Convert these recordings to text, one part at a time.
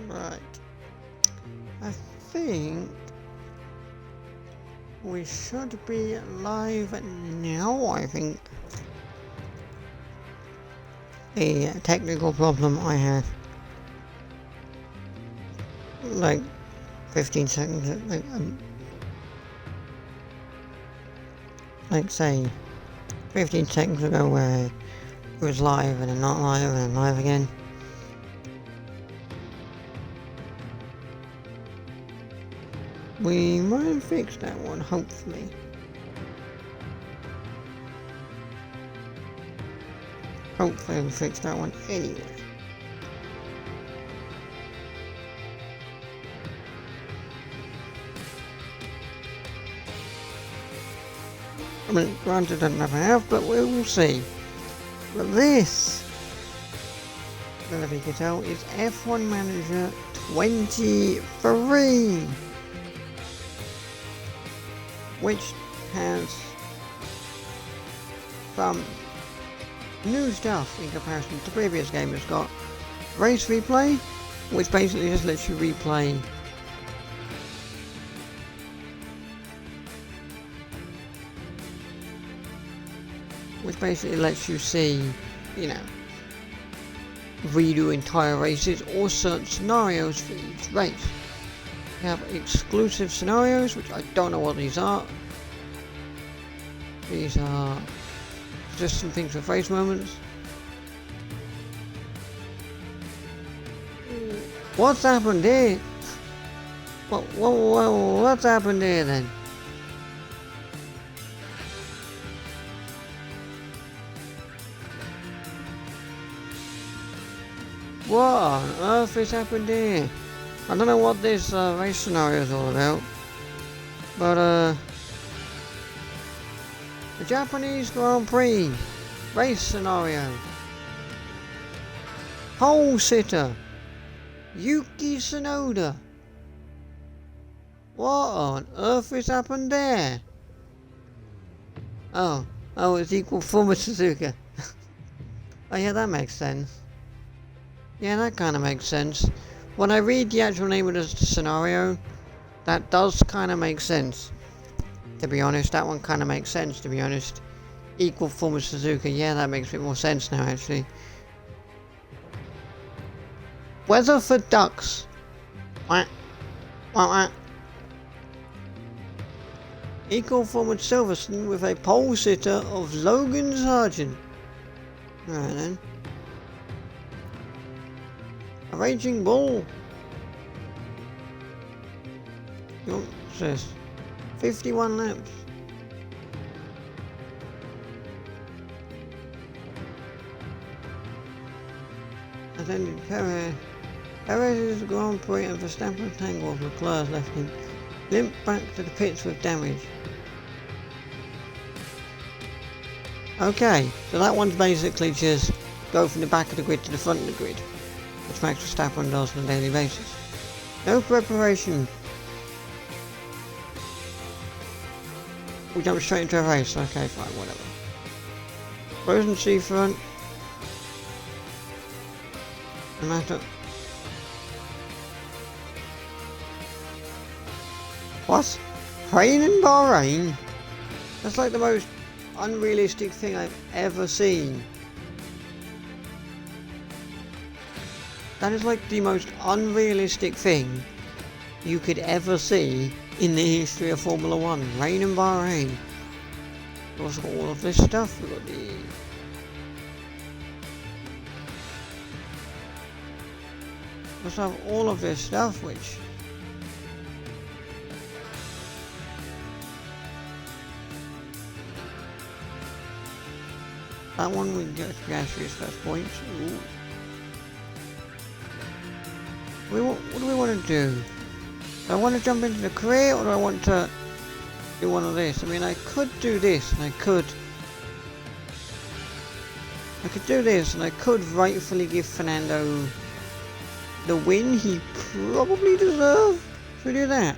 Right. I think we should be live now. I think a technical problem I had like 15 seconds, like say 15 seconds ago, where it was live and then not live and then live again. We might fix that one, hopefully. Hopefully we'll fix that one anyway. I mean, granted I never have, but we will see. But this, if you can tell, is F1 Manager 23, which has some new stuff in comparison to previous games. It's got race replay, which basically just lets you replay see, you know, redo entire races or certain scenarios for each race. We have exclusive scenarios, which I don't know what these are. These are just some things with race moments. What's happened here? What's happened here then? What on earth has happened here? I don't know what this race scenario is all about, but the Japanese Grand Prix race scenario. Pole sitter Yuki Tsunoda. What on earth has happened there? Oh, it's equal former Suzuka. Oh yeah, that makes sense. Yeah, that kind of makes sense. When I read the actual name of the scenario, that does kind of make sense. To be honest, that one kind of makes sense, to be honest. Equal form of Suzuka, yeah, that makes a bit more sense now, actually. Weather for ducks. Wah. Wah, wah. Equal form of Silverstone with a pole sitter of Logan Sargent. Alright then. A raging bull. What's this? 51 laps. Attended Perez. Perez's Grand Prix and Verstappen tangled with Leclerc left him limp back to the pits with damage. Okay, so that one's basically just go from the back of the grid to the front of the grid, which Max Verstappen does on a daily basis. No preparation. We jump straight into a race. Okay, fine, whatever. Frozen seafront. No matter. What? Rain in Bahrain? That's like the most unrealistic thing I've ever seen. That is like the most unrealistic thing you could ever see in the history of Formula 1. Rain in Bahrain. We've also got all of this stuff. We've got the... we also have all of this stuff, which... that one we get Gasly's first points. Ooh. What do we want to do? Do I want to jump into the career, or do I want to do one of this? I mean, I could do this, and I could do this, and I could rightfully give Fernando the win he probably deserved. Should we do that?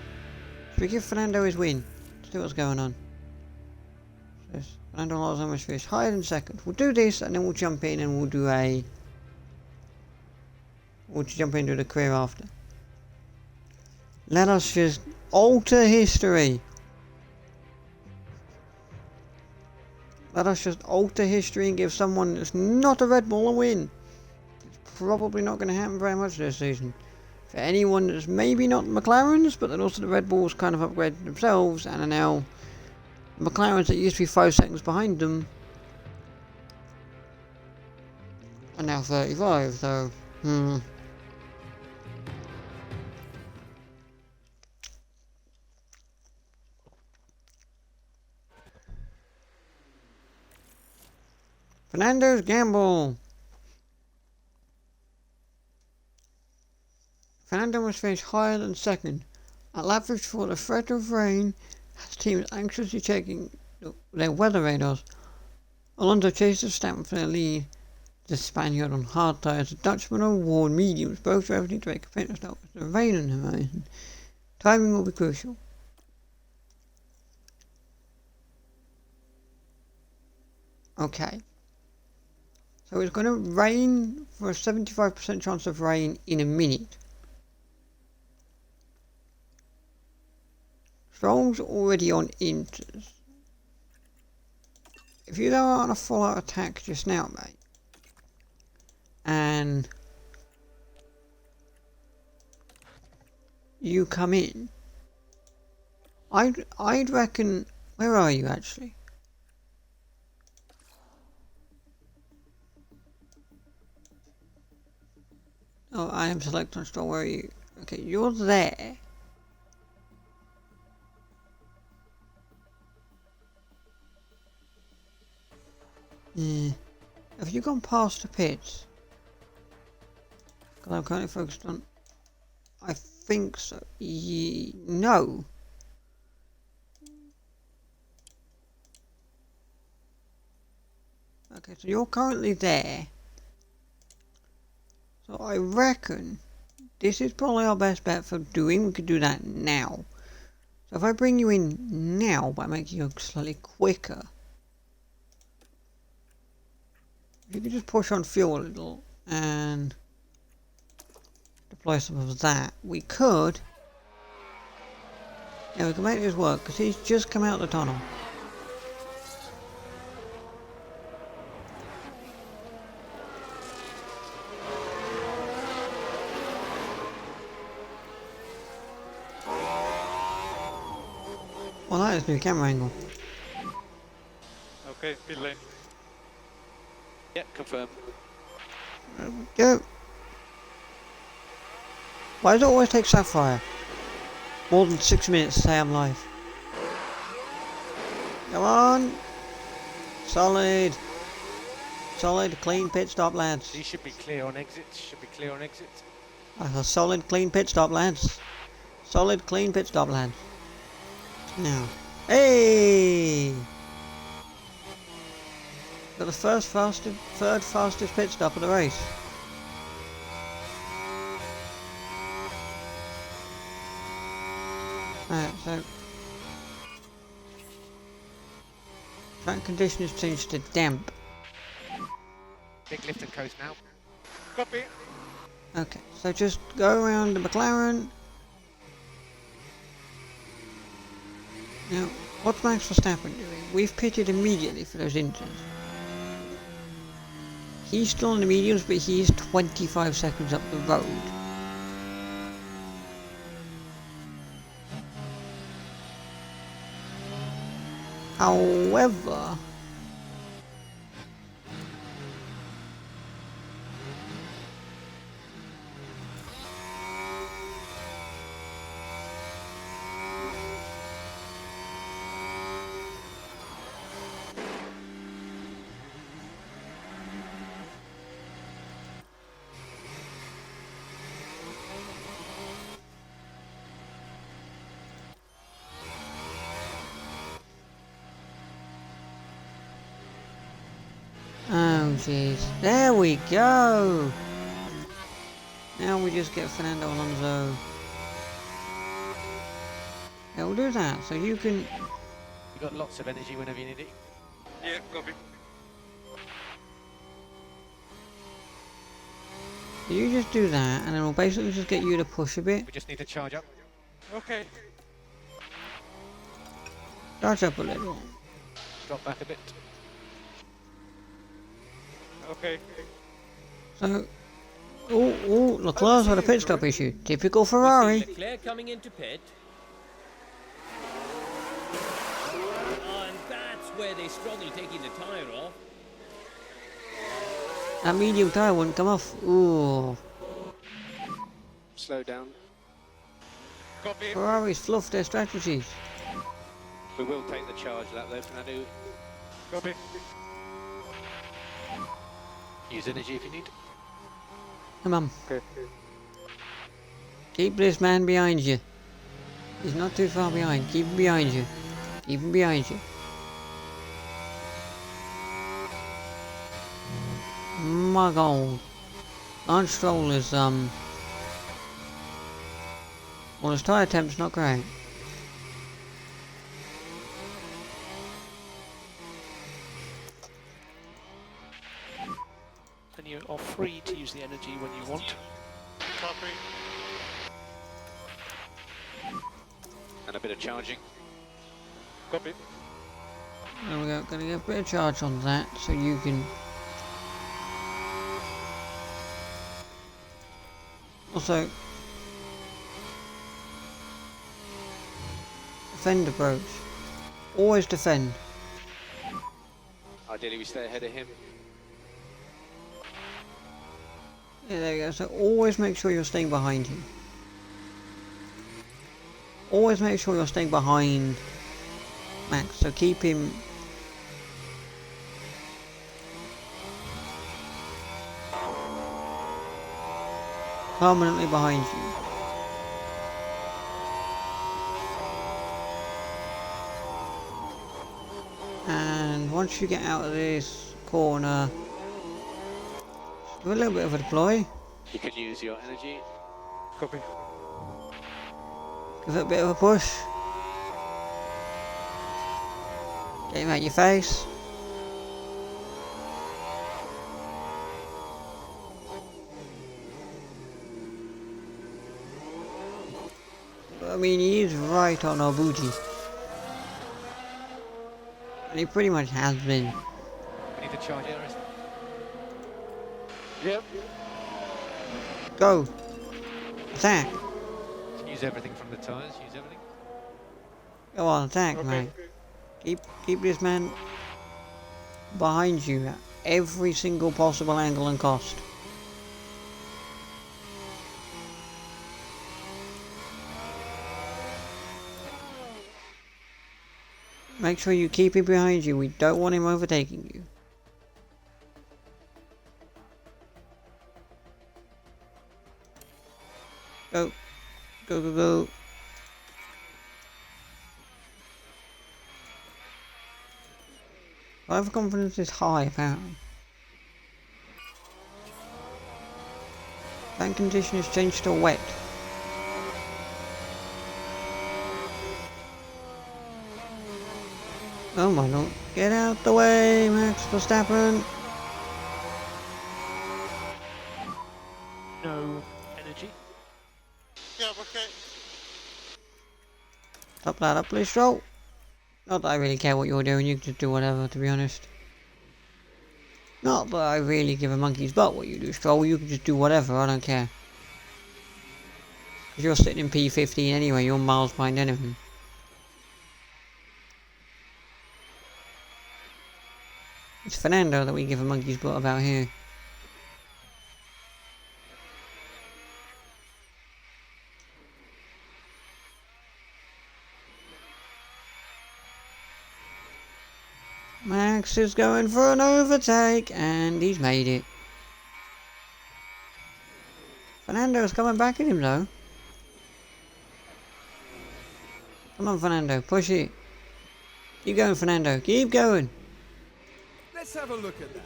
Should we give Fernando his win? Let's see what's going on. Fernando lost how much fish? Higher than second. We'll do this, and then we'll jump in and we'll do or to jump into the career after. Let us just alter history. Let us just alter history and give someone that's not a Red Bull a win. It's probably not going to happen very much this season. For anyone that's maybe not McLarens, but then also the Red Bulls kind of upgraded themselves and are now McLarens that used to be 5 seconds behind them are now 35, so Fernando's gamble. Fernando must finish higher than second. At lap 54, the threat of rain has teams anxiously checking their weather radars. Alonso chases Stanton for their lead. The Spaniard on hard tyres, the Dutchman on worn mediums, both drivers need to make a fitness stop with the rain on the horizon. Timing will be crucial. Okay. So it's going to rain for a 75% chance of rain in a minute. Stroll's already on inters. If you go on a full out attack just now, mate, and you come in, I'd reckon, where are you actually? Oh, I am select on Stroll, where are you? Okay, you're there. Have you gone past the pits? Because I'm currently focused on... I think so. No. Okay, so you're currently there. So I reckon this is probably our best bet for doing. We could do that now. So if I bring you in now by making you slightly quicker... If you could just push on fuel a little and deploy some of that, we could. Yeah, we can make this work because he's just come out the tunnel. Well, that is new camera angle. Okay, pit lane. Yeah, confirm. There we go. Why does it always take Sapphire more than 6 minutes to say I'm live? Come on! Solid! Solid, clean pit stop, lads. He should be clear on exit. That's a solid, clean pit stop, lads. Solid, clean pit stop, lads. Now. Hey! Got the third fastest pit stop of the race. Alright, so track condition has changed to damp. Big lift and coast now. Copy. Okay, so just go around the McLaren. Now, what's Max Verstappen doing? We've pitted immediately for those inters. He's still on the mediums, but he is 25 seconds up the road. However, oh jeez, there we go. Now we just get Fernando Alonso. Yeah, we'll do that, so you can... You got lots of energy whenever you need it. Yeah, copy. You just do that, and it'll basically just get you to push a bit. We just need to charge up. Okay. Charge up a little. Drop back a bit. Okay. So, Leclerc's had a pit stop issue. Typical Ferrari. Leclerc coming into pit. And that's where they struggle taking the tyre off. That medium tyre wouldn't come off. Ooh. Slow down. Copy. Ferraris fluff their strategies. We will take the charge lap though, Fernando. Copy. Use energy if you need. Come on. Okay. Keep this man behind you. He's not too far behind. Keep him behind you. Keep him behind you. My God. Lance Stroll is, well, his tyre temp's not great. And you are free to use the energy when you want. Copy. And a bit of charging. Copy. There we go. Gonna get a bit of charge on that so you can. Also, defend approach. Always defend. Ideally we stay ahead of him. Yeah, there you go. So always make sure you're staying behind him. Always make sure you're staying behind Max. So keep him. Permanently behind you. And once you get out of this corner, just do a little bit of a deploy. You can use your energy. Copy. Give it a bit of a push. Get him out your face. I mean, he is right on Obuji. And he pretty much has been. We need to charge it. Yep. Go! Attack! Use everything from the tyres, use everything. Go on, attack, Okay. mate. Keep this man behind you at every single possible angle and cost. Make sure you keep him behind you. We don't want him overtaking you. Go. Go, go, go. Overconfidence is high, apparently. Tank condition has changed to wet. Oh my lord. Get out the way, Max Verstappen. No energy. Yeah, okay. Top that up, please, Stroll. Not that I really care what you're doing, you can just do whatever, to be honest. Not that I really give a monkey's butt what you do, Stroll, you can just do whatever, I don't care. Because you're sitting in P15 anyway, you're miles behind anything. It's Fernando that we give a monkey's butt about here. Max is going for an overtake, and he's made it. Fernando's coming back at him though. Come on, Fernando, push it. Keep going, Fernando, keep going. Let's have a look at that.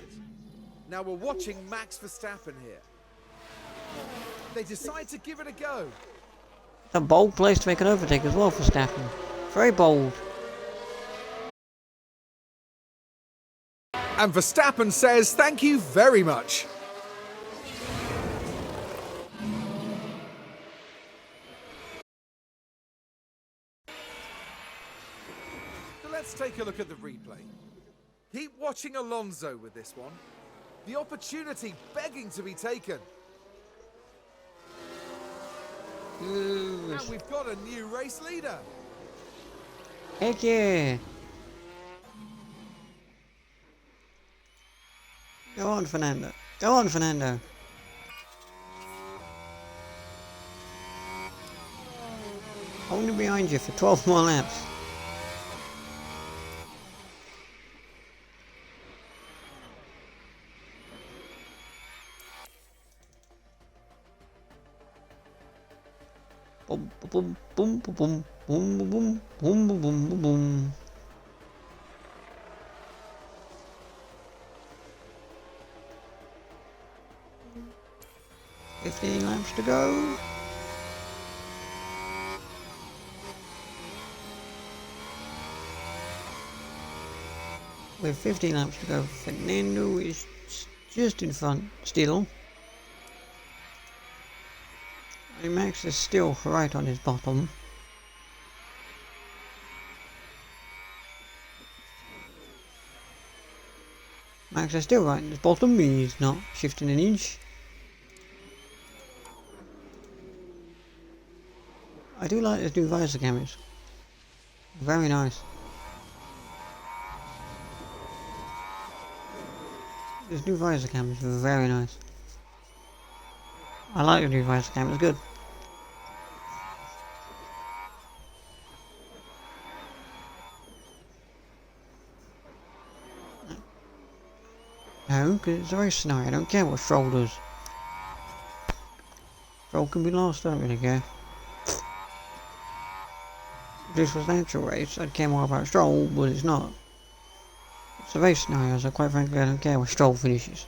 Now we're watching Max Verstappen here. They decide to give it a go. It's a bold place to make an overtake as well for Verstappen. Very bold. And Verstappen says thank you very much. Let's take a look at the replay. Keep watching Alonso with this one. The opportunity begging to be taken. And we've got a new race leader. Heck yeah! Go on, Fernando. Go on, Fernando. Only behind you for 12 more laps. Boom, boom, boom, boom, boom, boom, boom, boom, boom, boom, boom. "15 laps to go." With 15 laps to go, Fernando is just in front still. And Max is still right on his bottom. Max is still right on his bottom, he's not shifting an inch. I do like his new visor cameras. Very nice. His new visor cameras were very nice. I like the new visor cameras, good. No, because it's a race scenario, I don't care what Stroll does. Stroll can be lost, I don't really care. If this was an actual race, I'd care more about Stroll, but it's not. It's a race scenario, so quite frankly I don't care where Stroll finishes.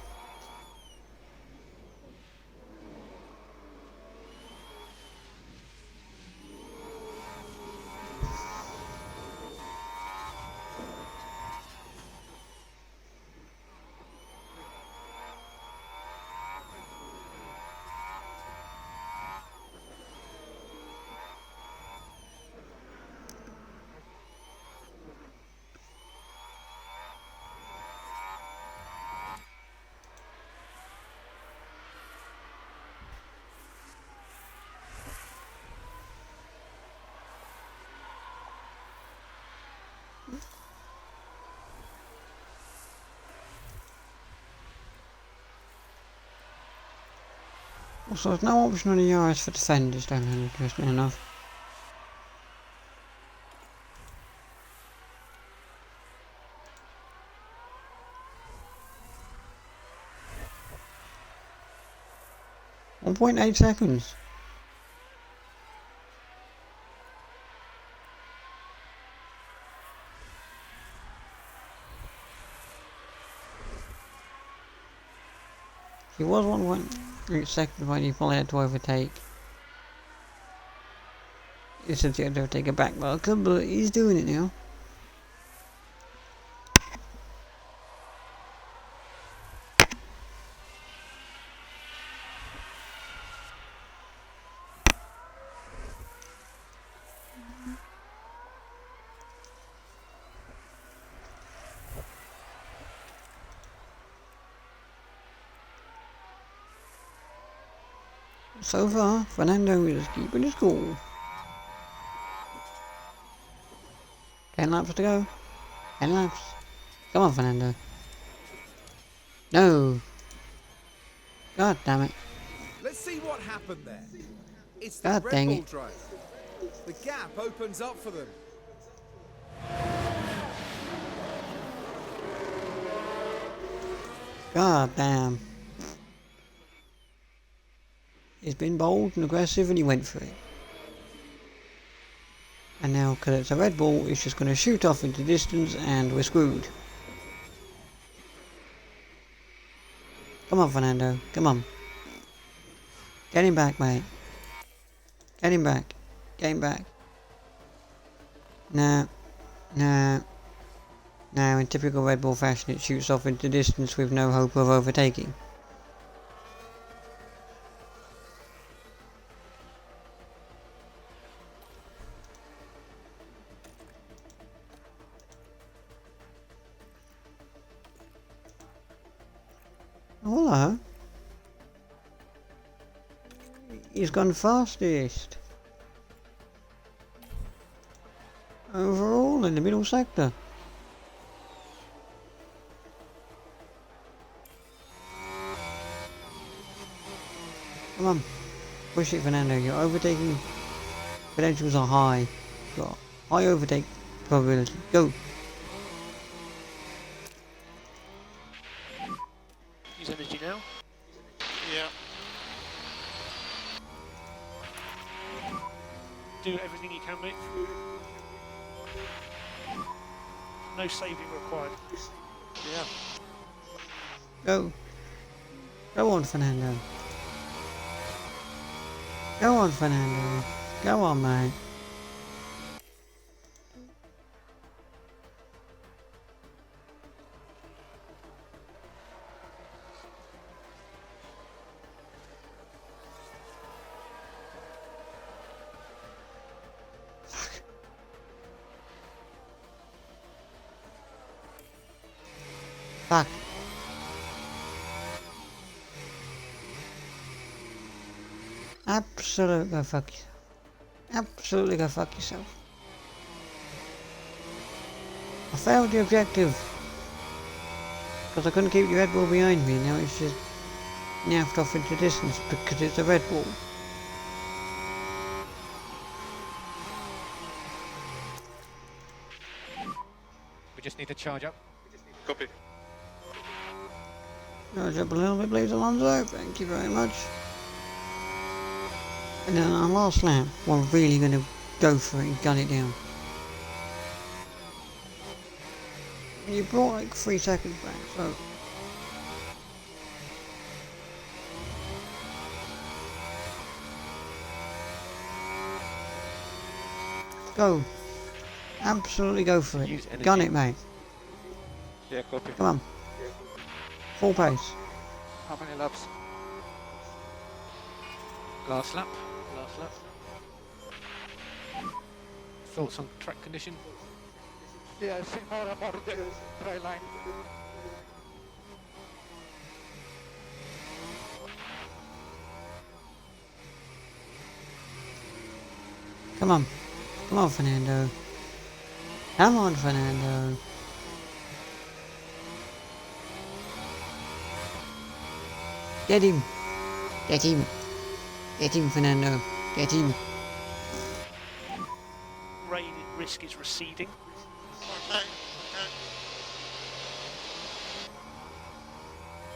Also, there's no option on the Yaris for defenders, don't know, interesting enough. .8 seconds. He was 1.8 seconds when he probably had to overtake. He said he had to overtake a back marker, but he's doing it now. So far, Fernando is keeping his cool. 10 laps to go. 10 laps. Come on, Fernando. No. God damn it. Let's see what happened there. It's the God Red dang Bull it. drive. The gap opens up for them. God damn. He's been bold and aggressive and he went for it. And now, because it's a Red Bull, it's just going to shoot off into distance and we're screwed. Come on, Fernando. Come on. Get him back, mate. Get him back. Get him back. Nah. Nah. Now, in typical Red Bull fashion, it shoots off into distance with no hope of overtaking. Hello. He's gone fastest. Overall in the middle sector. Come on. Push it, Fernando. Your overtaking credentials are high. You've got high overtake probability. Go. Use energy now. Yeah. Do everything you can, mate. No saving required. Yeah. Go. Go on, Fernando. Go on, Fernando. Go on, mate. Fuck. Absolutely go fuck yourself. Absolutely go fuck yourself. I failed the objective. Because I couldn't keep the Red Bull behind me. Now it's just naffed off into distance because it's a Red Bull. We just need to charge up. Copy. Charge up a little bit, please, Alonso. Thank you very much. And then on our last lap, we're really going to go for it and gun it down. You brought like 3 seconds back, so... Go. Absolutely go for it. Use energy. Gun it, mate. Yeah, copy. Come on. Full pace. How many laps? Last lap. Last lap. Thoughts on track condition? Yeah, say more about the dry line. Come on. Come on, Fernando. Come on, Fernando. Get him. Get him. Get him, Fernando. Get him. Rain risk is receding. Okay.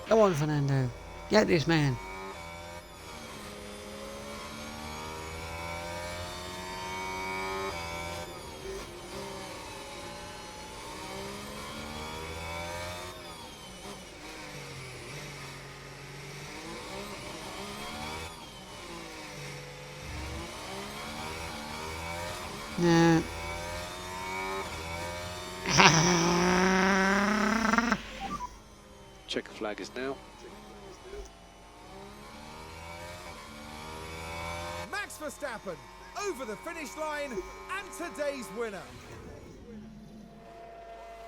Go on, Fernando. Get this man. Nah. Checker flag is now. Max Verstappen over the finish line and today's winner.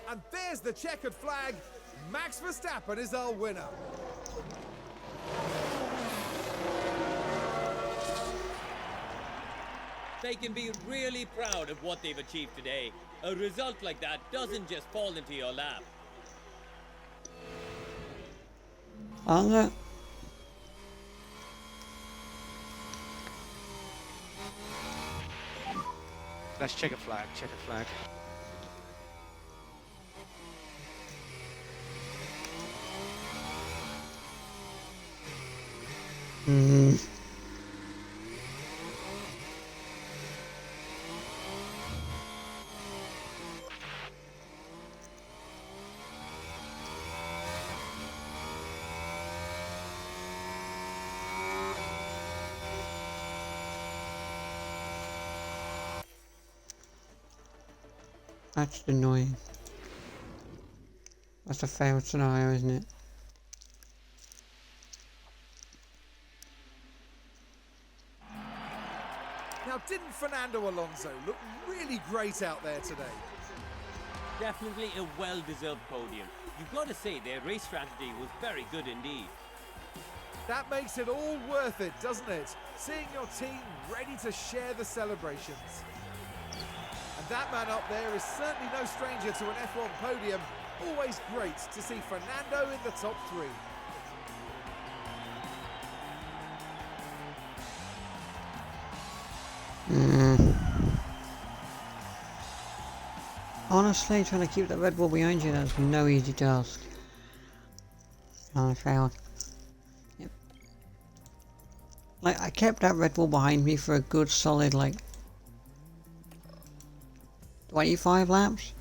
And there's the checkered flag. Max Verstappen is our winner. They can be really proud of what they've achieved today. A result like that doesn't just fall into your lap. Alonso. That's checker flag, checker flag. That's annoying. That's a failed scenario, isn't it? Now, didn't Fernando Alonso look really great out there today? Definitely a well-deserved podium. You've got to say their race strategy was very good indeed. That makes it all worth it, doesn't it? Seeing your team ready to share the celebrations. And that man up there is certainly no stranger to an F1 podium. Always great to see Fernando in the top three. Honestly, trying to keep that Red Bull behind you, that's no easy task. I failed. Yep. Like, I kept that Red Bull behind me for a good solid, like, 25 laps.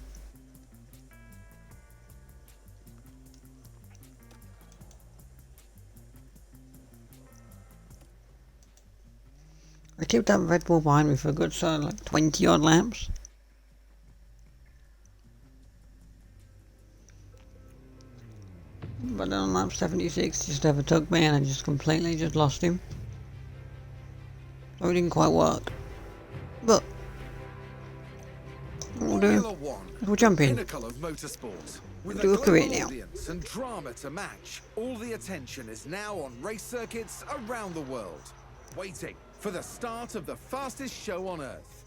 I kept that Red Bull behind me for a good solid, like, 20 odd laps. But then on lap 76 just overtook me and I just completely just lost him. So it didn't quite work. But we'll do. Formula One, We'll jump in. pinnacle of motorsport. With We'll do a global career now. audience and drama to match, all the attention is now on race circuits around the world, waiting for the start of the fastest show on Earth.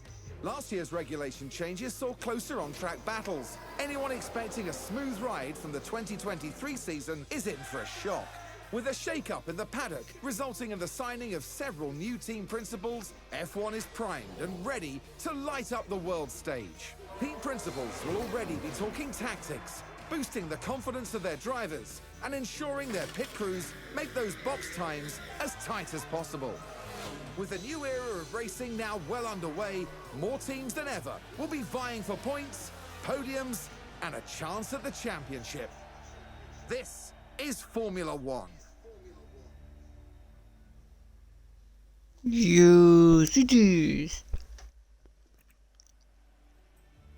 Last year's regulation changes saw closer on-track battles. Anyone expecting a smooth ride from the 2023 season is in for a shock. With a shake-up in the paddock resulting in the signing of several new team principals, F1 is primed and ready to light up the world stage. Team principals will already be talking tactics, boosting the confidence of their drivers and ensuring their pit crews make those box times as tight as possible. With a new era of racing now well underway, more teams than ever will be vying for points, podiums, and a chance at the championship. This is Formula One. Juice.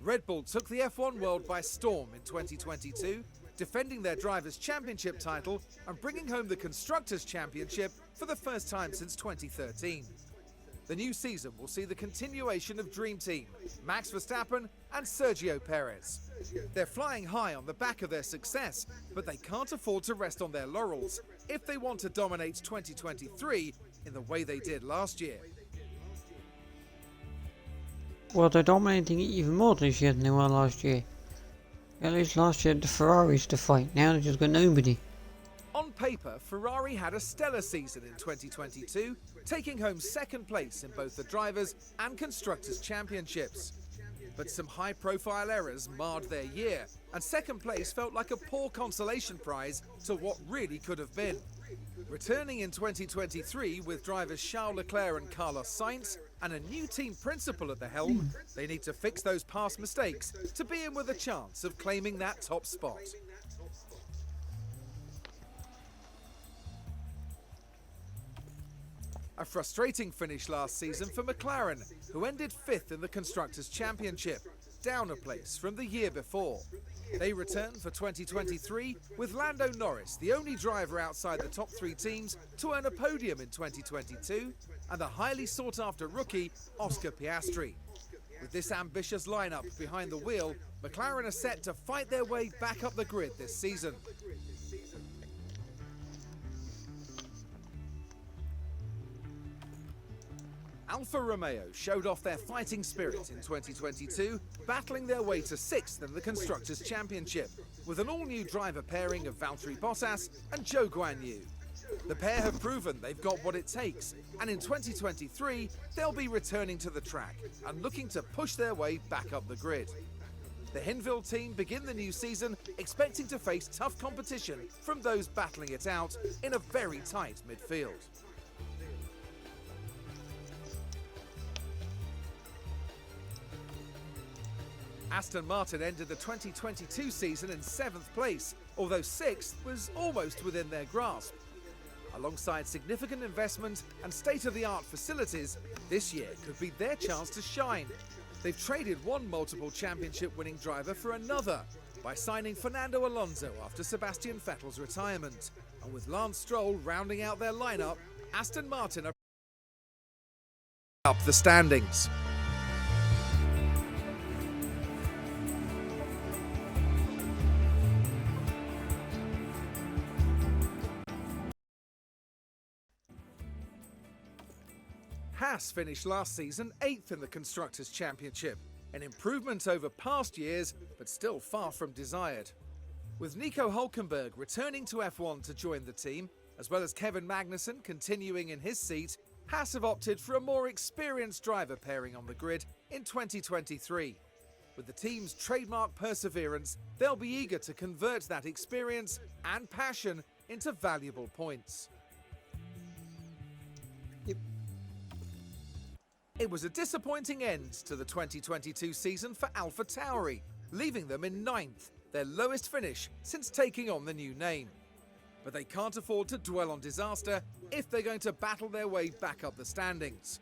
Red Bull took the F1 world by storm in 2022, defending their Drivers' Championship title and bringing home the Constructors' Championship for the first time since 2013. The new season will see the continuation of Dream Team, Max Verstappen and Sergio Perez. They're flying high on the back of their success, but they can't afford to rest on their laurels if they want to dominate 2023 in the way they did last year. Well, they're dominating it even more this year than they were last year. At least last year the Ferraris to fight, now they've just got nobody. On paper, Ferrari had a stellar season in 2022, taking home second place in both the Drivers' and Constructors' Championships. But some high-profile errors marred their year, and second place felt like a poor consolation prize to what really could have been. Returning in 2023 with drivers Charles Leclerc and Carlos Sainz, and a new team principal at the helm, they need to fix those past mistakes to be in with a chance of claiming that top spot. A frustrating finish last season for McLaren, who ended 5th in the Constructors' Championship, down a place from the year before. They return for 2023 with Lando Norris, the only driver outside the top 3 teams to earn a podium in 2022, and the highly sought-after rookie, Oscar Piastri. With this ambitious lineup behind the wheel, McLaren are set to fight their way back up the grid this season. Alfa Romeo showed off their fighting spirit in 2022, battling their way to 6th in the Constructors' Championship, with an all-new driver pairing of Valtteri Bottas and Zhou Guanyu. The pair have proven they've got what it takes, and in 2023, they'll be returning to the track and looking to push their way back up the grid. The Hinville team begin the new season expecting to face tough competition from those battling it out in a very tight midfield. Aston Martin ended the 2022 season in 7th place, although 6th was almost within their grasp. Alongside significant investment and state-of-the-art facilities, this year could be their chance to shine. They've traded one multiple championship-winning driver for another by signing Fernando Alonso after Sebastian Vettel's retirement. And with Lance Stroll rounding out their lineup, Aston Martin are up the standings. Haas finished last season 8th in the Constructors' Championship, an improvement over past years, but still far from desired. With Nico Hülkenberg returning to F1 to join the team, as well as Kevin Magnussen continuing in his seat, Haas have opted for a more experienced driver pairing on the grid in 2023. With the team's trademark perseverance, they'll be eager to convert that experience and passion into valuable points. Yep. It was a disappointing end to the 2022 season for AlphaTauri, leaving them in 9th, their lowest finish since taking on the new name. But they can't afford to dwell on disaster if they're going to battle their way back up the standings.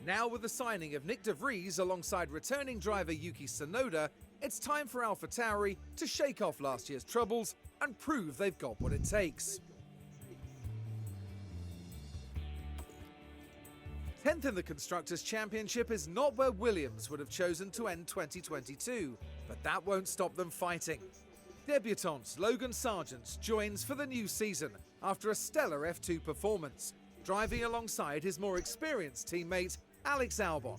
Now with the signing of Nick de Vries alongside returning driver Yuki Tsunoda, it's time for AlphaTauri to shake off last year's troubles and prove they've got what it takes. 10th in the Constructors' Championship is not where Williams would have chosen to end 2022, but that won't stop them fighting. Debutant Logan Sargent joins for the new season after a stellar F2 performance, driving alongside his more experienced teammate Alex Albon.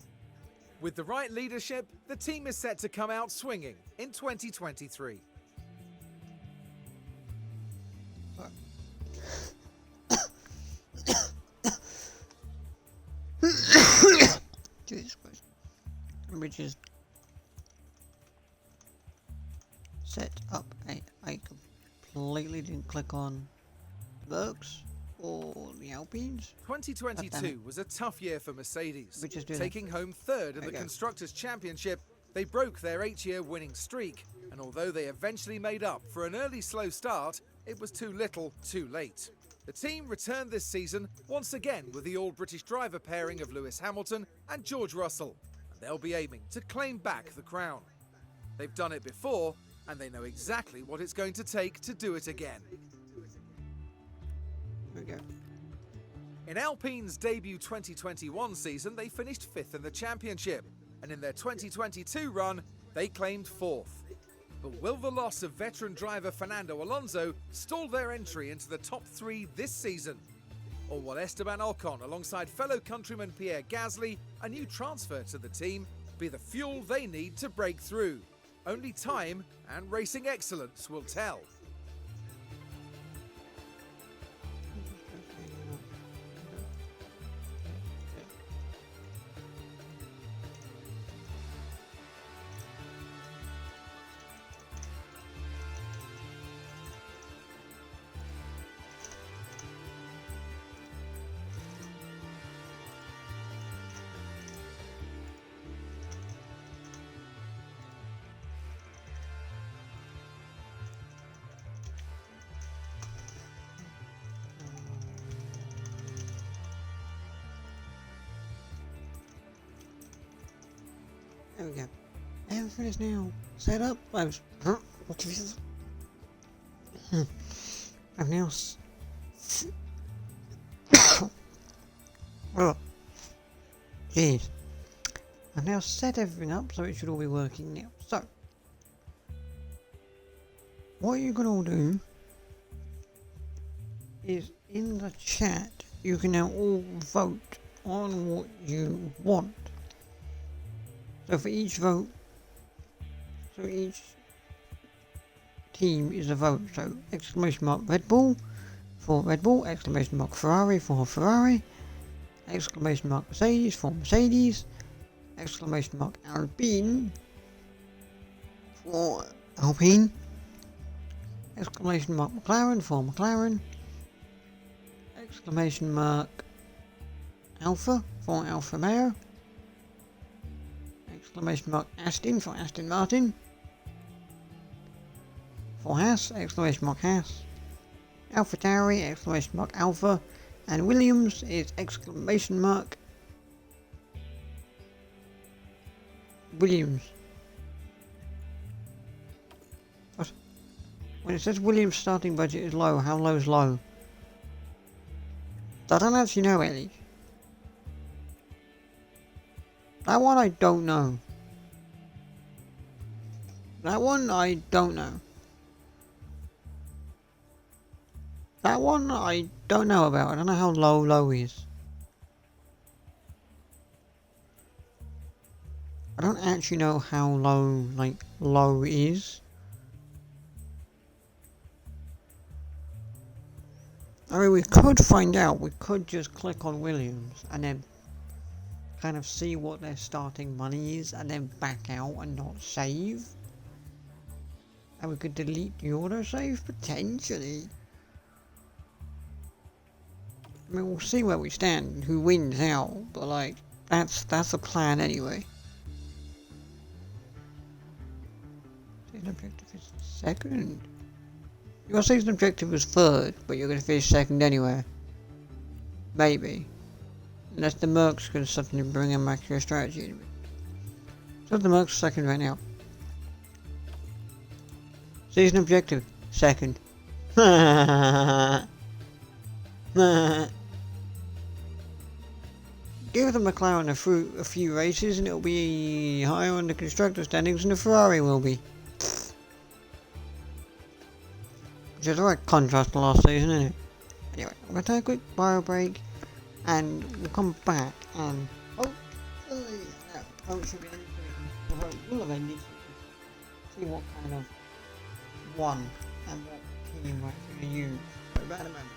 With the right leadership, the team is set to come out swinging in 2023. Jesus Christ. Which is set up. I completely didn't click on Berks or the Alpines. 2022 was a tough year for Mercedes. We just do that. Taking home 3rd in the Okay. Constructors' Championship, they broke their 8-year winning streak, and although they eventually made up for an early slow start, it was too little, too late. The team returned this season once again with the all-British driver pairing of Lewis Hamilton and George Russell, and they'll be aiming to claim back the crown. They've done it before, and they know exactly what it's going to take to do it again. There we go. In Alpine's debut 2021 season, they finished 5th in the championship, and in their 2022 run, they claimed 4th. But will the loss of veteran driver Fernando Alonso stall their entry into the top 3 this season? Or will Esteban Ocon, alongside fellow countryman Pierre Gasly, a new transfer to the team, be the fuel they need to break through? Only time and racing excellence will tell. There we go. Everything is now set up. I've now oh, jeez. I've now set everything up so it should all be working now. So, what you can all do is in the chat you can now all vote on what you want. So for each vote, so each team is a vote. So exclamation mark Red Bull for Red Bull, exclamation mark Ferrari for Ferrari, exclamation mark Mercedes for Mercedes, exclamation mark Alpine for Alpine, exclamation mark McLaren for McLaren, exclamation mark Alpha for Alfa Romeo, exclamation mark Aston for Aston Martin, for Haas, exclamation mark Haas, AlphaTauri, exclamation mark Alpha, and Williams is exclamation mark Williams. What? When it says Williams' starting budget is low, how low is low? I don't actually know, Ellie. That one I don't know. That one I don't know. That one I don't know about. I don't know how low is. don't actually know how low, like, low is. I mean, we could find out. We could just click on Williams and then kind of see what their starting money is and then back out and not save. And we could delete the autosave potentially. I mean, we'll see where we stand, who wins out, but like, that's a plan anyway. Season objective is second. Your season objective was third, but you're gonna finish second anyway. Maybe. Unless the Merc's gonna suddenly bring him back to your strategy. So the Merc's second right now. Season objective, second. Give the McLaren a few races and it'll be higher on the constructor standings than the Ferrari will be. Which is a right contrast to last season, isn't it? Anyway, I'm going to take a quick bio break and we'll come back and hopefully that should be ended. We'll have ended. See what kind of one and what team we're actually going to use. So about a moment.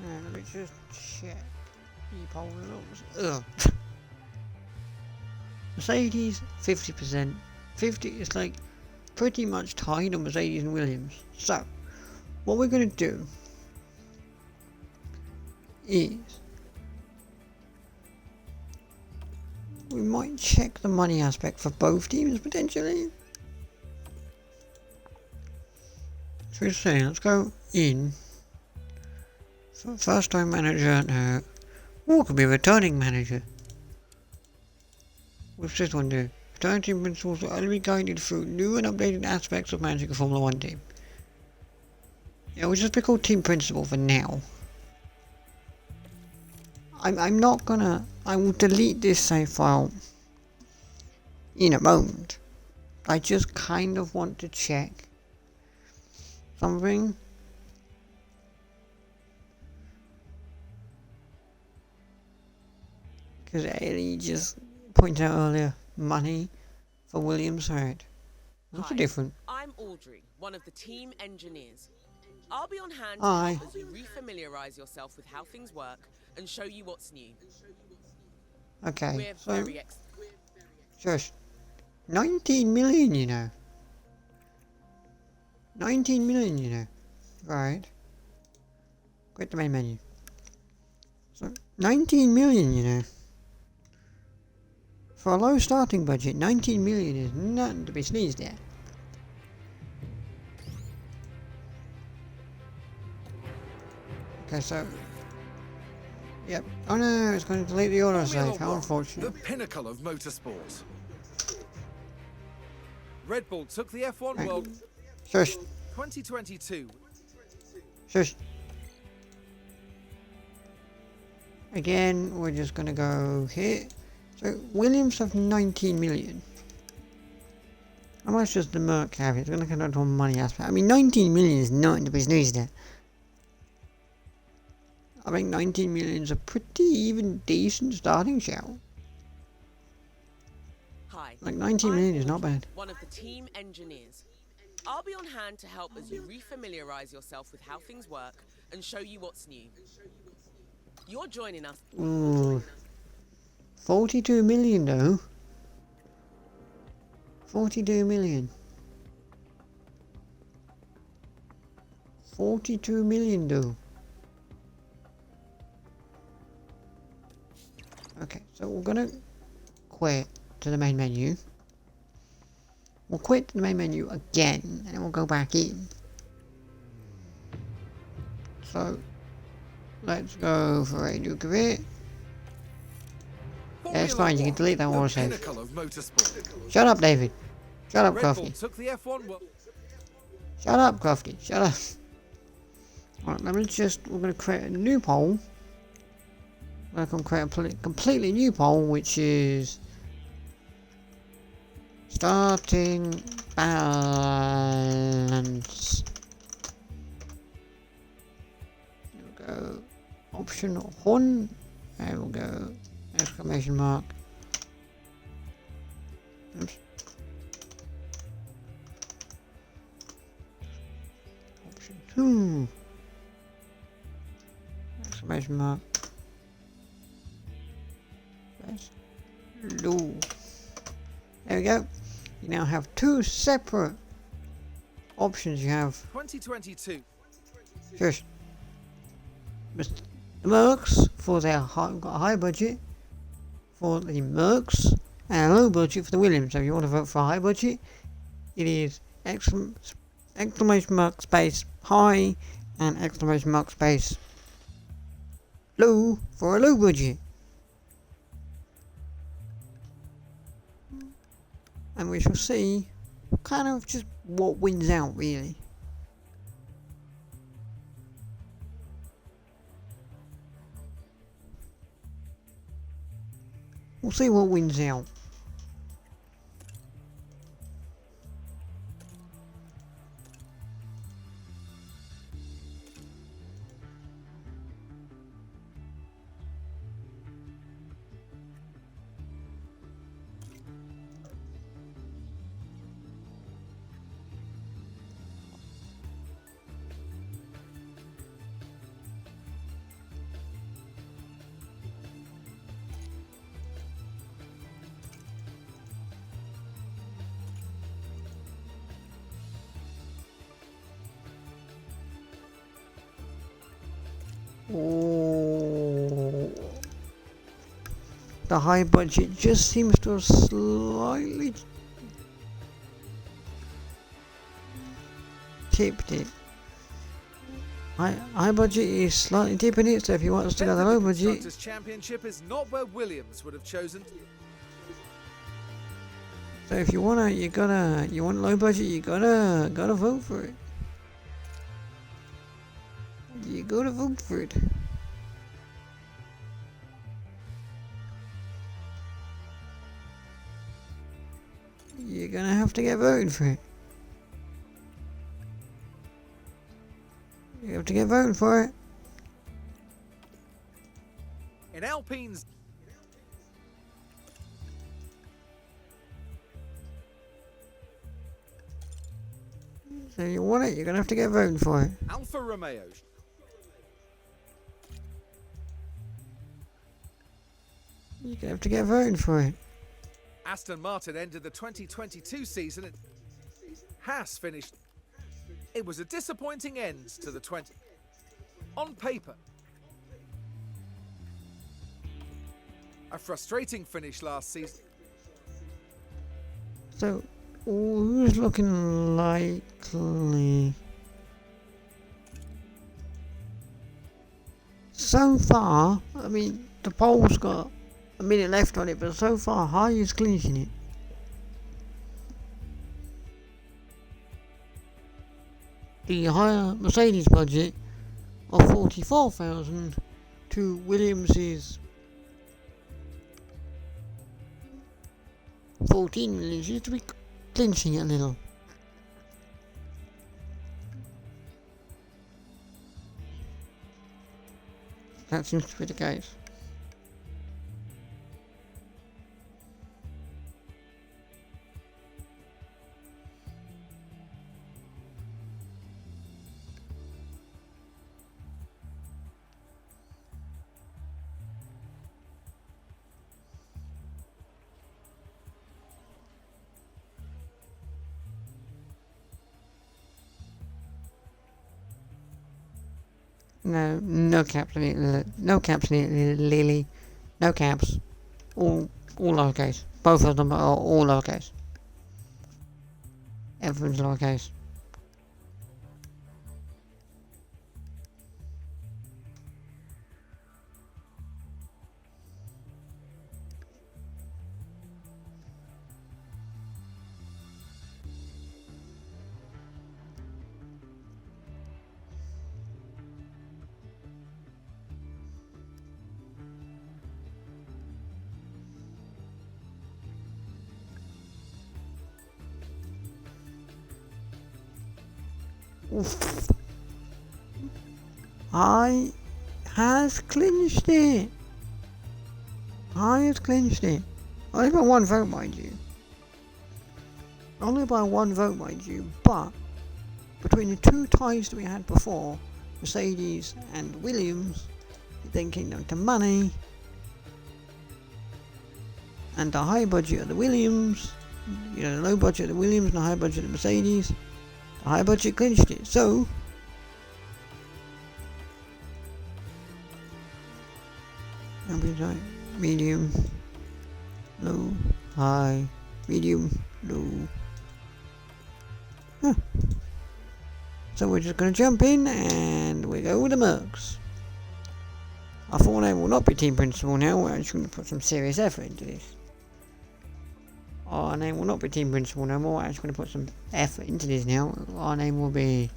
Let me just check the poll results. Ugh. Mercedes 50%. 50 is like pretty much tied on Mercedes and Williams. So what we're gonna do is we might check the money aspect for both teams potentially. So we're saying let's go in for first time manager. No, or could be returning manager. What's this one do? Returning team principals will only be guided through new and updated aspects of managing a Formula 1 team. Yeah, we'll just be called Team Principal for now. I'm not gonna. I will delete this save file in a moment. I just kind of want to check something. Because Ailey just pointed out earlier, money for Williams, right? What's the difference? I'm Audrey, one of the team engineers. I'll be on hand to Hi. help as you refamiliarize yourself with how things work and show you what's new. Okay, We're so very just 19 million, you know. 19 million, you know. Right. Quit the main menu. So 19 million, you know. For a low starting budget, 19 million is nothing to be sneezed at. Okay, so yep. Oh no, it's going to delete the autosave. Formula How One, unfortunate. the pinnacle of motorsport. Red Bull took the F1 Right. World Shush, 2022. shush. Again, we're just going to go here. So Williams have 19 million. How much does the Merc have? It's going to come down to a money aspect. I mean, 19 million is nothing to be sneezed at. I think 19 million is a pretty even decent starting shout. Hi. Like 19 I'm million is not Audrey, bad. One of the team engineers. I'll be on hand to help as you refamiliarize yourself with how things work and show you what's new. You're joining us. Ooh. 42 million though. 42 million. 42 million though. Okay, so we're gonna quit to the main menu. We'll quit to the main menu again and then we'll go back in. So let's go for a new career. Yeah, it's fine, you can delete that the autosave. pinnacle of motorsport. Shut up, David. Shut up, Red Bull Crofty. took the F1 World. Shut up, Crofty. Shut up. Alright, let me just, we're going to create a new poll. We're going to create a completely new poll, which is starting balance. We'll go option 1, and we'll go exclamation mark. Oops. Option 2. Exclamation mark. Press low. There we go. You now have two separate options. You have 2022. just the Mercs for their got a high budget for the Mercs and a low budget for the Williams. So if you want to vote for a high budget, it is exclamation mark space high and exclamation mark space low for a low budget. And we shall see kind of just what wins out really. We'll see what wins out. Oh, the high budget just seems to have slightly tipped it. High budget is slightly tipping it, so if you want us to go the low budget, Constructors' Championship is not where Williams would have chosen. so if you want low budget, you gotta vote for it. You gotta vote for it. You're gonna have to get voted for it. You have to get voted for it. In Alpine's So you want it, you're gonna have to get voted for it. Alfa Romeo, You're gonna have to get voted for it. Aston Martin ended the 2022 season. Haas finished. It was a disappointing end to the 20. On paper, a frustrating finish last season. So who's looking likely? So far, I mean, the poll's got a minute left on it, but so far, High is clinching it. The higher Mercedes budget of 44,000 to Williams's 14 million seems to be clinching it a little. That seems to be the case. No caps in it. No caps in it, Lily. No caps. All lowercase. Both of them are all lowercase. Everyone's lowercase. Oof. I has clinched it. I has clinched it. Only by one vote, mind you. Only by one vote, mind you. But between the two ties that we had before, Mercedes and Williams, it then came down to money. And the high budget of the Williams, the low budget of the Williams and the high budget of the Mercedes. The high budget clinched it. So medium, low, high, medium, low. Huh. So we're just going to jump in and we go with the Mercs. Our full name will not be Team Principal now. We're actually going to put some serious effort into this. Our name will not be Team Principal no more. We're actually going to put some effort into this now. Our name will be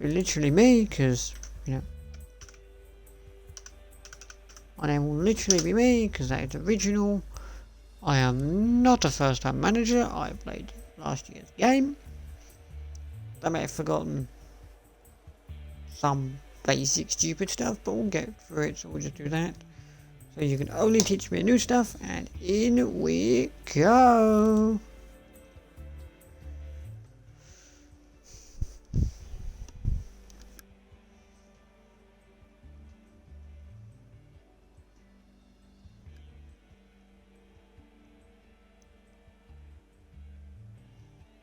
literally me, because my name will literally be me, because that is original. I am not a first time manager. I played last year's game. I may have forgotten some basic stupid stuff, but we'll get through it, so we'll just do that. So you can only teach me new stuff, and in we go.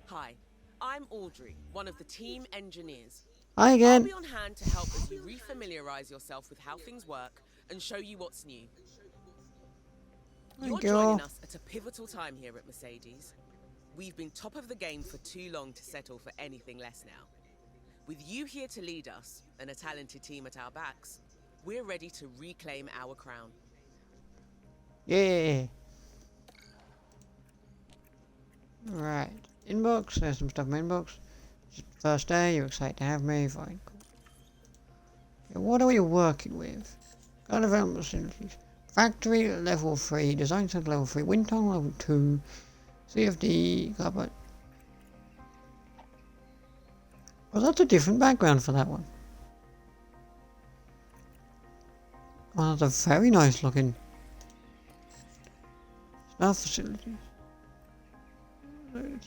Hi, I'm Audrey, one of the team engineers. Hi I'll again. be on hand to help as you refamiliarize yourself with how things work and show you what's new. You're Thank you. joining us at a pivotal time here at Mercedes. We've been top of the game for too long to settle for anything less now. With you here to lead us, and a talented team at our backs, we're ready to reclaim our crown. Yeah. Right. Inbox. There's some stuff in my inbox. First day. You're excited to have me. Fine. Cool. Okay, what are we working with? Car development facilities. Factory level 3. Design center level 3. Wind tunnel level 2. CFD. Carpet. Well, that's a different background for that one. Well, that's a very nice looking staff facilities.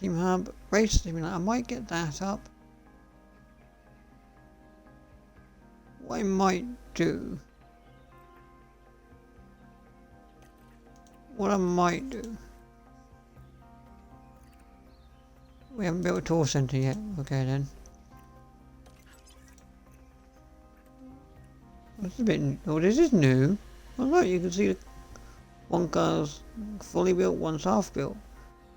Team hub, race simulator. I might get that up. What I might do. We haven't built a tour centre yet. Okay then. This is a bit. Oh, this is new. Oh look, you can see one car's fully built, one's half built.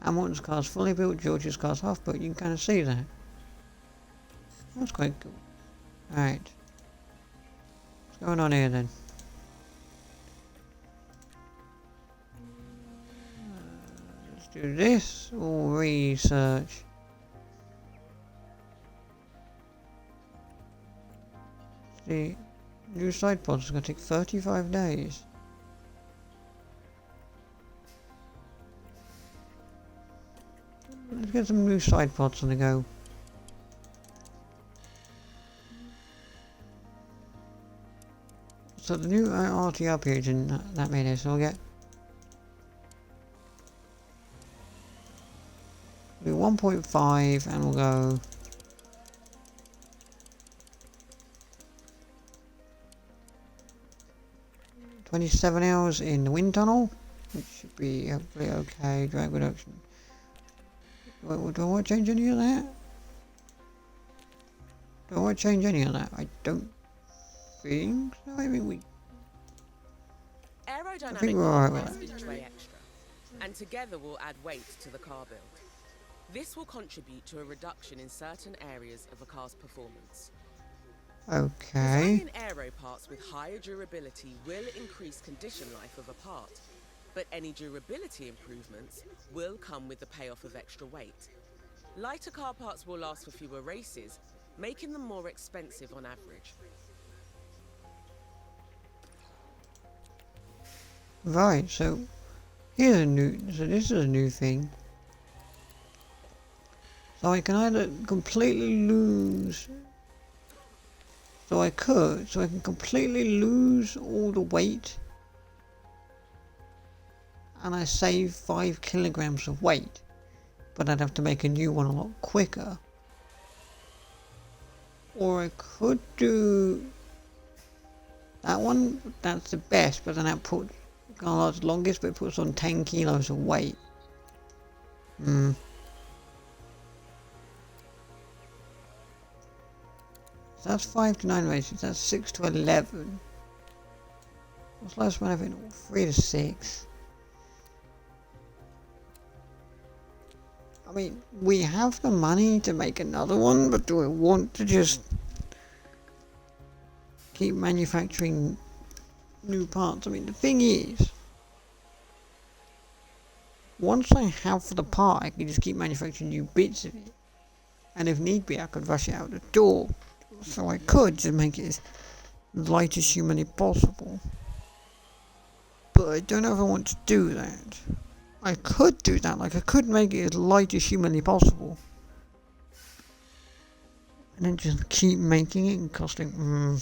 Hamilton's car's fully built, George's car's half built. You can kind of see that. That's quite cool. Alright. What's going on here then? Let's do this. All research. The new side pods is going to take 35 days. Let's get some new side pods on the go. So the new RTR page and that made it, so we'll get 1.5 and we'll go 27 hours in the wind tunnel, which should be hopefully okay. Drag reduction. Do I want to change any of that? Do I want to change any of that? I don't think so. I mean, Aerodynamic think we're alright with hardware is each way extra, and together will add weight to the car build. This will contribute to a reduction in certain areas of a car's performance. okay. Designing aero parts with higher durability will increase condition life of a part, but any durability improvements will come with the payoff of extra weight. Lighter car parts will last for fewer races, making them more expensive on average. Right, so here's a new, so this is a new thing. So I can either completely lose, so I can completely lose all the weight and I save 5 kilograms of weight, but I'd have to make a new one a lot quicker. Or I could do that one, that's the best, but then that puts, can't last the longest, but it puts on 10 kilos of weight. So that's 5 to 9 races, that's 6 to 11. What's the last one I've been? 3 to 6. I mean, we have the money to make another one, but do I want to just keep manufacturing new parts? I mean, the thing is, once I have the part, I can just keep manufacturing new bits of it. And if need be, I could rush it out the door. So I could just make it as light as humanly possible. But I don't know if I want to do that. I could do that, like I could make it as light as humanly possible. And then just keep making it and costing,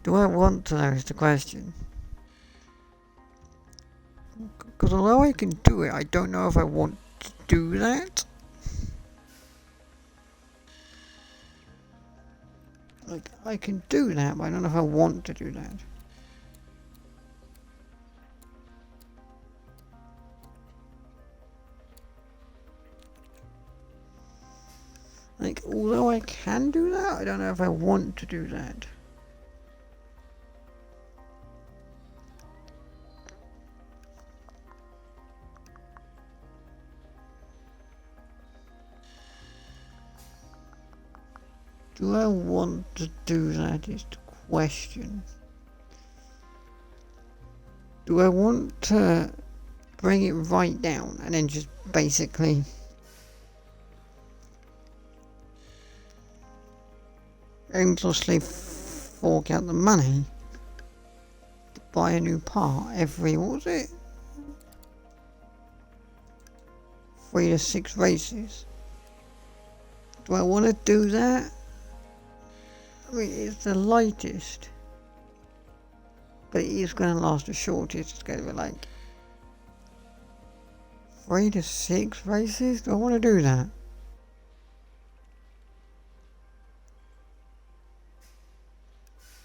Do I want to, though, is the question. Because although I can do it, I don't know if I want to do that. Like, I can do that, but I don't know if I want to do that. Like, although I can do that, I don't know if I want to do that. Do I want to do that is the question. Do I want to bring it right down and then just basically aimlessly fork out the money to buy a new part every, what was it? 3 to 6 races? Do I want to do that? I mean, it's the lightest, but it is going to last the shortest. It's going to be like 3 to 6 races. Do I want to do that?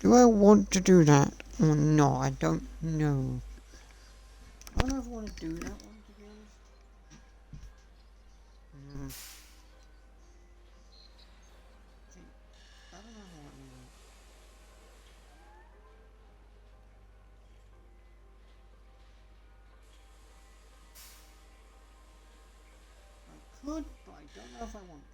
Do I want to do that or not? I don't know. I don't know if I want to do that one, to be honest. I don't know if I want to do that. I could, but I don't know if I want to.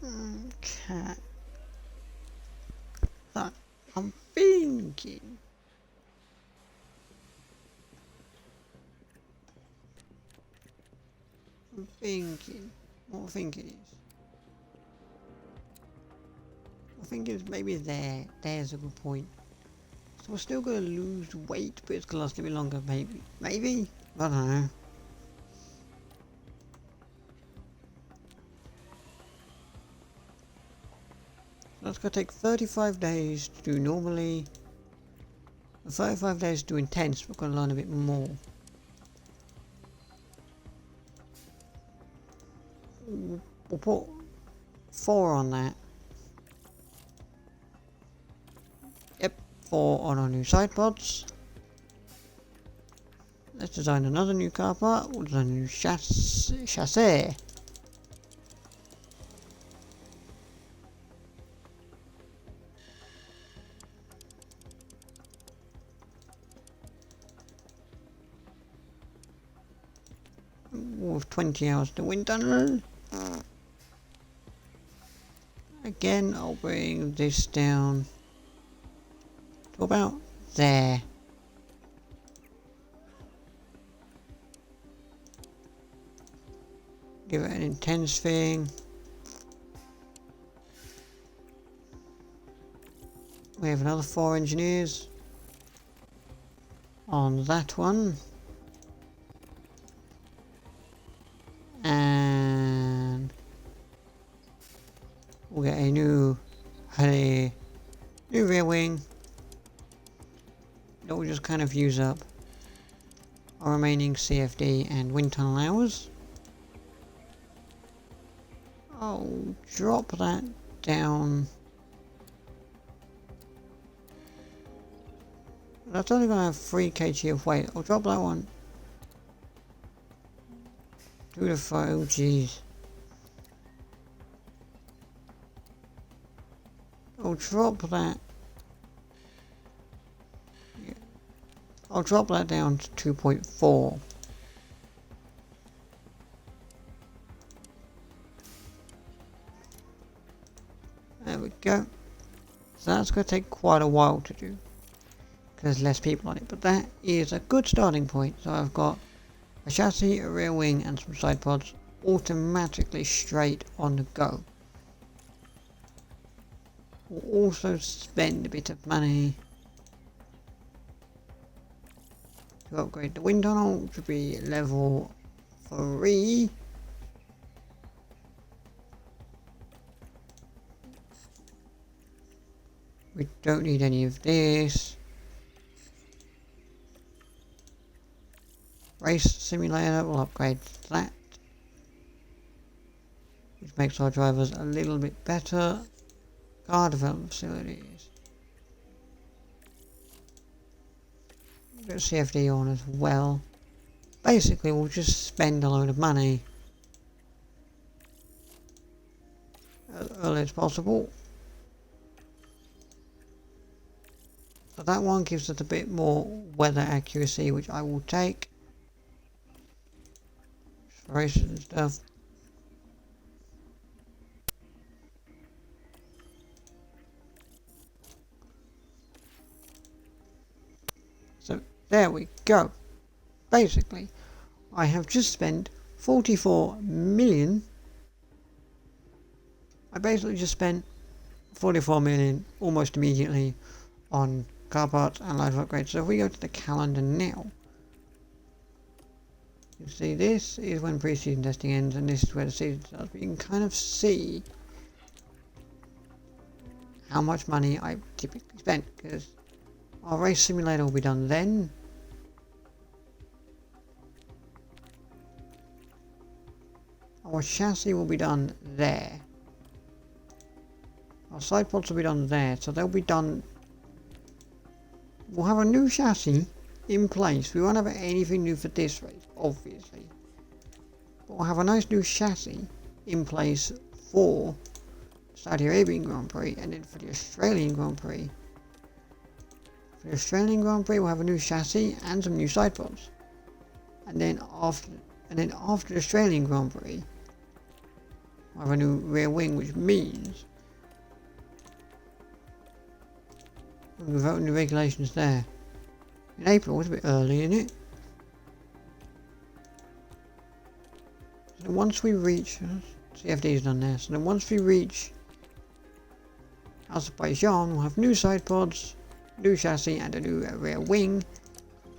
Hmm. Okay. So, I'm thinking. What I'm thinking is. I think it's maybe there's a good point. So we're still gonna lose weight, but it's gonna last a bit longer, maybe. Maybe? I don't know. That's going to take 35 days to do normally. 35 days to do intense, we're going to learn a bit more. We'll put 4 on that. Yep, 4 on our new side pods. Let's design another new car part. We'll design a new chassis. With 20 hours to wind tunnel. Again, I'll bring this down to about there. Give it an intense thing. We have another 4 engineers on that one. And we'll get a new rear wing that will just kind of use up our remaining CFD and wind tunnel hours. I'll drop that down. That's only going to have 3 kg of weight. I'll drop that one to the 5. Oh jeez. I'll drop that. Yeah. I'll drop that down to 2.4. There we go. So that's going to take quite a while to do, because there's less people on it, but that is a good starting point. So I've got a chassis, a rear wing and some side pods automatically straight on the go. We'll also spend a bit of money to upgrade the wind tunnel to be level 3. We don't need any of this. Race simulator, will upgrade that, which makes our drivers a little bit better. Car development facilities. Get CFD on as well. Basically, we'll just spend a load of money as early as possible. So that one gives us a bit more weather accuracy, which I will take. Races and stuff. So there we go. Basically, I have just spent 44 million. I basically just spent 44 million almost immediately on car parts and life upgrades. So if we go to the calendar now, you see this is when pre-season testing ends and this is where the season starts. But you can kind of see how much money I typically spend, because our race simulator will be done then. Our chassis will be done there. Our side pods will be done there, so they'll be done. We'll have a new chassis in place. We won't have anything new for this race, obviously. But we'll have a nice new chassis in place for Saudi Arabian Grand Prix, and then for the Australian Grand Prix. For the Australian Grand Prix, we'll have a new chassis and some new side pods. And then after the Australian Grand Prix, we'll have a new rear wing, which means we'll vote on the regulations there. In April, it's a bit early, isn't it? So then once we reach, CFD is done there, so then once we reach Azerbaijan, we'll have new side pods, new chassis and a new rear wing,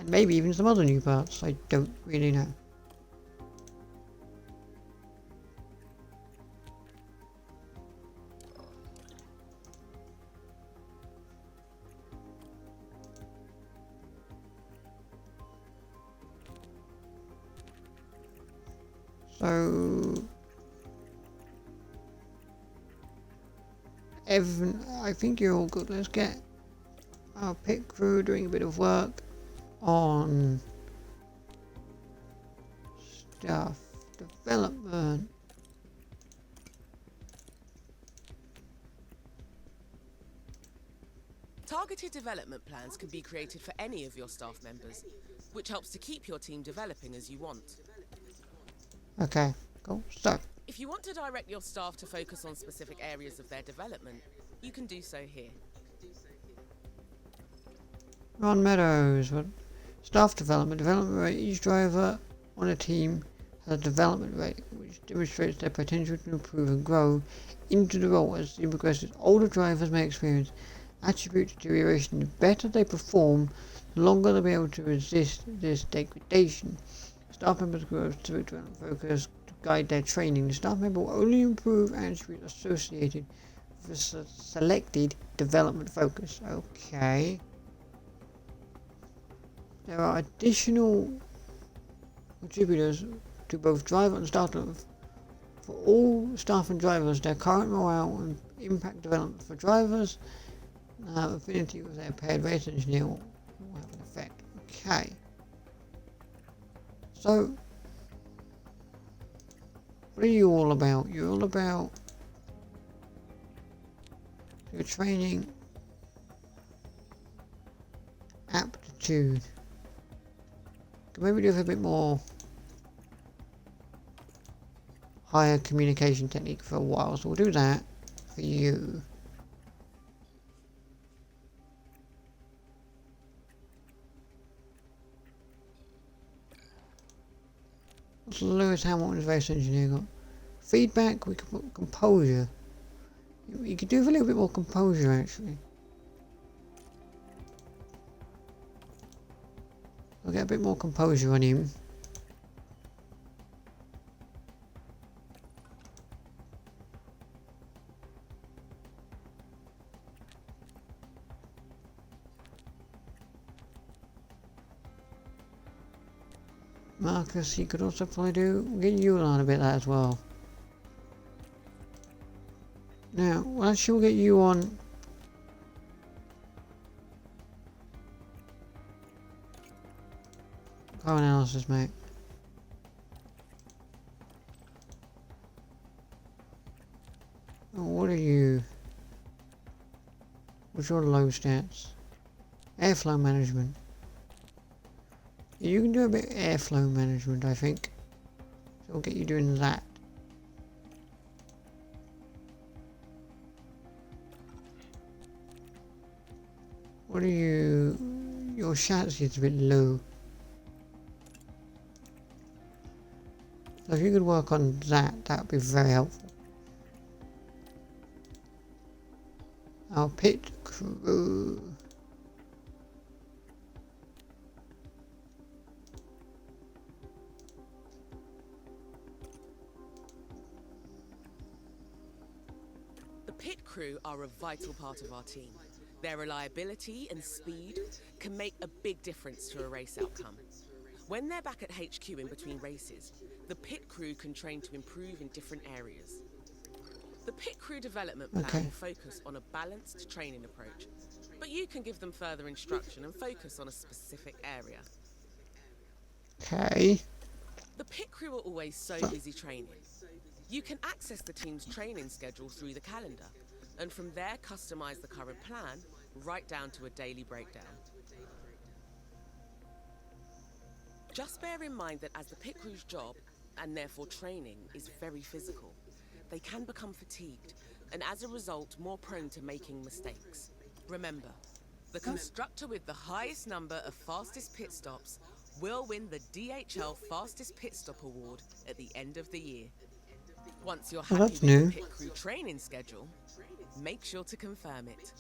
and maybe even some other new parts, I don't really know. So everything, I think you're all good. Let's get our pit crew doing a bit of work on staff development. Targeted development plans can be created for any of your staff members, which helps to keep your team developing as you want. Okay, cool. So, If you want to direct your staff to focus on specific areas of their development, you can do so here. Ron Meadows, what? Staff development rate. Each driver on a team has a development rate, which demonstrates their potential to improve and grow into the role as the team progresses. Older drivers may experience attribute deterioration. The better they perform, the longer they'll be able to resist this degradation. Staff members grow through development focus to guide their training. The staff member will only improve attributes associated with a selected development focus. Okay. There are additional contributors to both driver and staff development. For all staff and drivers, their current morale and impact development for drivers, affinity with their paired race engineer will have an effect. Okay. So, what are you all about? You're all about your training, aptitude. Can maybe do a bit more higher communication technique for a while, so we'll do that for you. What's Lewis Hamilton's race engineer got? Feedback, we can put composure. You could do with a little bit more composure actually. I'll get a bit more composure on him. Marcus, you could also probably do, get you on a bit of that as well. Now, well, actually we'll get you on. Car analysis, mate. Oh, what are you? What's your low stats? Airflow management. You can do a bit of airflow management, I think. So we'll get you doing that. What are you? Your chassis is a bit low. So if you could work on that, that would be very helpful. Our pit crew. The pit crew are a vital part of our team. Their reliability and speed can make a big difference to a race outcome. When they're back at HQ in between races, the pit crew can train to improve in different areas. The pit crew development plan will focus on a balanced training approach, but you can give them further instruction and focus on a specific area. Okay. The pit crew are always so busy training. You can access the team's training schedule through the calendar, and from there customize the current plan right down to a daily breakdown. Just bear in mind that as the pit crew's job, and therefore training, is very physical, they can become fatigued, and as a result more prone to making mistakes. Remember, the constructor with the highest number of fastest pit stops will win the DHL Fastest Pit Stop Award at the end of the year. Once you're happy with the pit crew training schedule, make sure to confirm it.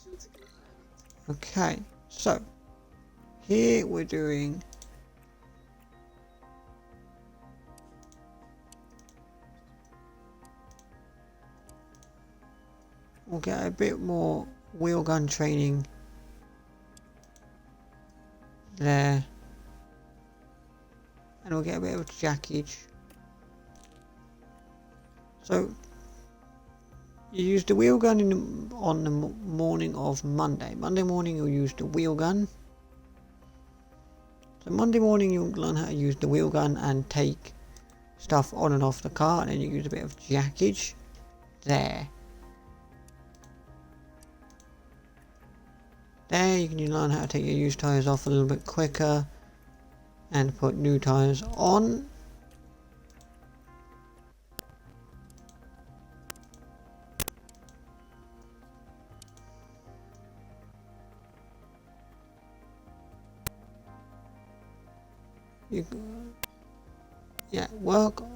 Okay, so here we're doing we'll get a bit more wheel gun training there, and we'll get a bit of jackage. So you use the wheel gun on the morning of Monday. Monday morning you'll use the wheel gun. So Monday morning you'll learn how to use the wheel gun and take stuff on and off the car, and then you use a bit of jackage there. There you can learn how to take your used tyres off a little bit quicker and put new tyres on.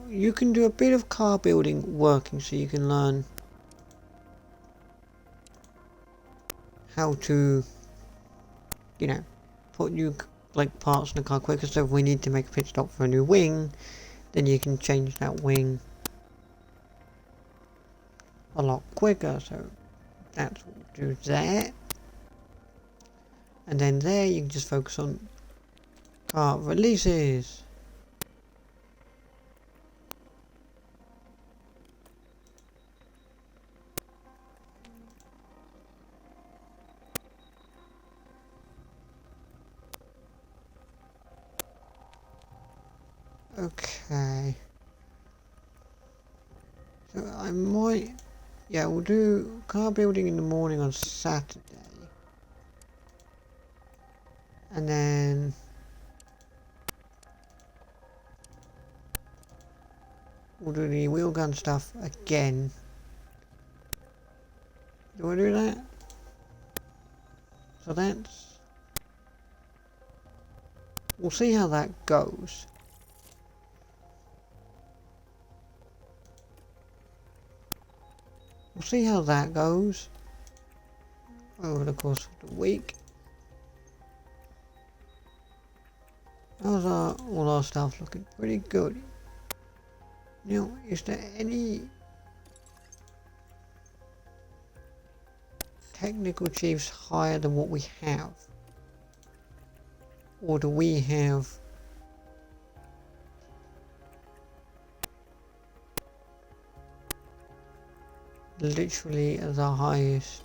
You can do a bit of car building working, so you can learn how to, you know, put new like parts in the car quicker. So if we need to make a pit stop for a new wing, then you can change that wing a lot quicker. So that's what we'll do there. And then there you can just focus on car releases. Okay. So I might... Yeah, we'll do car building in the morning on Saturday. And then... we'll do the wheel gun stuff again. Do I do that? So that's... we'll see how that goes. We'll see how that goes over the course of the week. How's all our stuff looking? Pretty good. Now, is there any technical chiefs higher than what we have? Or do we have literally the highest?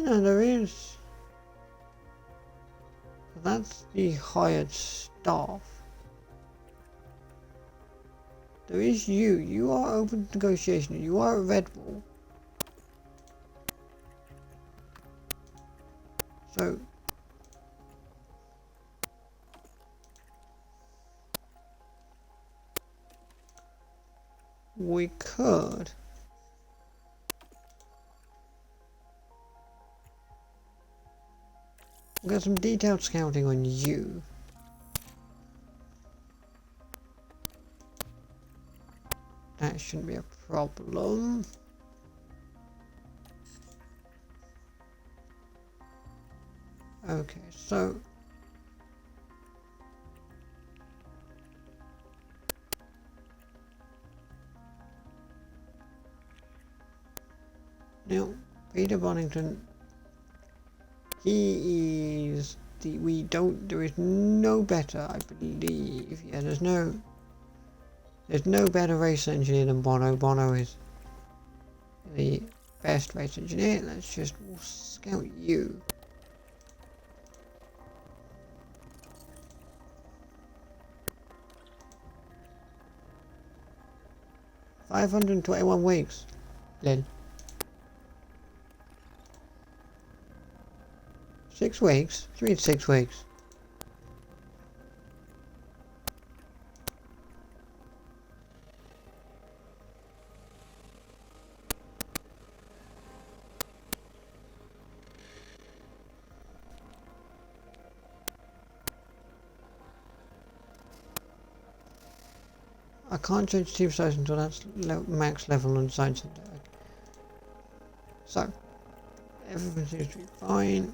No, there is. That's the hired staff. There is you. You are open to negotiation. You are a Red Bull. So we could get some detailed scouting on you. That shouldn't be a problem. Okay, so now Peter Bonington, he is there is no better, I believe. Yeah, there's no better race engineer than Bono. Bono is the best race engineer. We'll scout you. $521 weeks. Lil. 6 weeks? What do you mean 6 weeks? I can't change team size until that's max level on science center. So, everything seems to be fine.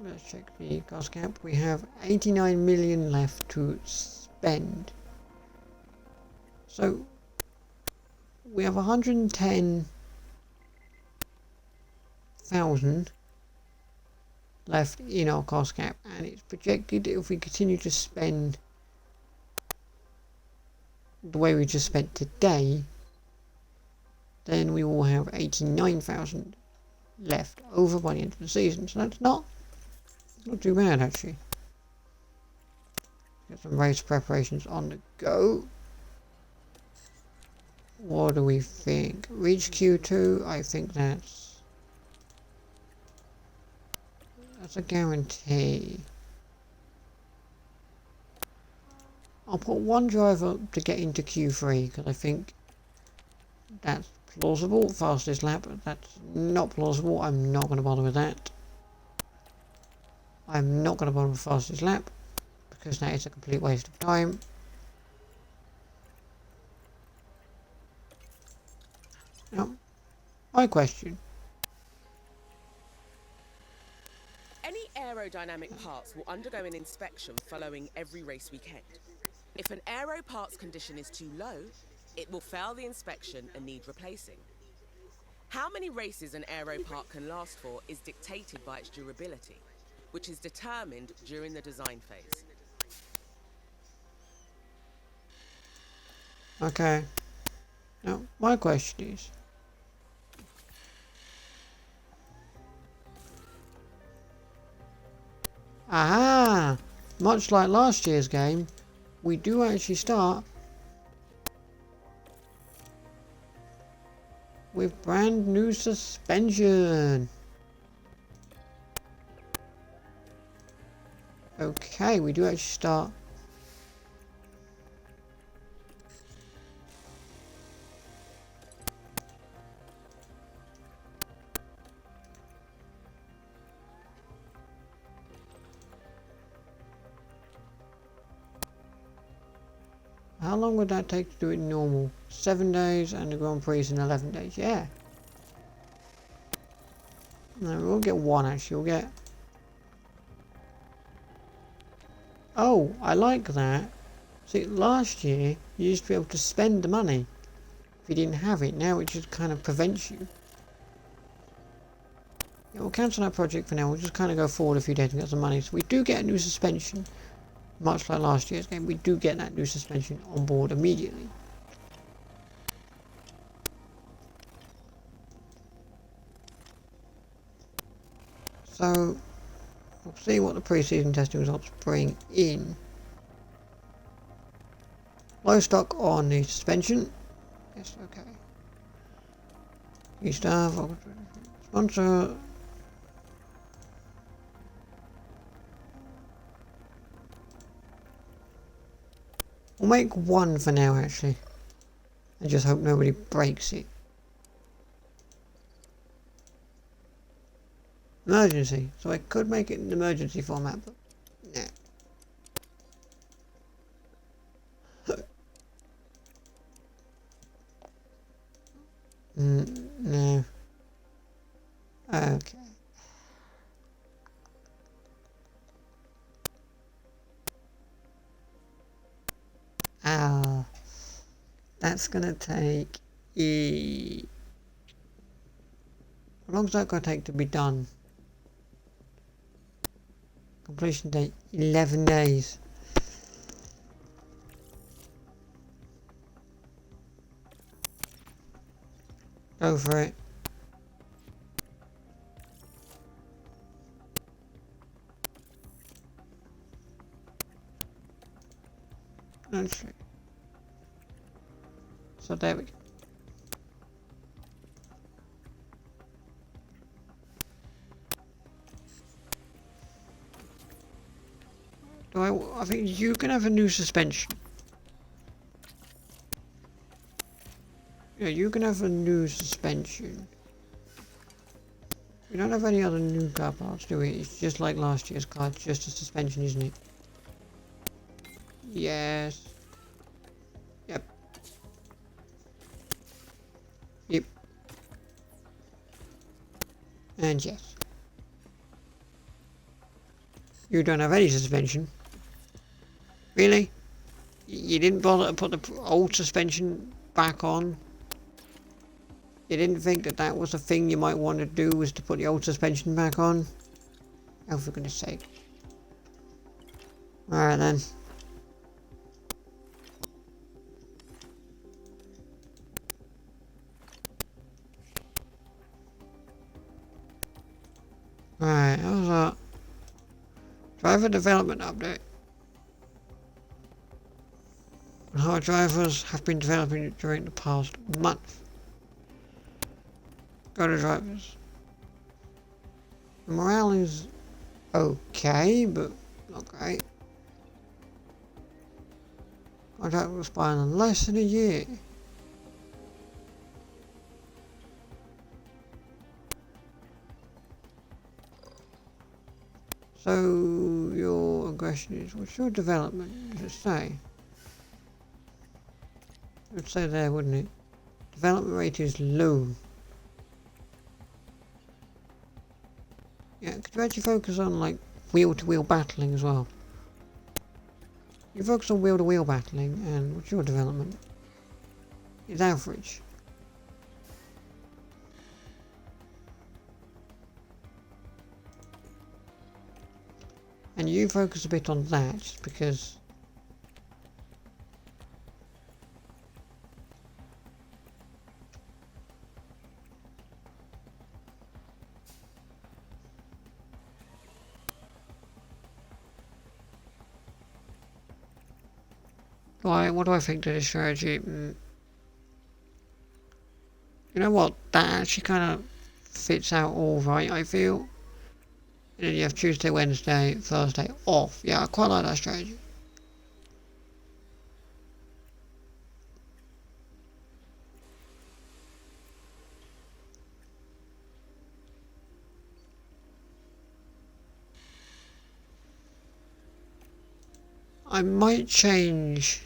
Let's check the cost cap. We have 89 million left to spend. So, we have 110,000 left in our cost cap, and it's projected that if we continue to spend the way we just spent today, then we will have 89,000 left over by the end of the season. So that's not too bad actually. Get some race preparations on the go. What do we think? Reach Q2, I think that's a guarantee. I'll put one driver to get into Q3 because I think that's plausible. Fastest lap, that's not plausible. I'm not going to bother with that. I'm not going to bother with fastest lap because that is a complete waste of time. Now, my question. Any aerodynamic parts will undergo an inspection following every race weekend. If an aero parts condition is too low, it will fail the inspection and need replacing. How many races an aero part can last for is dictated by its durability, which is determined during the design phase. Okay. Now, my question is, aha! Much like last year's game, we do actually start with brand new suspension. Okay, we do actually start. How long would that take to do it normal? 7 days and the Grand Prix in 11 days. Yeah. No, we'll get one actually. We'll get... Oh, I like that. See, last year you used to be able to spend the money if you didn't have it. Now it just kind of prevents you. Yeah, we'll cancel that project for now. We'll just kind of go forward a few days and get some money. So we do get a new suspension. Much like last year's game, we do get that new suspension on board immediately. So, we'll see what the pre-season testing results bring in. Low stock on the suspension. Yes, okay. New staff, sponsor. We'll make one for now actually. And just hope nobody breaks it. Emergency. So I could make it an emergency format, but nah. No. Okay. That's gonna take how long is that gonna take to be done? Completion date 11 days. Go for it. Actually. So there we go. I think you can have a new suspension. Yeah, you can have a new suspension. We don't have any other new car parts, do we? It's just like last year's car, it's just a suspension, isn't it? Yes. Yep. Yep. And yes. You don't have any suspension. Really? You didn't bother to put the old suspension back on? You didn't think that that was a thing you might want to do, was to put the old suspension back on? Oh, for goodness sake. Alright then. Right, how's that? Driver development update. How our drivers have been developing during the past month. Go to drivers. The morale is okay, but not great. Contract will expire in less than a year. So your aggression is, what's your development? Does it say? It would say there, wouldn't it? Development rate is low. Yeah, could you actually focus on like wheel-to-wheel battling as well? You focus on wheel-to-wheel battling, and what's your development? It's average. And you focus a bit on that, just because what do I think to this strategy? You know what? That actually kind of fits out all right, I feel. And then you have Tuesday, Wednesday, Thursday off. Yeah, I quite like that strategy. I might change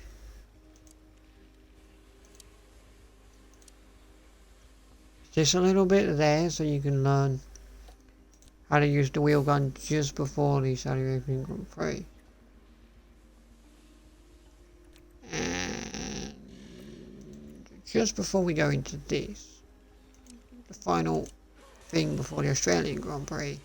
just a little bit there so you can learn how to use the wheel gun just before the Saudi Arabian Grand Prix. And just before we go into this, the final thing before the Australian Grand Prix.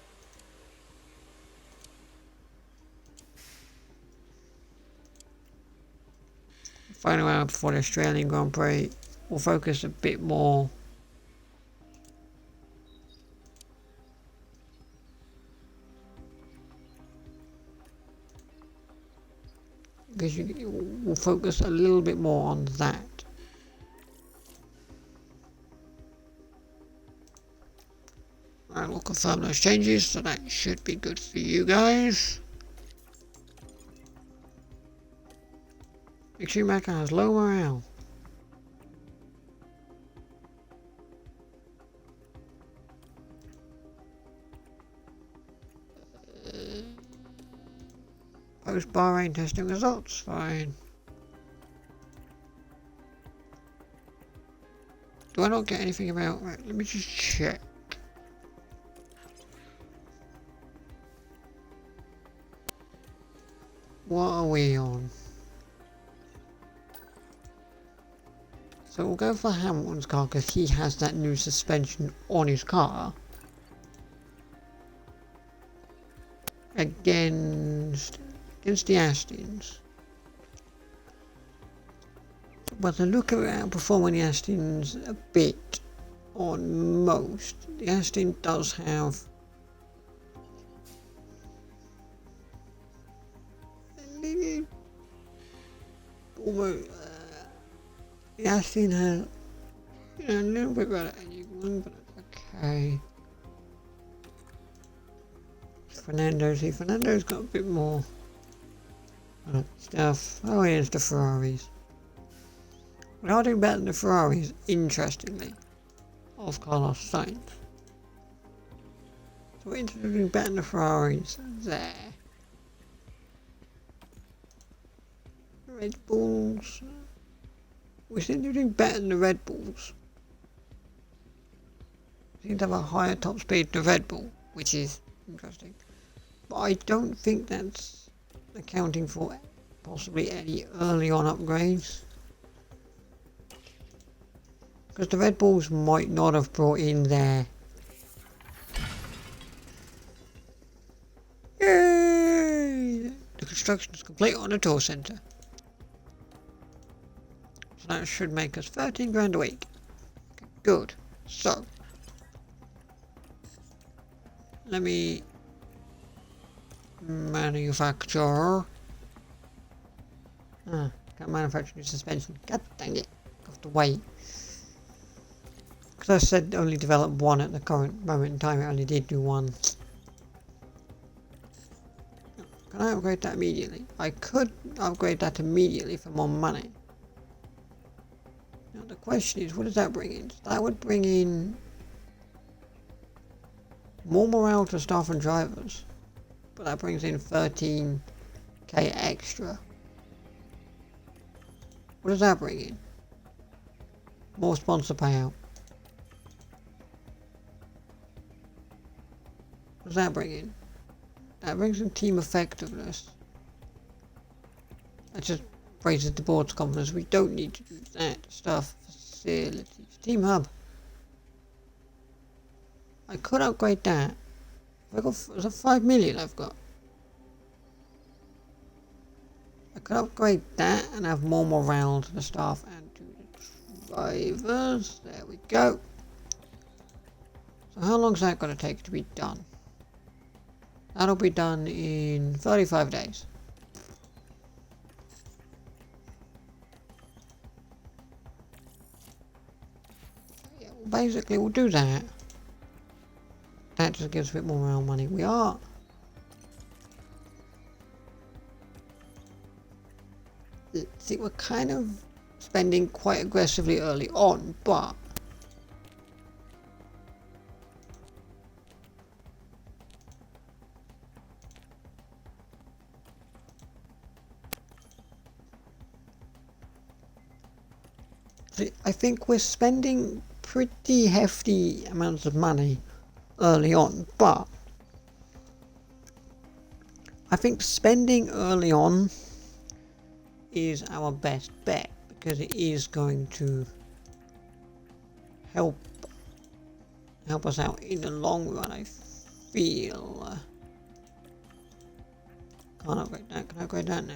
Final hour before the Australian Grand Prix, we'll focus a bit more because we'll focus a little bit more on that. Alright, we'll confirm those changes, so that should be good for you guys. Extreme Mecha has low morale. Post Bahrain testing results, fine. Do I not get anything about... Right, let me just check. What are we on? So we'll go for Hamilton's car because he has that new suspension on his car. Against the Astons. But the look at outperforming the Astons a bit on most. The Aston does have almost the Aston has a little bit better anyone, but okay. Fernando's got a bit more stuff. Oh, here's the Ferraris. We are doing better than the Ferraris, interestingly, of Carlos Sainz. So we're doing better than the Ferraris there. Red Bulls. We seem to be doing better than the Red Bulls. We seem to have a higher top speed than the Red Bull, which is interesting. But I don't think that's accounting for possibly any early on upgrades. Because the Red Bulls might not have brought in their construction is complete on the tour centre. So that should make us 13 grand a week. Okay, good. So, let me manufacture. Can't manufacture new suspension. God dang it. I have to wait. Because I said only develop one at the current moment in time, I only did do one. Can I upgrade that immediately? I could upgrade that immediately for more money. Now the question is, what does that bring in? That would bring in more morale to staff and drivers. But that brings in 13k extra. What does that bring in? More sponsor payout. What does that bring in? That brings in team effectiveness. That just raises the board's confidence. We don't need to do that stuff. Facilities. Team hub. I could upgrade that. I've got, is that 5 million I've got? I could upgrade that and have more morale to the staff and to the drivers. There we go. So how long is that going to take to be done? That'll be done in 35 days. Yeah, well, basically we'll do that. That just gives a bit more morale money. We are... See, we're kind of spending quite aggressively early on, but see, I think we're spending pretty hefty amounts of money early on, but I think spending early on is our best bet because it is going to help us out in the long run. I feel. Can't upgrade that. Can I upgrade that now?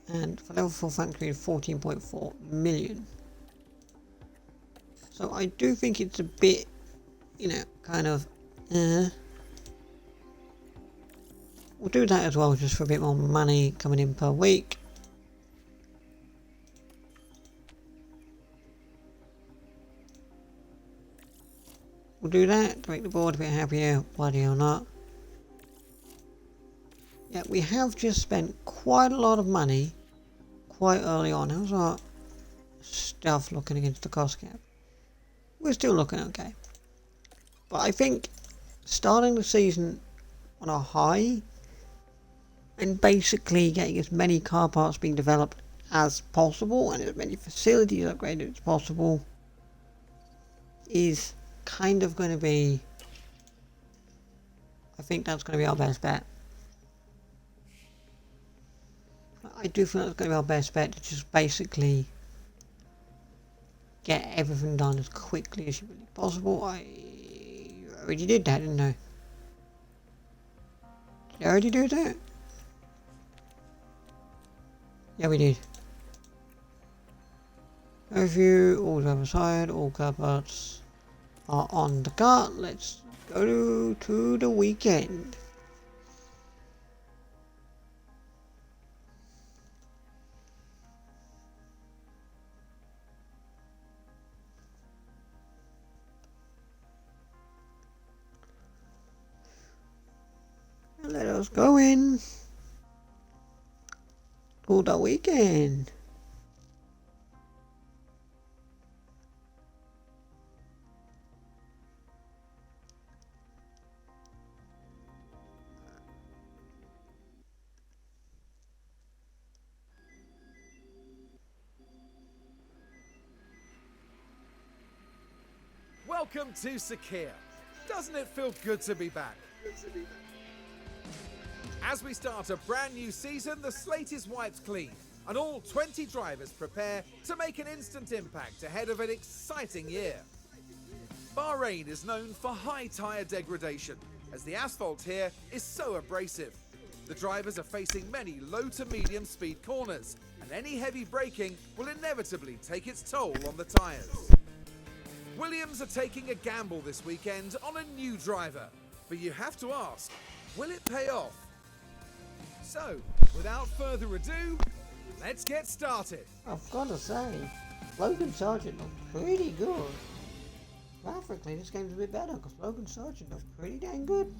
And for level 4 factory, 14.4 million. So I do think it's a bit, you know, kind of. We'll do that as well, just for a bit more money coming in per week. We'll do that to make the board a bit happier, bloody or not. Yeah, we have just spent quite a lot of money quite early on. How's our stuff looking against the cost cap? We're still looking okay. But I think starting the season on a high and basically getting as many car parts being developed as possible and as many facilities upgraded as possible is kind of going to be, I think that's going to be our best bet. I do think that's going to be our best bet, to just basically get everything done as quickly as humanly possible. I already did that, didn't I? Did I already do that? Yeah, we did. Overview, all the other side, all car parts are on the cart. Let's go to the weekend. Let us go in to the weekend. Welcome to Sakir. Doesn't it feel good to be back? As we start a brand new season, the slate is wiped clean, and all 20 drivers prepare to make an instant impact ahead of an exciting year. Bahrain is known for high tyre degradation, as the asphalt here is so abrasive. The drivers are facing many low to medium speed corners, and any heavy braking will inevitably take its toll on the tyres. Williams are taking a gamble this weekend on a new driver, but you have to ask, will it pay off? So, without further ado, let's get started. I've got to say, Logan Sargent looked pretty good. Graphically, this game's a bit better because Logan Sargent looked pretty dang good.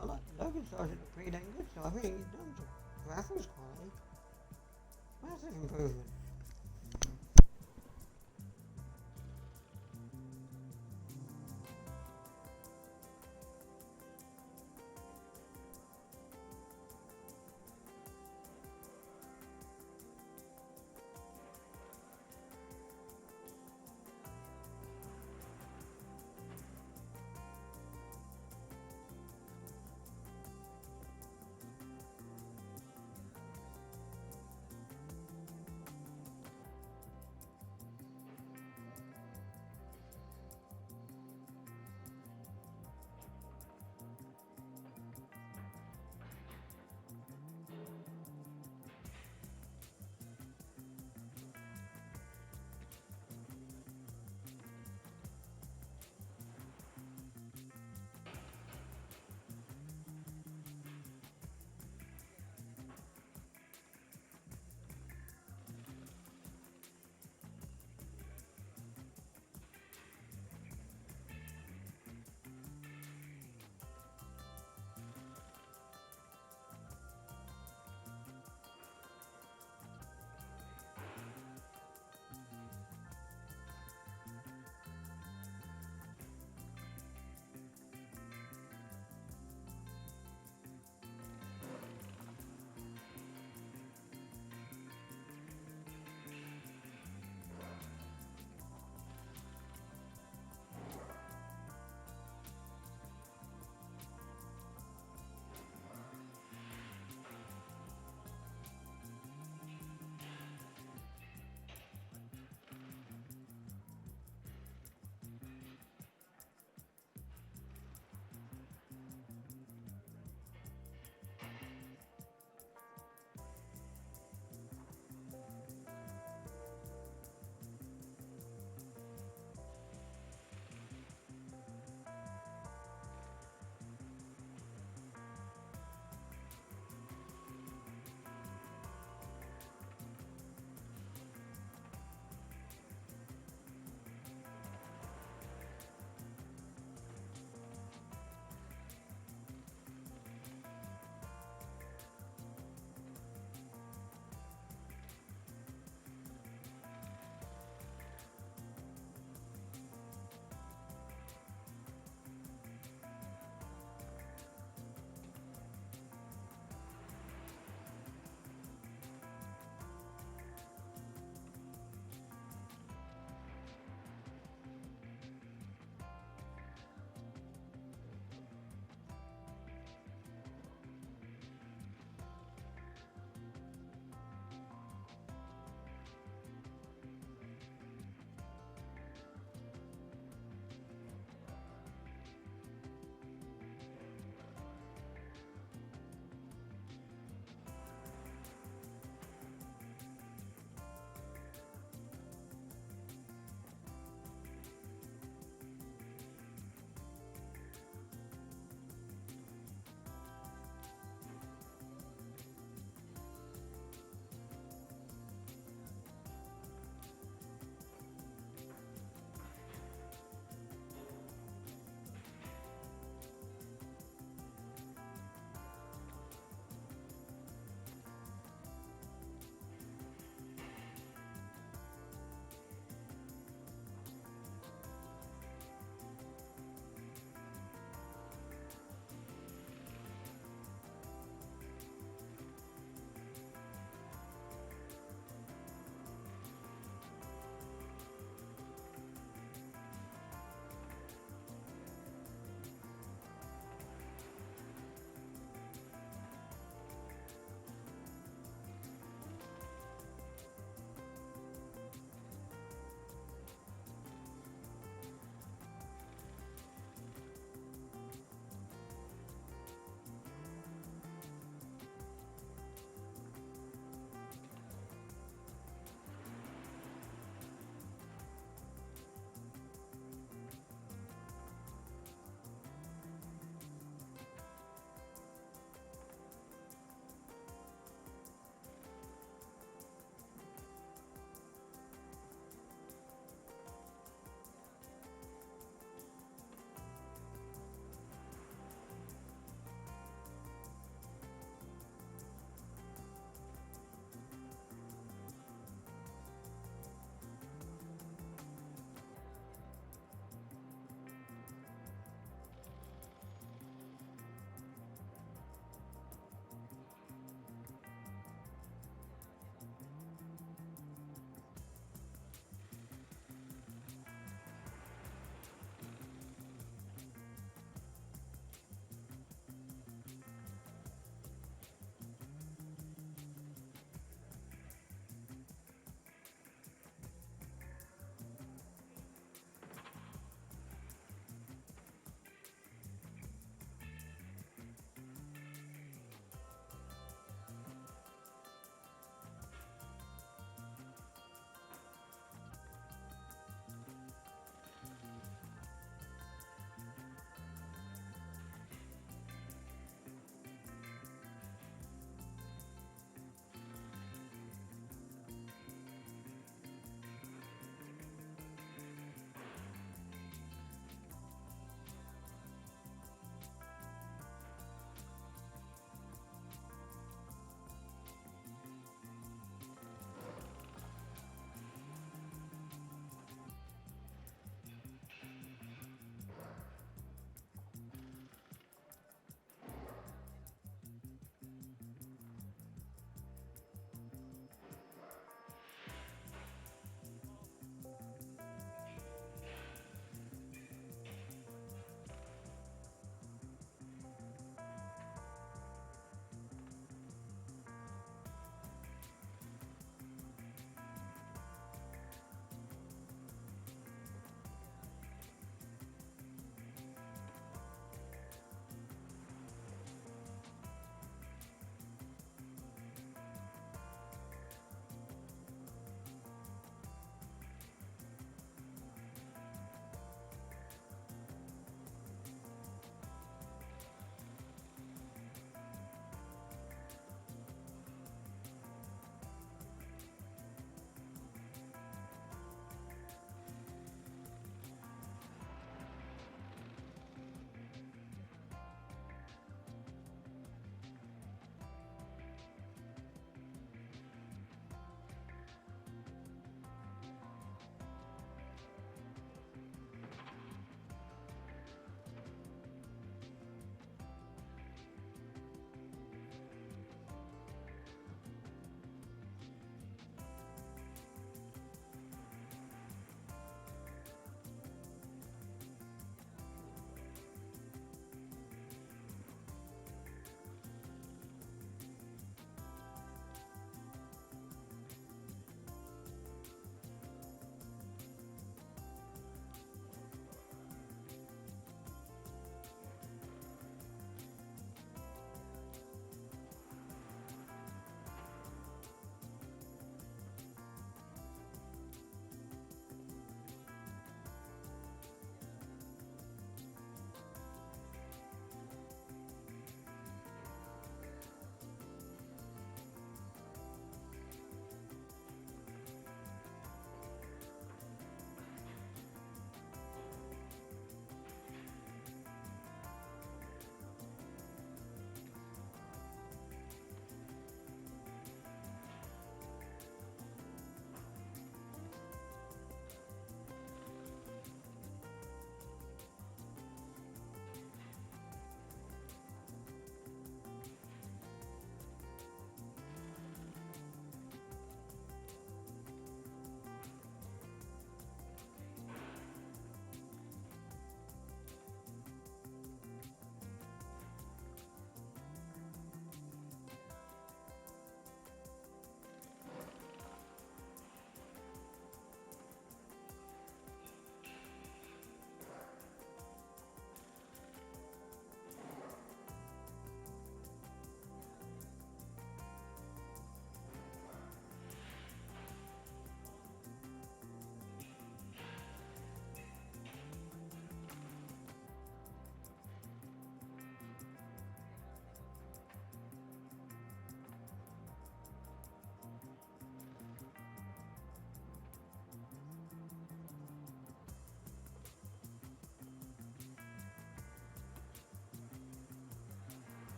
I like Logan Sargent looked pretty dang good, so I think in terms of graphics quality, massive improvement.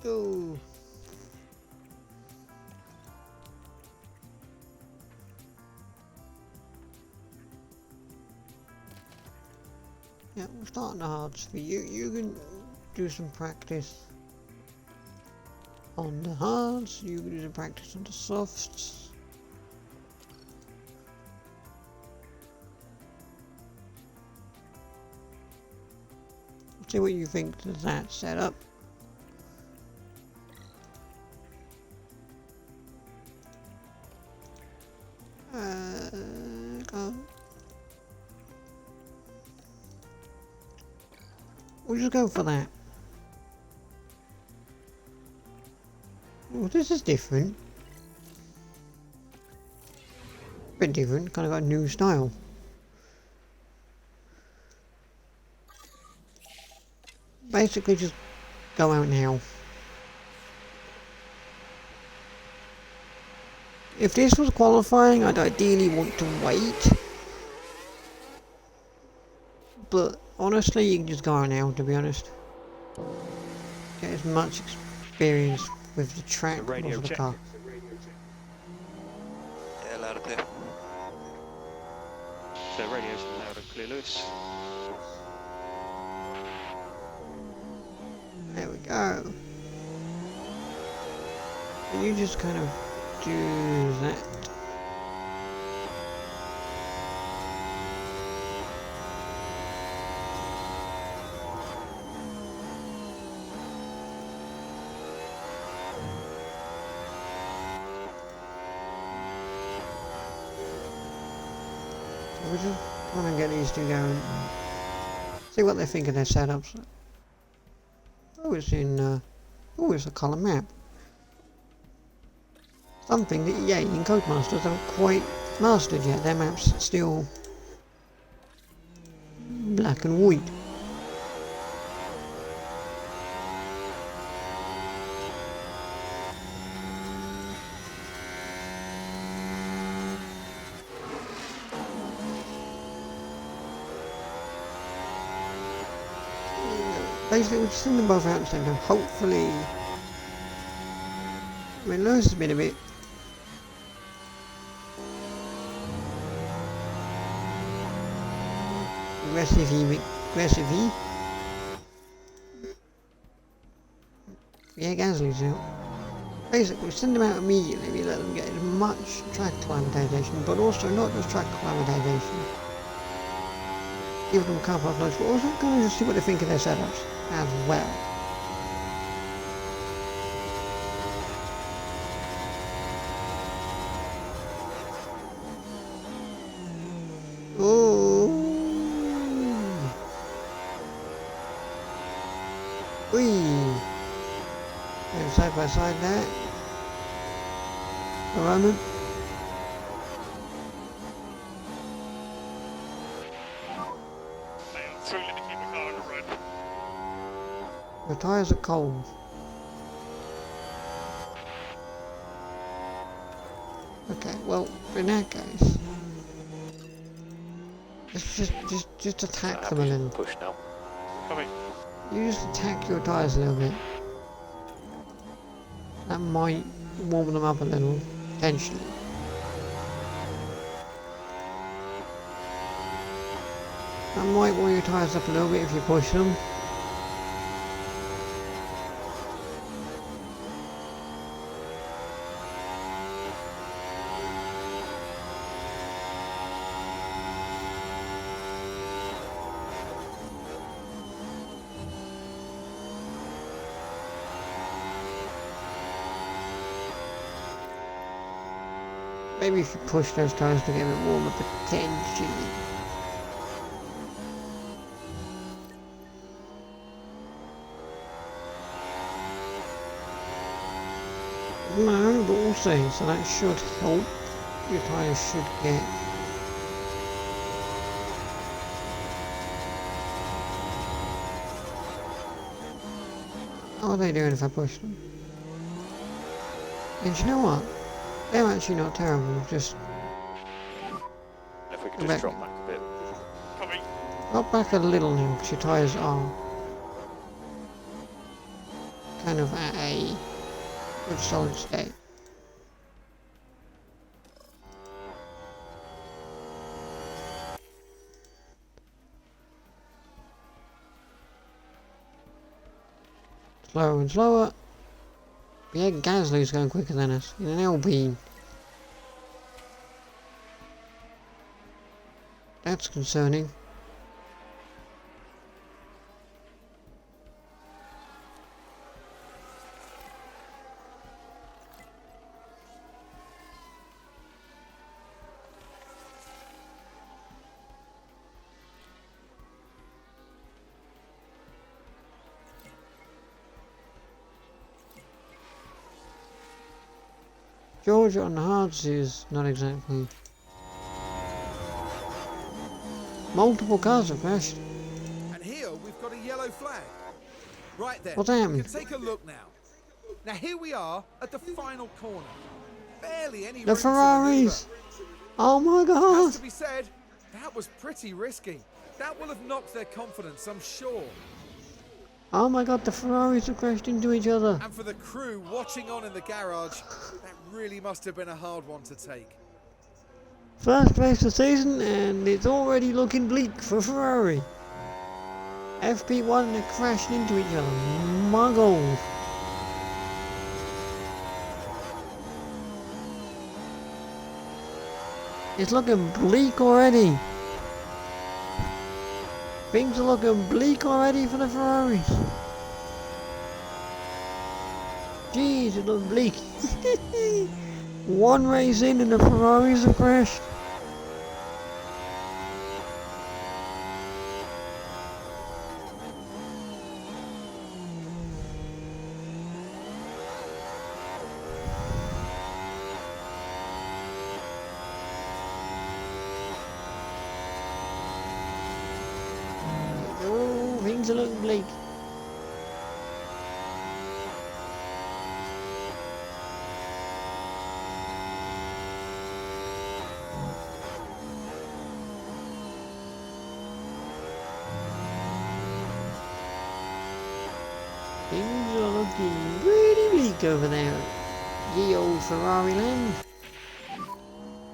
go. Yeah, we'll start on the hards for you. You can do some practice on the hards. You can do some practice on the softs. See what you think of that setup. Go. We'll just go for that. Oh, this is different. Bit different, kind of got a new style. Basically just go out now. If this was qualifying, I'd ideally want to wait. But honestly, you can just go out now, to be honest. Get as much experience with the track as Radio the check. car. Yeah, loud and clear. So radio's loud and clear, Lewis. There we go. And you just kind of do that. So we're just trying to get these two going. See what they think of their setups. Oh, it's in, oh, it's a colour map. Something that EA and Codemasters haven't quite mastered yet. Their map's still black and white. Basically, we'll just send them both out at the same time. Hopefully, I mean, Lewis has been a bit aggressive. Yeah, Gasly's out. Basically, send them out immediately. We let them get as much track acclimatization, but also not just track acclimatization. Give them a couple of loads, but also kind of just see what they think of their setups as well. Oh, wee! And side by side there. A moment. They are struggling to keep the car on the road. The tyres are cold. Okay, well, in that case, let's just attack them a little. Push now. Coming. You just attack your tyres a little bit. That might warm them up a little, potentially. That might warm your tyres up a little bit if you push them. Maybe if you push those tyres to get a bit warmer, potentially. No, but we'll see. So that should help. Your tyres should get... How are they doing if I push them? And you know what? They're actually not terrible, just If we could Back. just drop back a bit. Coming. drop back a little now, because your tyres are kind of at a good solid state. Slower and slower. But yeah, Gasly's going quicker than us in an Alpine. That's concerning. Georgia on the hards is not exactly. Multiple cars have crashed. And here we've got a yellow flag. Right there. What's We happened? can take a look now. Now here we are at the final corner. Barely any The room to Ferraris! Oh my maneuver. god! Has to be said, that was pretty risky. That will have knocked their confidence, I'm sure. Oh my god, the Ferraris have crashed into each other. And for the crew watching on in the garage, that really must have been a hard one to take. First race of the season and it's already looking bleak for Ferrari. FP1 are crashing into each other. Muggles. It's looking bleak already. Things are looking bleak already for the Ferraris. Jeez, it looks bleak. One race in and the Ferraris have crashed. Oh, things are looking bleak. Things are looking pretty bleak over there. Ye old Ferrari land.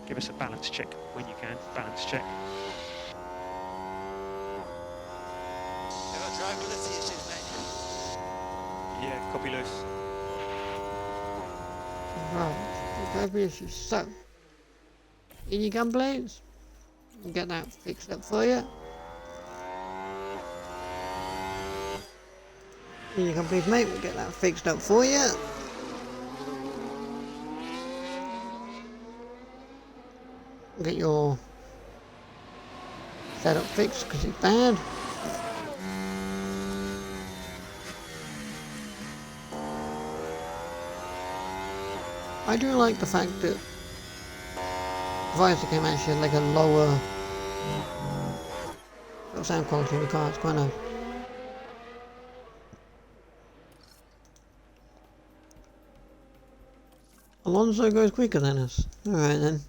Give us a balance check when you can. Balance check. Have got drivability issues, mate. Yeah, copy Lewis. Right, every issue. So, in you come, please. We'll get that fixed up for you. In you come, please, mate. We'll get that fixed up for you. Get your setup fixed because it's bad. I do like the fact that Visor came actually like a lower sound quality in the car. It's quite nice. Alonso goes quicker than us. Alright then.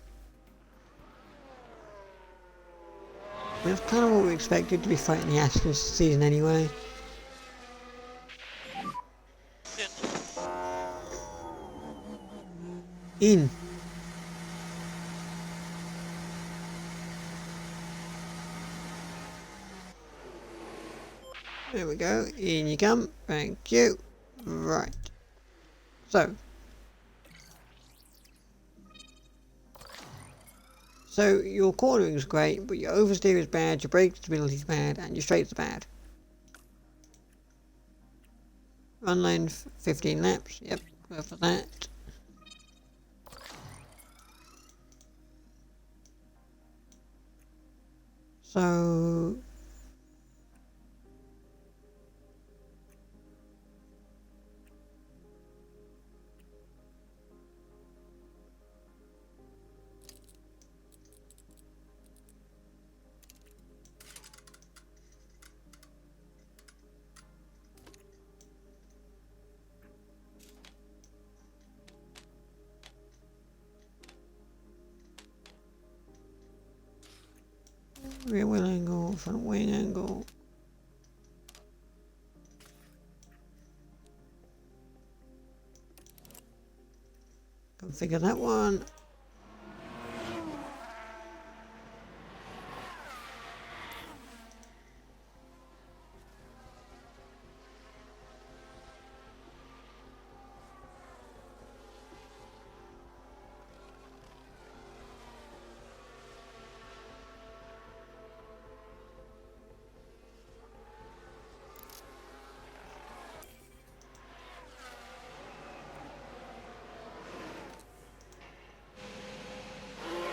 That's kind of what we expected to be fighting the Aston this season anyway. In. There we go. In you come. Thank you. Right. So your cornering is great, but your oversteer is bad, your brake stability is bad, and your straights are bad. Run lane 15 laps. Yep, go for that. So rear wheel angle, front wing angle. Figure that one.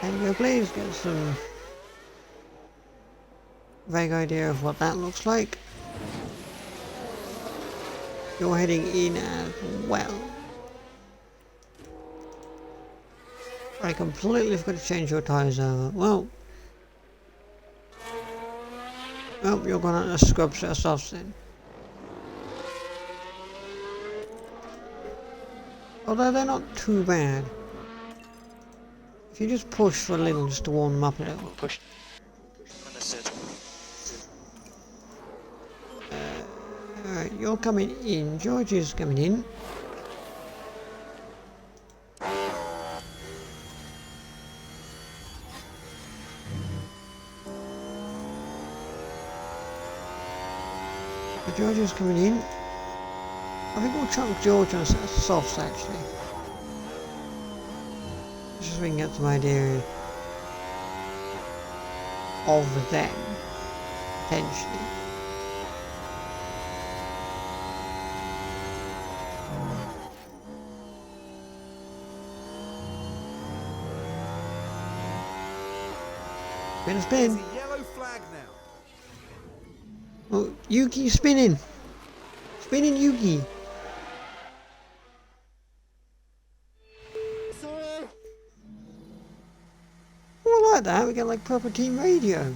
There you go, please get some vague idea of what that looks like. You're heading in as well. I completely forgot to change your tyres over. Well, you're gonna scrub set of softs then. Although they're not too bad. If you just push for a little, just to warm them up a little. Push. Understood. Alright, you're coming in. George is coming in. George is coming in. I think we'll chunk George on a set of softs actually. Just so we can get some idea of them, potentially. Spin a spin. There's a yellow flag now. Oh, Yuki spinning. Spinning Yuki. Oh, I like that. We get like proper team radio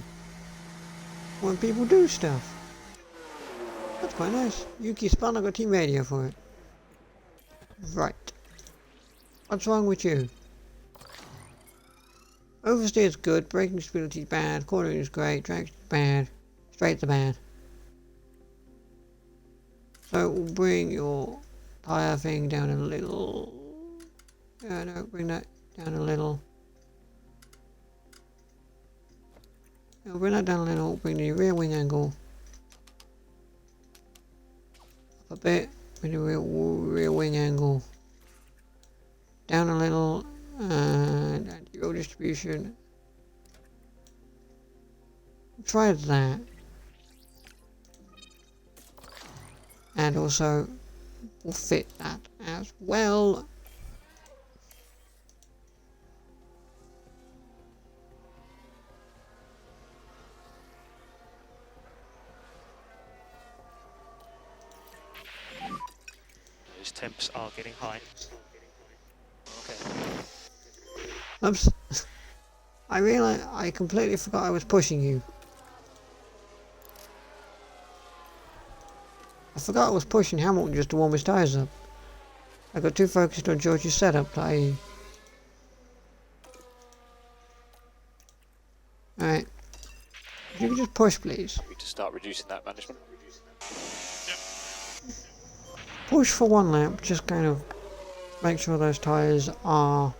when people do stuff. That's quite nice. Yuki spun, I got team radio for it. Right. What's wrong with you? Oversteer's good, braking stability's bad, cornering is great, traction's bad, straights are bad. So we'll bring your tyre thing down a little. No, bring that down a little. No, bring that down a little, bring the rear wing angle up a bit, bring the rear wing angle down a little, and anti-roll distribution. Try that. And also we'll fit that as well. Those temps are getting high. Okay. Oops. I realised I completely forgot I was pushing you. I forgot I was pushing Hamilton just to warm his tyres up. I got too focused on George's setup. Alright. If you could just push, please. We to start reducing that management. Push for one lap, just kind of make sure those tyres are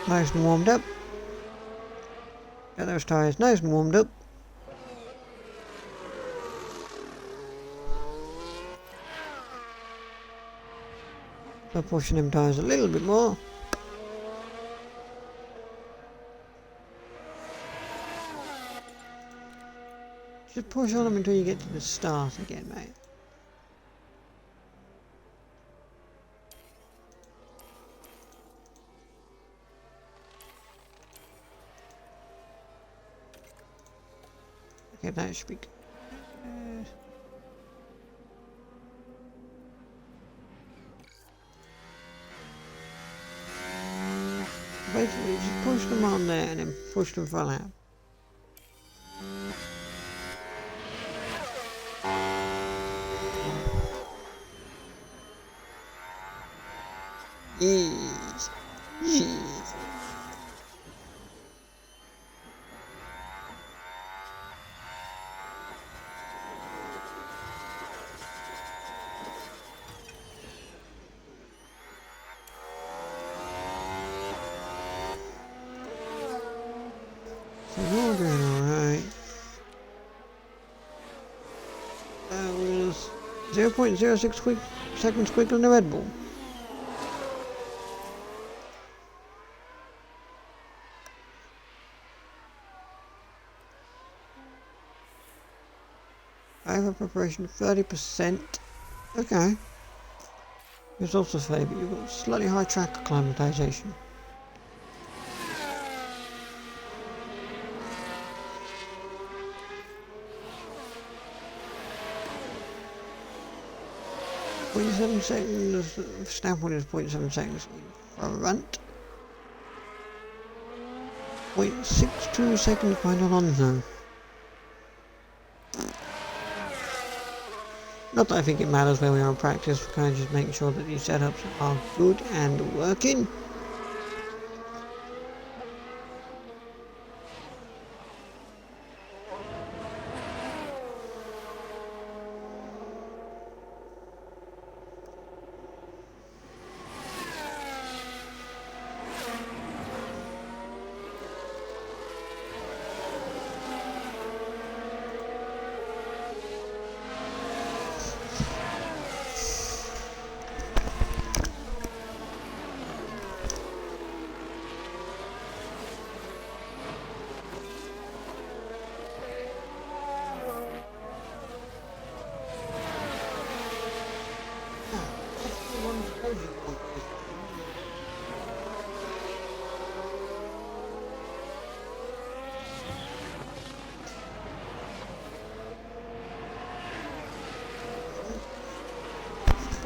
nice and warmed up. Get those tyres nice and warmed up. So pushing them tyres a little bit more. Just push on them until you get to the start again, mate. Okay, that should be good. Basically, just push them on there and then push them for a lap. Yes. Yes. You're doing alright. That was 0.06 seconds quicker than the Red Bull. Over preparation 30%. Okay. It's also 30, but you've got slightly high track acclimatization. .7 seconds, standpoint is 0.7 seconds in front. 0.62 seconds behind Alonso. Not that I think it matters where we are in practice, we kind of just make sure that these setups are good and working.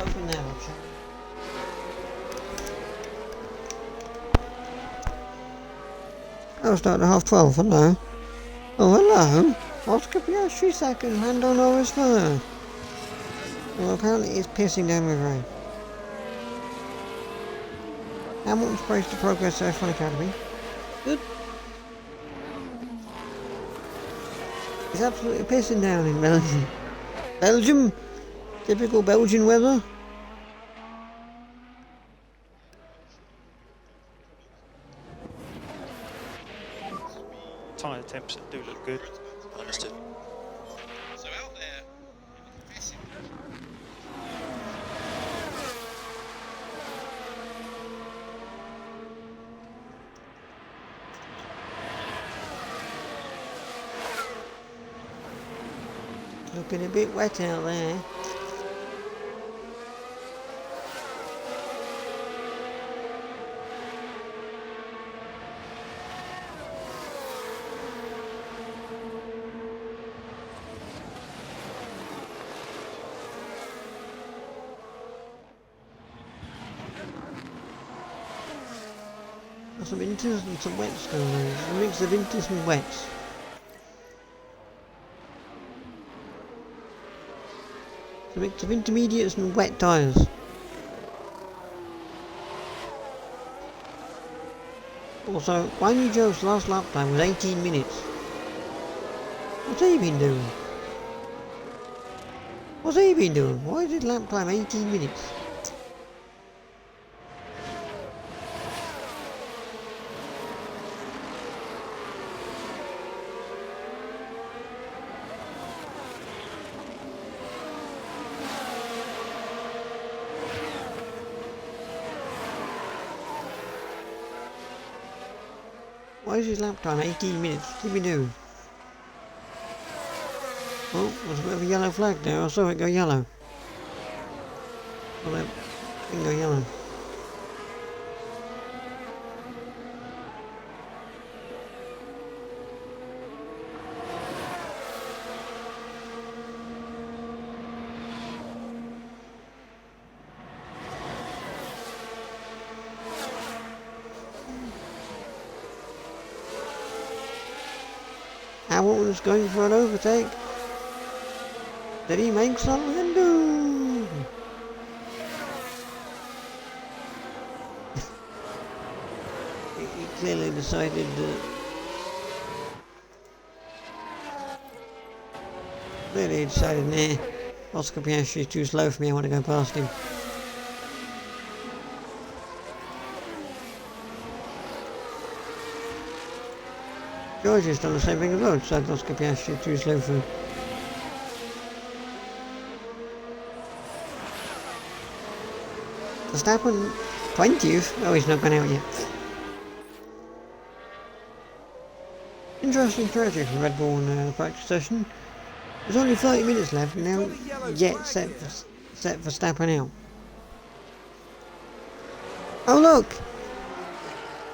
Open there, shall we? I'll start at 12:30, hello. Oh, hello. Oscar Piastri second, Lando Norris third. Well, apparently it's pissing down with rain. Hamilton's praised the progress of F1 Academy. Good. It's absolutely pissing down in Belgium. Belgium? Typical Belgian weather. Tyre temps do look good. Understood. So out there, missing. Looking a bit wet out there. Some inters and some wets going on. It's a mix of inters and wets. It's a mix of intermediates and wet tyres. Also, Guanyu Zhou's last lap time was 18 minutes. What's he been doing? What's he been doing? Why did lap time 18 minutes? Why is his lap time 18 minutes? What did we do? Oh, there's a bit of a yellow flag there. I saw it go yellow. Well, it didn't go yellow. Hamilton's going for an overtake. Did he make something? No. He clearly decided that. Clearly he decided, nah, Oscar Piastri's too slow for me, I want to go past him. Georgia's done the same thing as well, decided Oscar Piastri too slow through. Verstappen 20th? Oh, he's not gone out yet. Interesting strategy from Red Bull in the practice session. There's only 30 minutes left and now yet set Verstappen out. Oh look!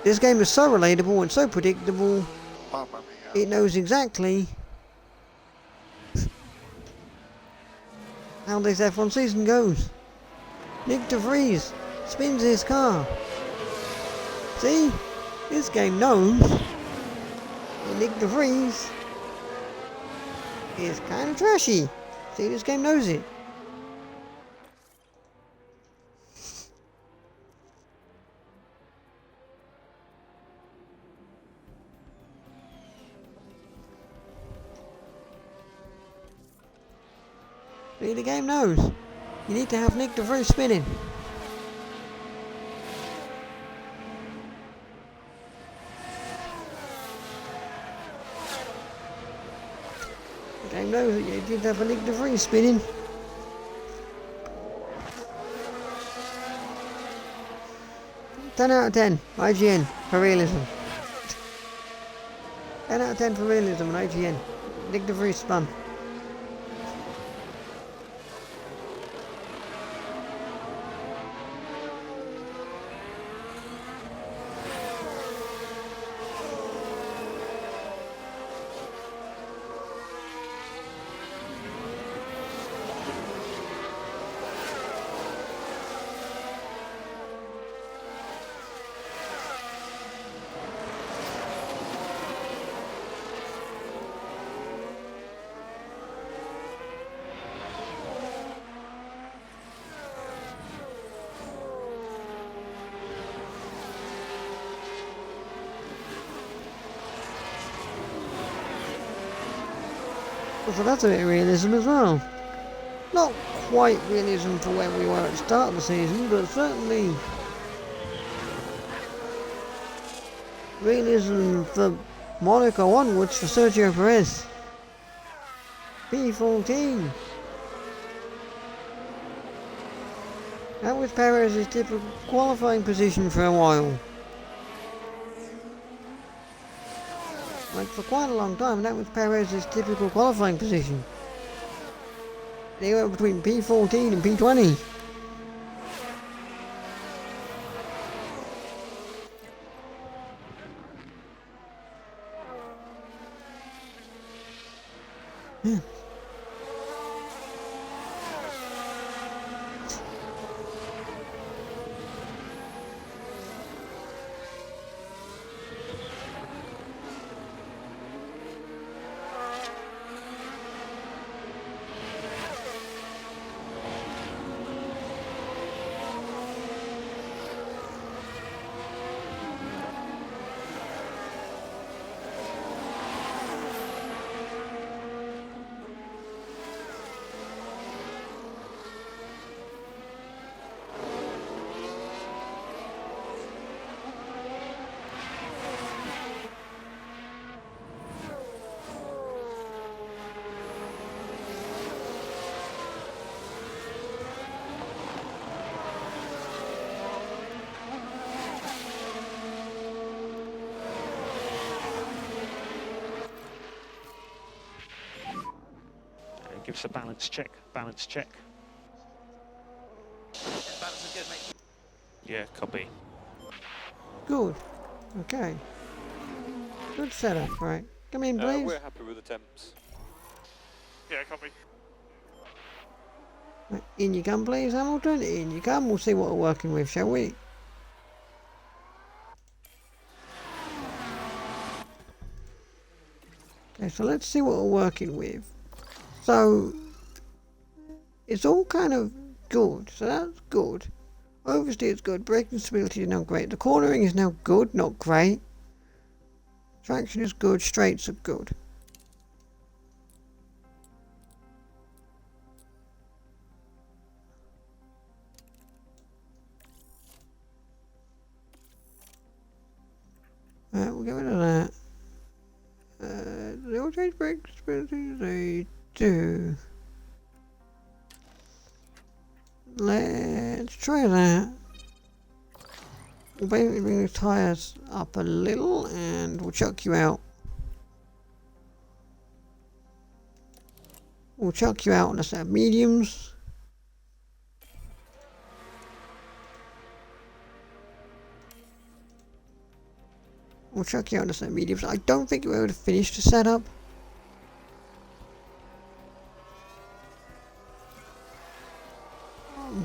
This game is so relatable and so predictable, it knows exactly how this F1 season goes. Nick de Vries spins his car. See? This game knows that Nick de Vries is kind of trashy. See, this game knows it. See, the game knows. You need to have Nick de Vries spinning. The game knows that you need to have a Nick de Vries spinning. Ten out of 10, IGN, for realism. 10 out of 10 for realism on IGN. Nick de Vries spun. So that's a bit of realism as well. Not quite realism for where we were at the start of the season, but certainly realism for Monaco onwards for Sergio Perez. P14. That was Perez's typical qualifying position for a while. Like for quite a long time, that was Perez's typical qualifying position. They were between P14 and P20. Yeah. Give us a balance check. Balance check. Balance is good, mate. Yeah, copy. Good. Okay. Good setup, right. Come in, please. We're happy with the temps. Yeah, copy. Right, in you come, please, Hamilton. In you come. We'll see what we're working with, shall we? Okay, so let's see what we're working with. So, it's all kind of good. So that's good. Oversteer is good. Braking stability is not great. The cornering is now good, not great. Traction is good. Straights are good. Alright, we'll get rid of that. Change brakes, they do. Let's try that. We'll basically bring the tyres up a little and we'll chuck you out. We'll chuck you out on a set of mediums. We'll chuck you out on a set of mediums. I don't think we're able to finish the setup.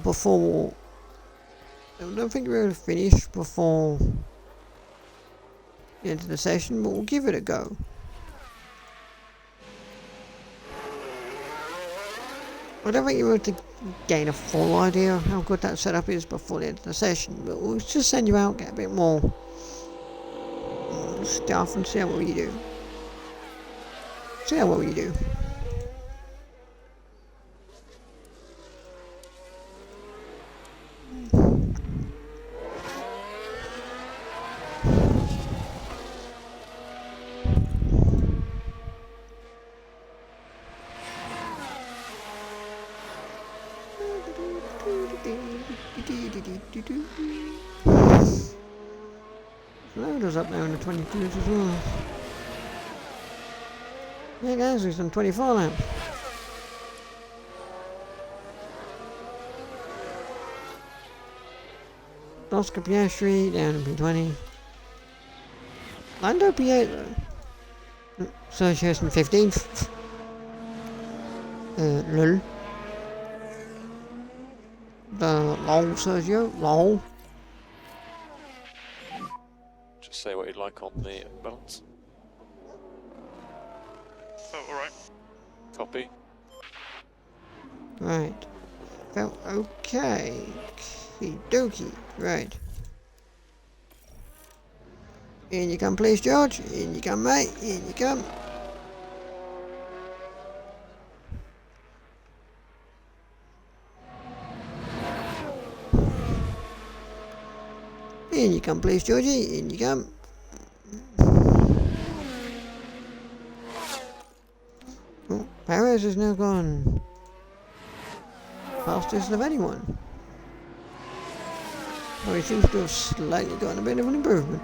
Before... I don't think we're able to finish before the end of the session, but we'll give it a go. I don't think you're able to gain a full idea of how good that setup is before the end of the session, but we'll just send you out, get a bit more stuff and see how well you do. See how well you do. Loader's up there in the 22s as well. Yeah guys, he's done 24 laps. Oscar Piastri down in P20. Lando P8 though. Sergio in 15th. Lol. Lol, Sergio. Lol. Just say what you'd like on the balance. Oh, alright. Copy. Right. Felt okay. Okie dokie. Right. In you come, please, George. In you come, mate. In you come. In you come, please, Georgie. In you come. Oh, Perez has now gone fastest of anyone. Oh, he seems to have slightly gotten a bit of an improvement.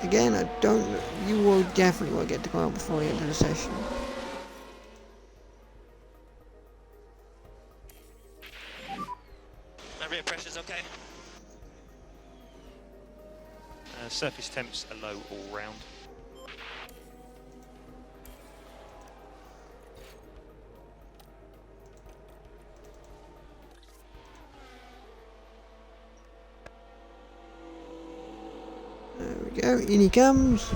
Again, I don't know. You will definitely won't get to go out before the end of the session. Rear pressure's okay. Surface temps are low all round. There we go, in he comes.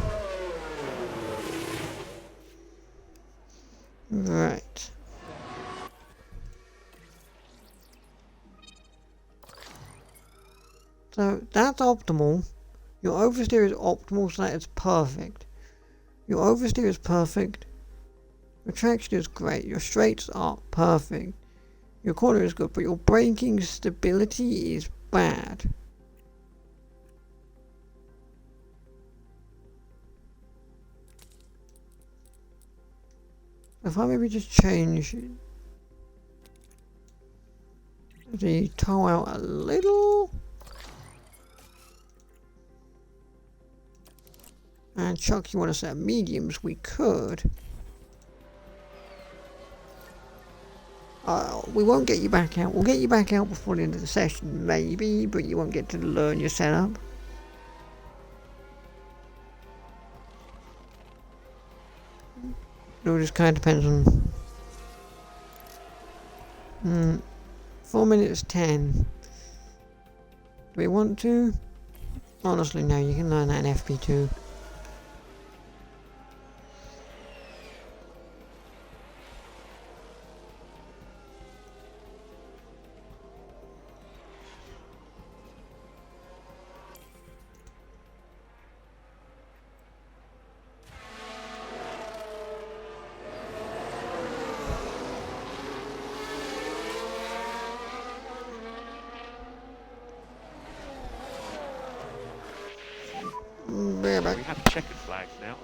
Right. So that's optimal. Your oversteer is optimal, so that is perfect. Your oversteer is perfect. Your traction is great. Your straights are perfect. Your corner is good, but your braking stability is bad. If I maybe just change the toe out a little and chuck you on a set of mediums, we could. We won't get you back out. We'll get you back out before the end of the session, maybe, but you won't get to learn your setup. It all just kind of depends on 4 minutes 10. Do we want to? Honestly, no, you can learn that in FP2. Be right back. We have checkered flags now.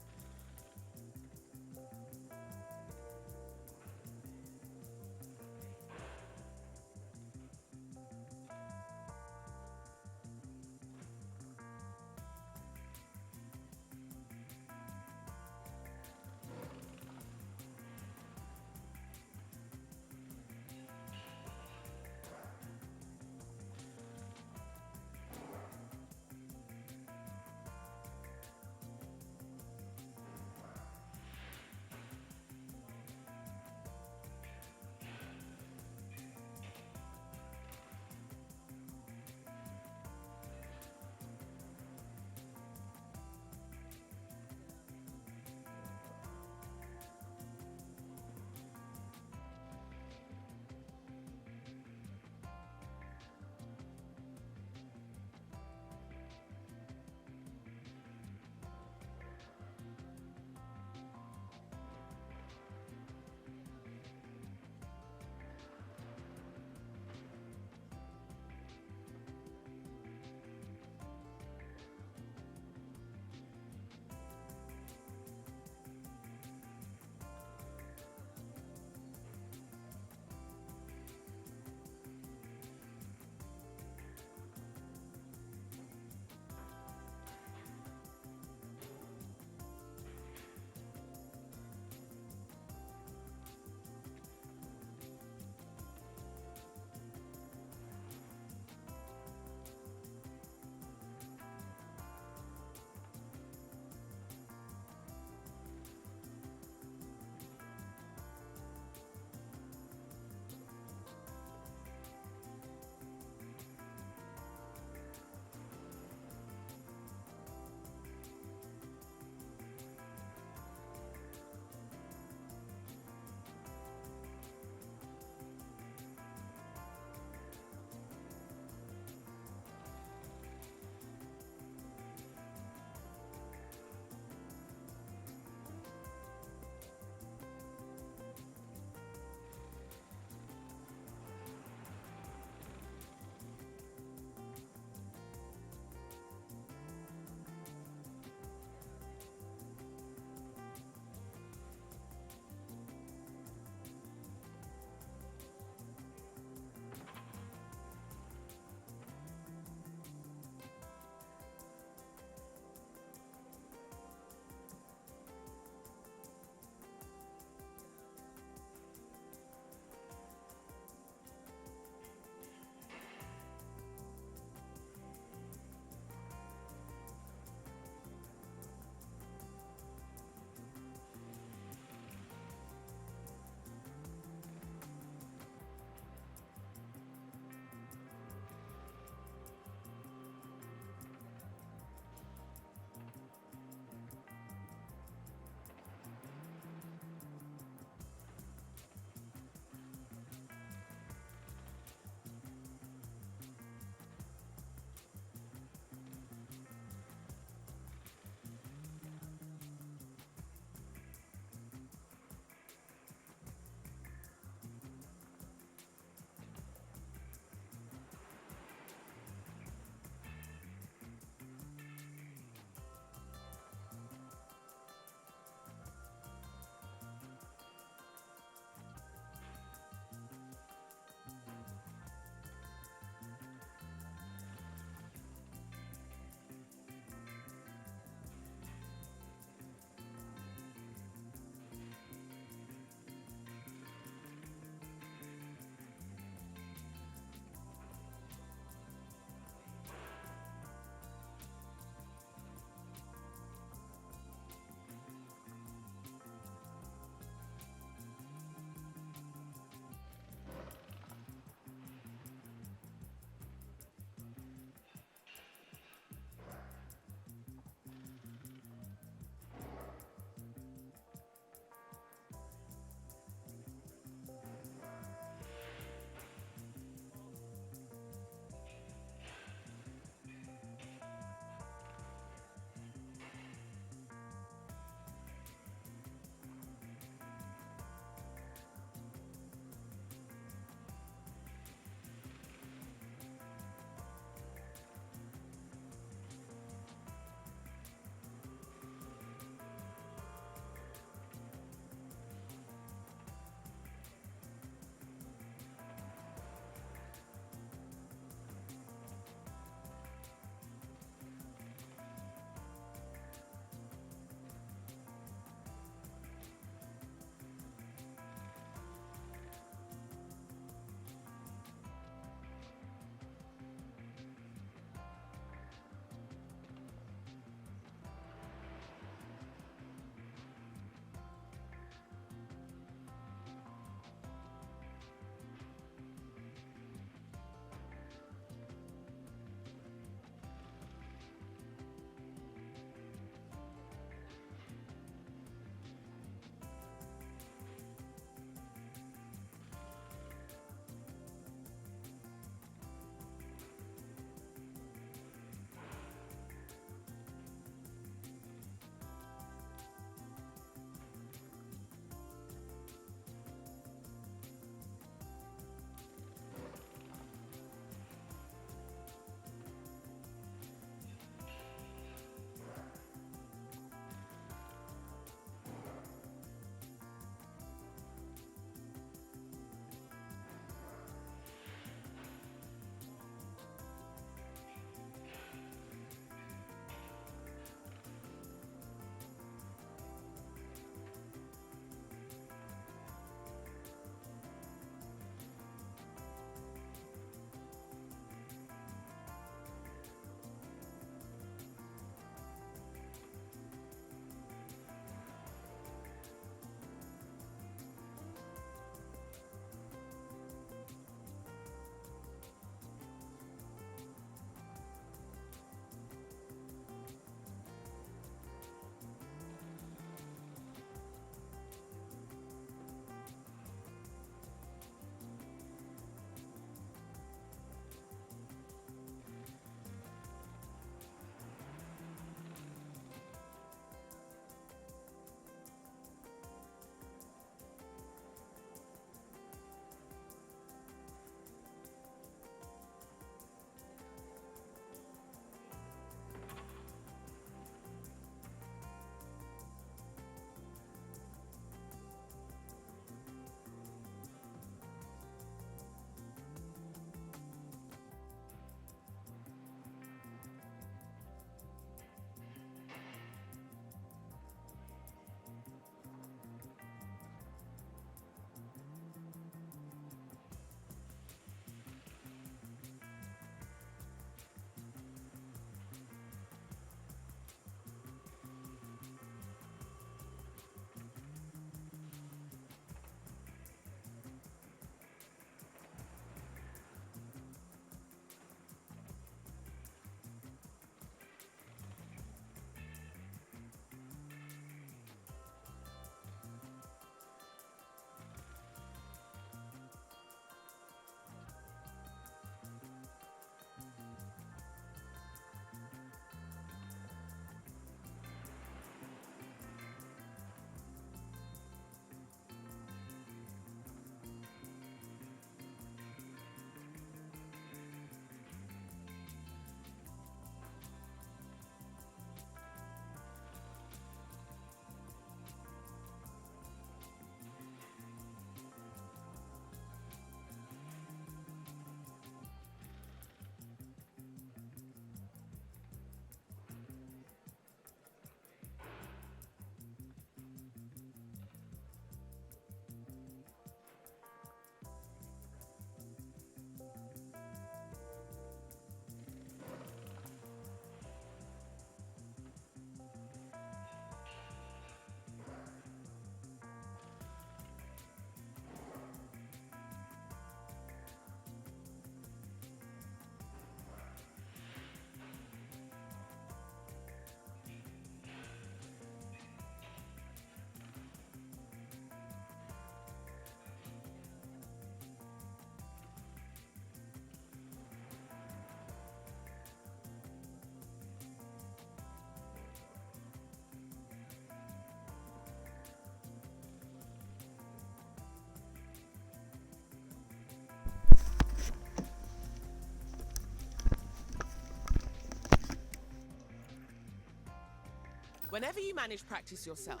Whenever you manage practice yourself,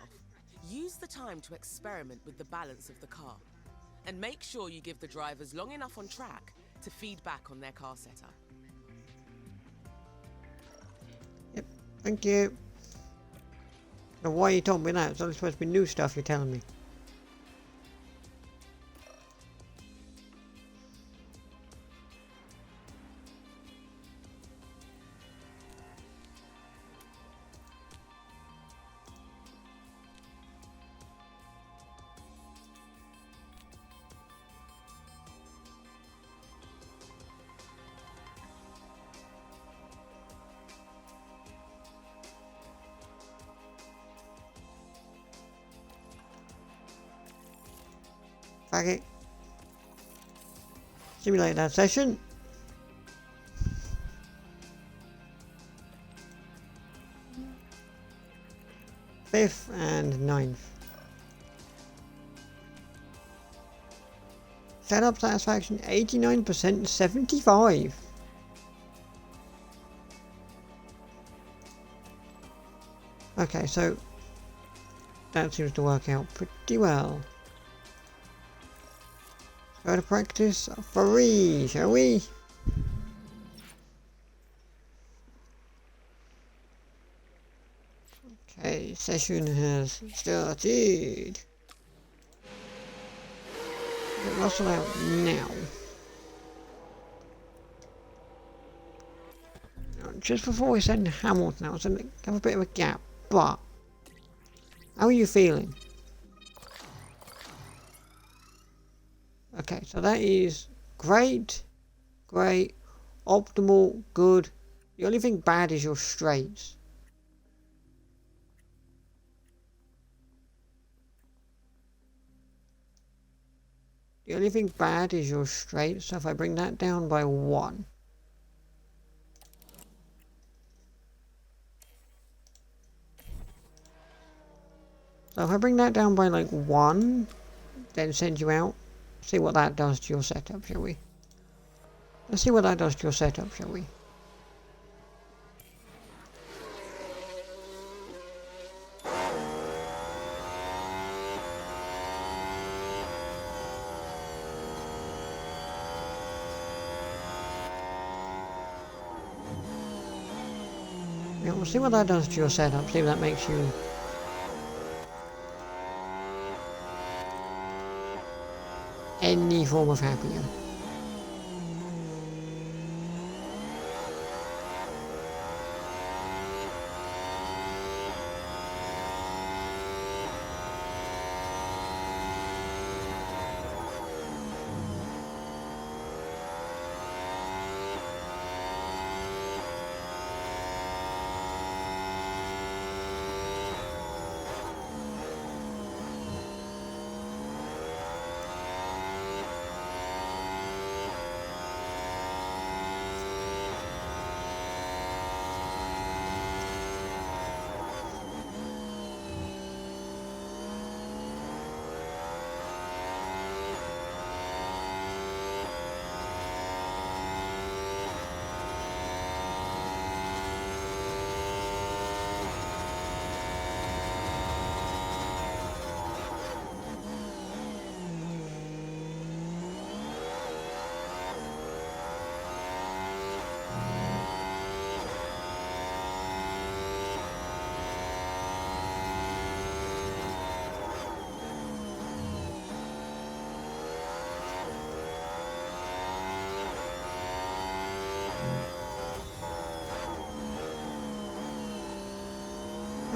use the time to experiment with the balance of the car. And make sure you give the drivers long enough on track to feed back on their car setup. Yep, thank you. Now why you told me that? It's only supposed to be new stuff you're telling me. Fuck it. Simulate that session. Fifth and ninth. Setup satisfaction 89%, 75. Okay, so that seems to work out pretty well. Go to practice 3, shall we? Okay, session has started. Get Russell out now. Just before we send Hamilton out, so have a bit of a gap, but how are you feeling? Okay, so that is great, optimal, good. The only thing bad is your straights. The only thing bad is your straights, so if I bring that down by 1. So if I bring that down by like 1, then send you out. See what that does to your setup, shall we? Let's see what that does to your setup, shall we? Yeah, we'll see what that does to your setup, see if that makes you any form of happier.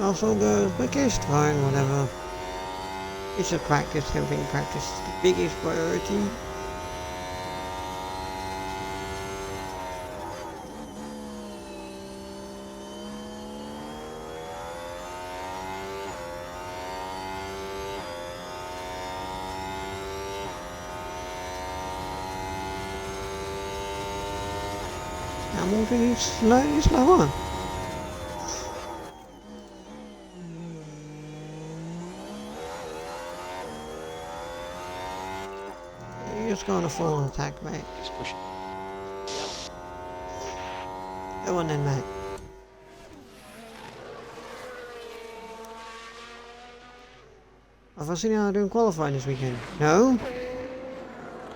Also goes quickest, fine, whatever. It's just practice, everything practice is the biggest priority. Hamilton is slightly slower. You're just going to full attack, mate. Just push. Go on then, mate. Have I seen how they're doing qualifying this weekend? No?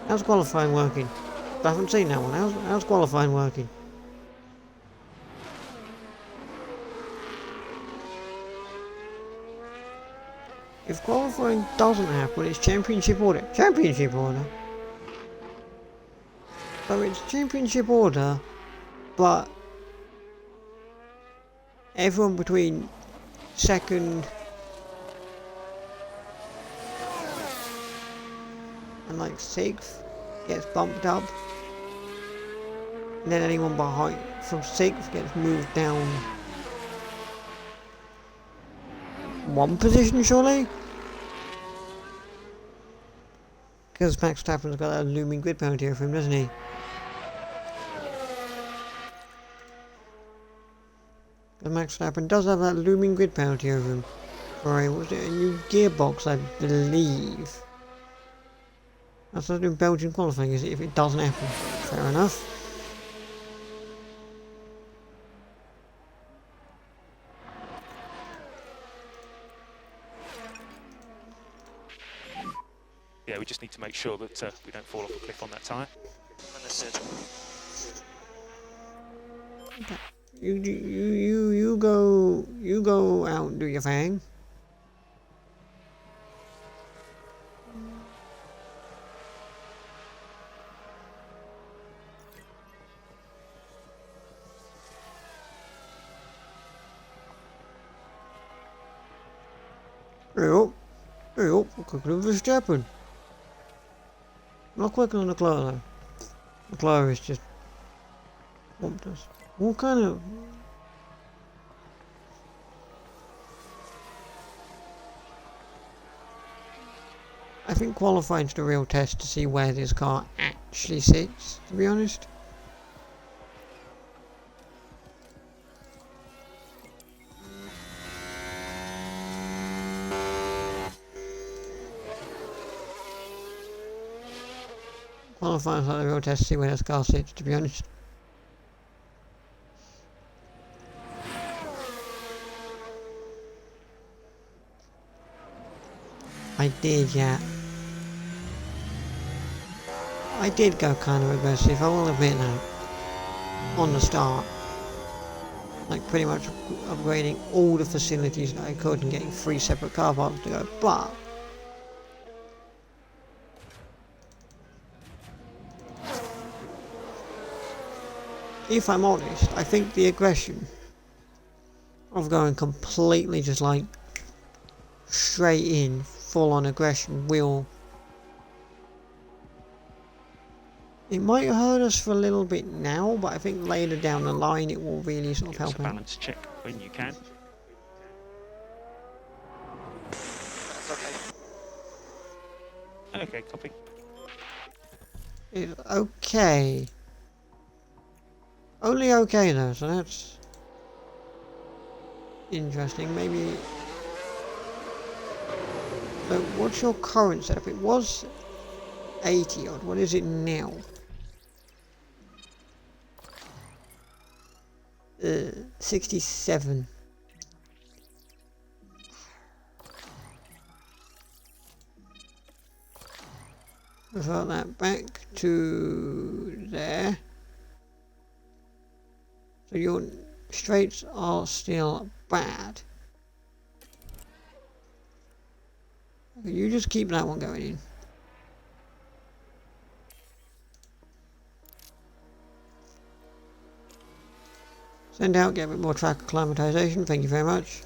How's qualifying working? I haven't seen that one. How's qualifying working? If qualifying doesn't happen, it's championship order. Championship order? So it's championship order, but everyone between second and like sixth gets bumped up, and then anyone behind from sixth gets moved down one position, surely? Because Max Verstappen's got that looming grid penalty over him, doesn't he? Because Max Verstappen does have that looming grid penalty over him. For a, was it a new gearbox, I believe? That's what in Belgian qualifying, is it? If it doesn't happen. Fair enough. Yeah, we just need to make sure that we don't fall off a cliff on that tyre. Understood. Okay. You go out and do your thing. Hey up, quicker than Verstappen. Not quicker than Leclerc though. Leclerc is just bumped us. What kind of... I think qualifying's the real test to see where this car actually sits, to be honest. Qualifying's like the real test to see where this car sits, to be honest. I did, yeah. I did go kind of aggressive, I will admit that. On the start. Like pretty much upgrading all the facilities that I could and getting 3 separate car parks to go, but... if I'm honest, I think the aggression of going completely just like straight in, full on aggression will... it might hurt us for a little bit now, but I think later down the line it will really sort of Give us help a out. balance check when you can. That's okay. Okay, copy. It's okay. Only okay though, so that's interesting. Maybe... so what's your current setup? It was 80 odd, what is it now? 67. Revert that back to there. So your straights are still bad. Okay, you just keep that one going in. Send out, get a bit more track acclimatization, thank you very much.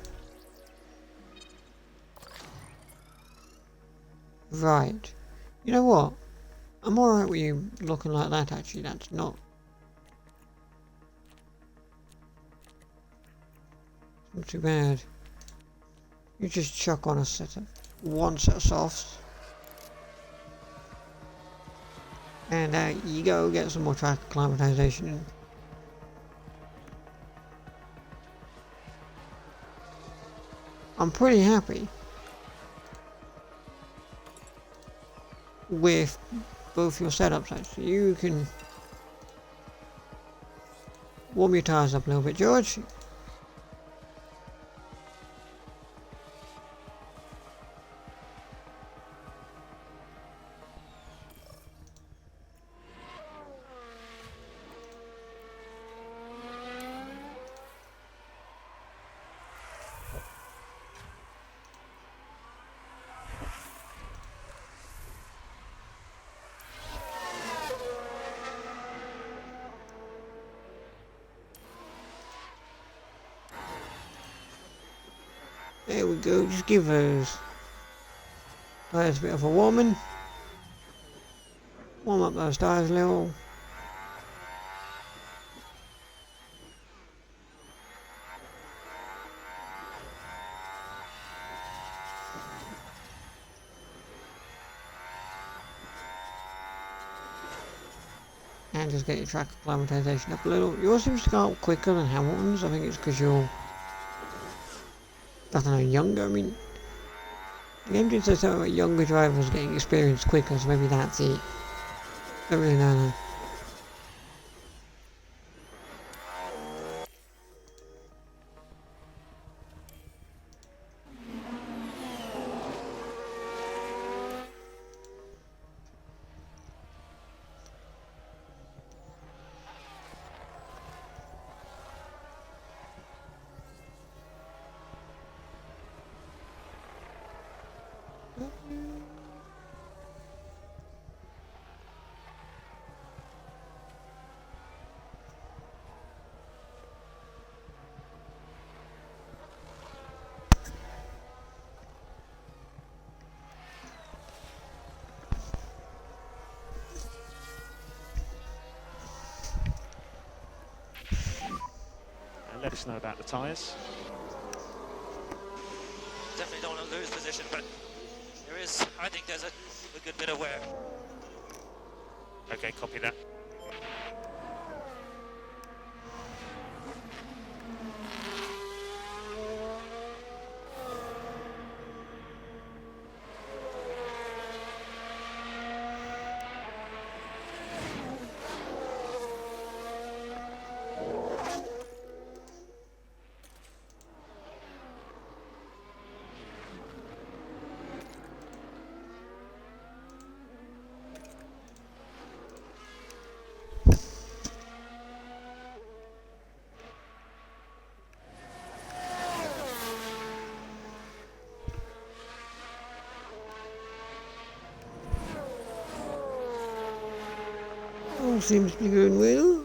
Right. You know what? I'm alright with you looking like that actually, that's not too bad. You just chuck on a set of one set of softs. And out you go, get some more track acclimatization in. I'm pretty happy with both your setups actually. You can warm your tyres up a little bit, George. There we go, just give those tyres a bit of a warming. Warm up those tyres a little. And just get your track acclimatization up a little. Yours seems to go up quicker than Hamilton's. I think it's because you're, I don't know, younger. I mean, the game did say something about younger drivers getting experience quicker, so maybe that's it. Don't really know though. Let us know about the tyres. Definitely don't want to lose position, but I think there's a good bit of wear. Okay, copy that. All seems to be going well.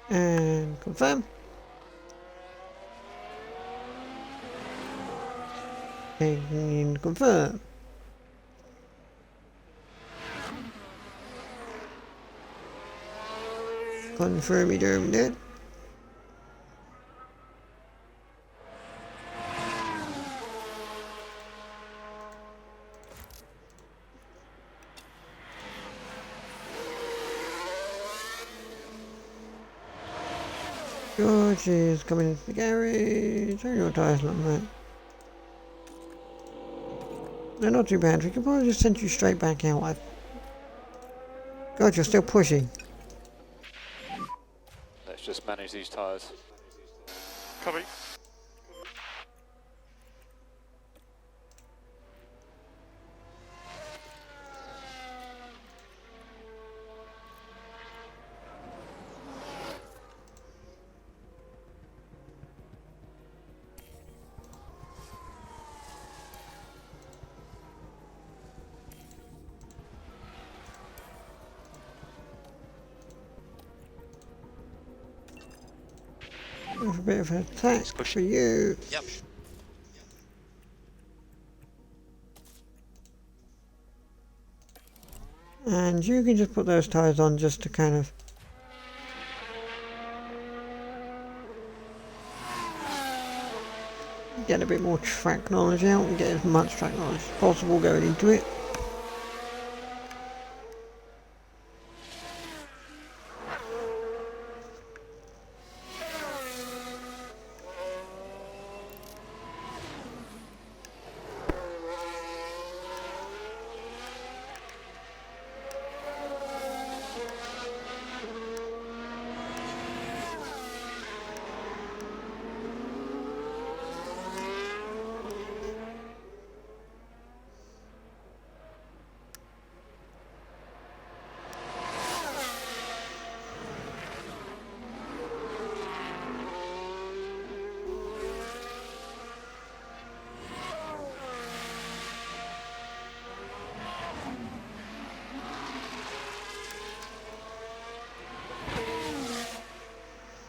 And confirm. And confirm. Confirm you doing that. George is coming into the garage. How are your tyres looking, mate? They're not too bad. We could probably just send you straight back out. God, you're still pushing. Let's just manage these tyres. Copy. With a bit of an attack for you. Yep. And you can just put those tyres on just to kind of get a bit more track knowledge out and get as much track knowledge as possible going into it.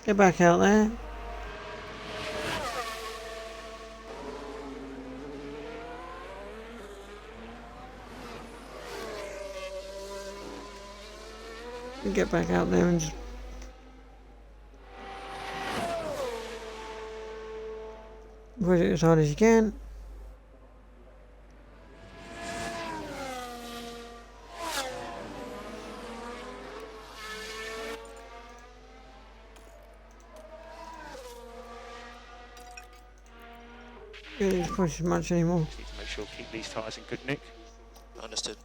Get back out there. Get back out there and just push it as hard as you can. You don't need to push as much anymore. Need to make sure keep these tyres in good nick. Understood.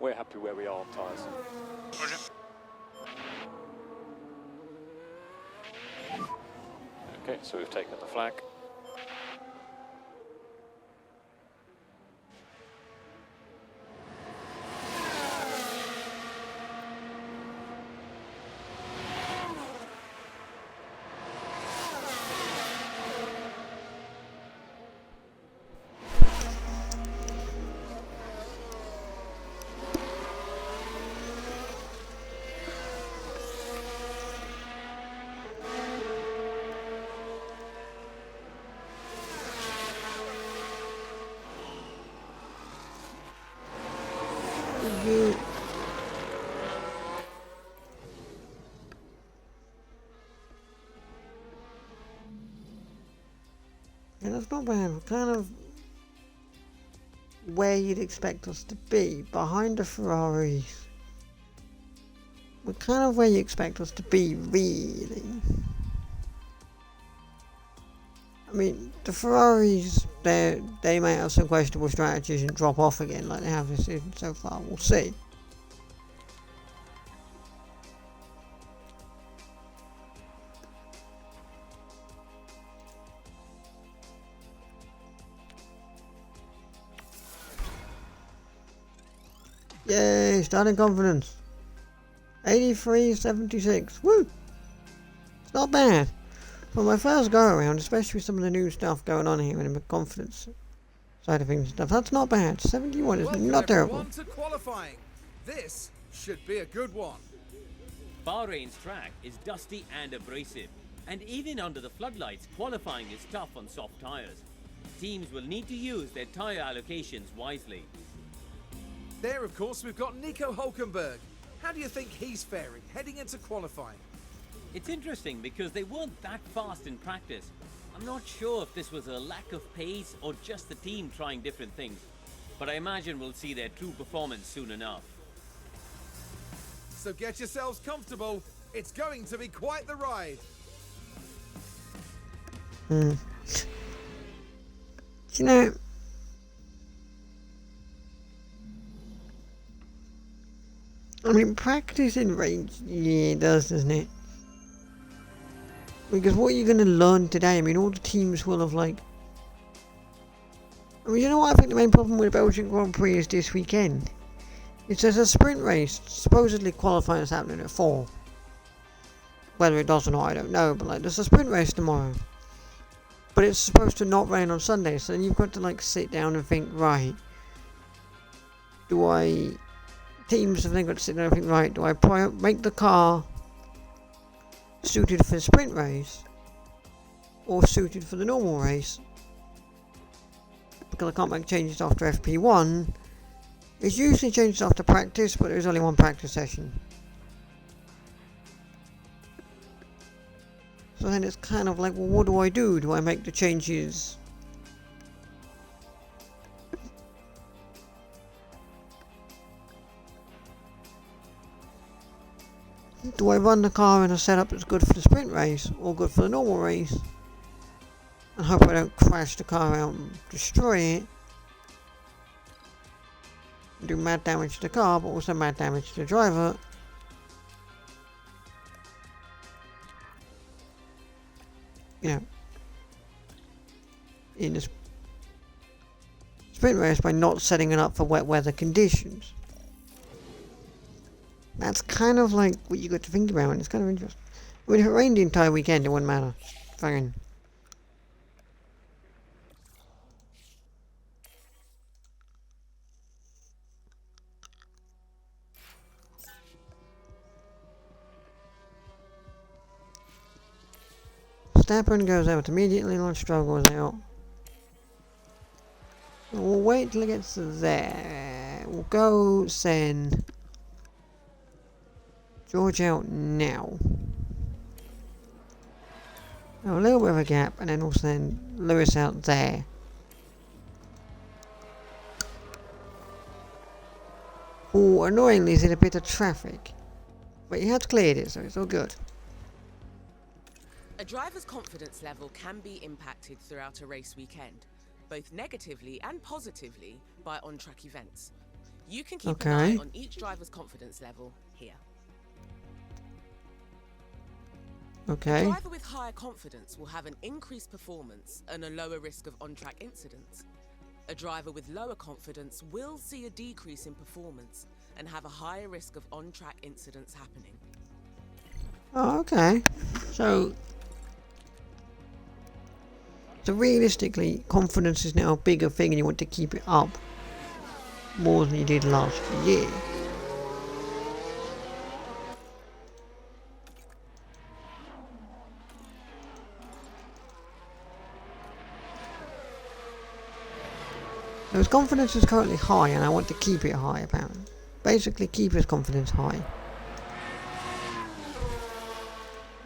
We're happy where we are on tyres. Roger. Okay, so we've taken the flag. You. Yeah, that's not bad. We're kind of where you'd expect us to be, behind the Ferraris. We're kind of where you expect us to be, really. I mean, the Ferraris, they may have some questionable strategies and drop off again like they have this season so far. We'll see. Yay, starting confidence. 83.76. Woo! It's not bad. For my first go around, especially with some of the new stuff going on here and the confidence side of things and stuff, that's not bad. 71 is not terrible. To qualifying. This should be a good one. Bahrain's track is dusty and abrasive, and even under the floodlights, qualifying is tough on soft tyres. Teams will need to use their tyre allocations wisely. There, of course, we've got Nico Hulkenberg. How do you think he's faring heading into qualifying? It's interesting because they weren't that fast in practice. I'm not sure if this was a lack of pace or just the team trying different things, but I imagine we'll see their true performance soon enough. So get yourselves comfortable. It's going to be quite the ride. You know, I mean, practice in range, yeah, it does, doesn't it? Because what you're going to learn today, I mean, all the teams will have, like... I mean, you know what I think the main problem with the Belgian Grand Prix is this weekend? It's there's a sprint race, supposedly qualifying is happening at 4. Whether it does or not, I don't know, but, like, there's a sprint race tomorrow. But it's supposed to not rain on Sunday, so then you've got to, like, sit down and think, right, teams have then got to sit down and think, right, do I make the car suited for the sprint race or suited for the normal race? Because I can't make changes after FP1. It's usually changes after practice, but there's only one practice session. So then it's kind of like, well, what do I do? Do I make the changes? Do I run the car in a setup that's good for the sprint race or good for the normal race and hope I don't crash the car out and destroy it and do mad damage to the car, but also mad damage to the driver? You know, in the sprint race by not setting it up for wet weather conditions. That's kind of like what you got to think about, and it's kind of interesting. I mean, if it rained the entire weekend, it wouldn't matter. Fine. Verstappen goes out immediately, Lord Stroll goes out. We'll wait till it gets to there. We'll go send George out now. Oh, a little bit of a gap, and then we'll send Lewis out there. Oh, annoyingly, he's in a bit of traffic. But he has cleared it, so it's all good. A driver's confidence level can be impacted throughout a race weekend, both negatively and positively by on-track events. You can keep an eye on each driver's confidence level here. Okay. A driver with higher confidence will have an increased performance and a lower risk of on-track incidents. A driver with lower confidence will see a decrease in performance and have a higher risk of on-track incidents happening. Oh, okay. So realistically, confidence is now a bigger thing and you want to keep it up more than you did last year. So his confidence is currently high and I want to keep it high, apparently. basically keep his confidence high.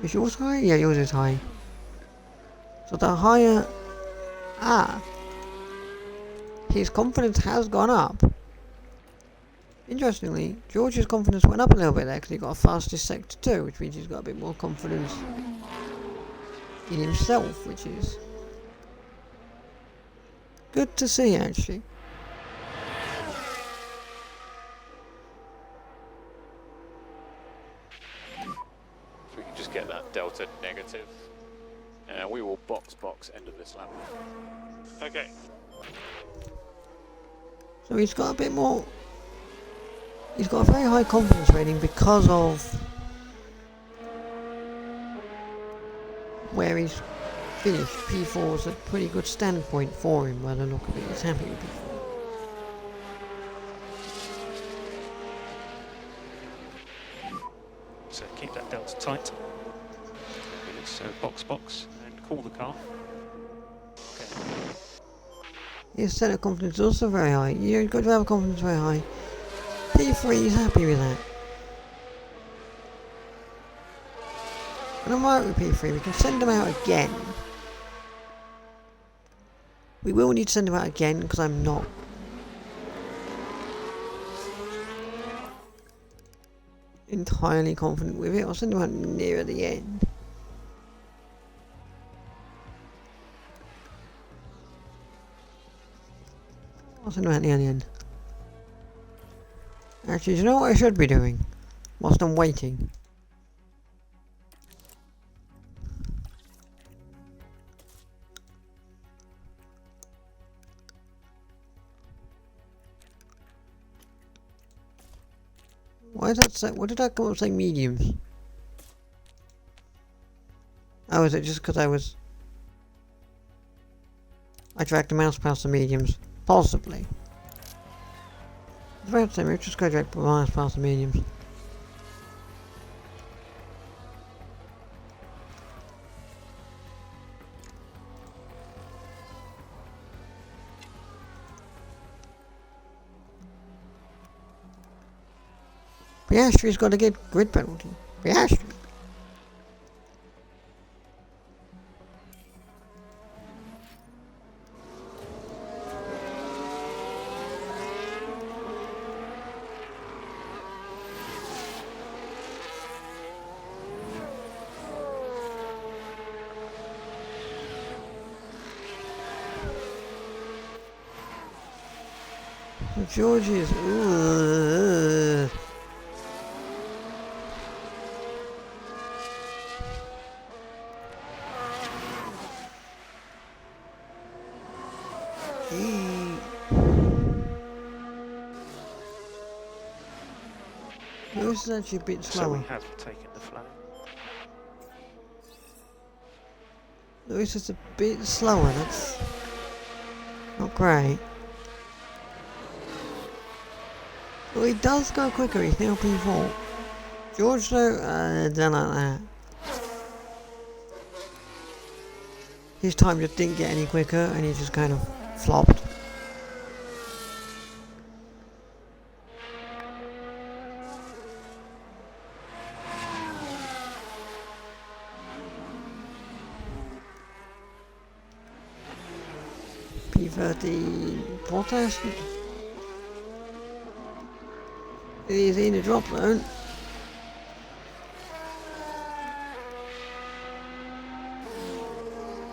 Is yours high? Yeah, yours is high. So the higher... his confidence has gone up. Interestingly, George's confidence went up a little bit there because he got a fastest sector too, which means he's got a bit more confidence in himself, which is good to see actually. If we can just get that delta negative, we will box end of this lap. Okay. So he's got a bit more... He's got a very high confidence rating because of where he's finished. P4 is a pretty good standpoint for him by the look of it. He's happy with P4. So keep that delta tight. So box and call the car. Okay. His center confidence is also very high. You've got to have confidence very high. P3 is happy with that. And I'm right with P3, we can send him out again. We will need to send him out again because I'm not entirely confident with it. I'll send him out nearer the end. I'll send him out near the end. Actually, do you know what I should be doing whilst I'm waiting? Why is that say? What did I come up saying mediums? Oh, is it just because I dragged the mouse past the mediums? Possibly. I was about to say, maybe just go drag the mouse past the mediums. Piastri's got to get grid penalty. Piastri. So George is... Lewis is actually a bit slower. So we have taken the flow. Lewis is a bit slower, that's not great. Well, he does go quicker, he's now P4. George though, don't like that. His time just didn't get any quicker and he just kind of flopped. P30 protest. He's in the drop zone.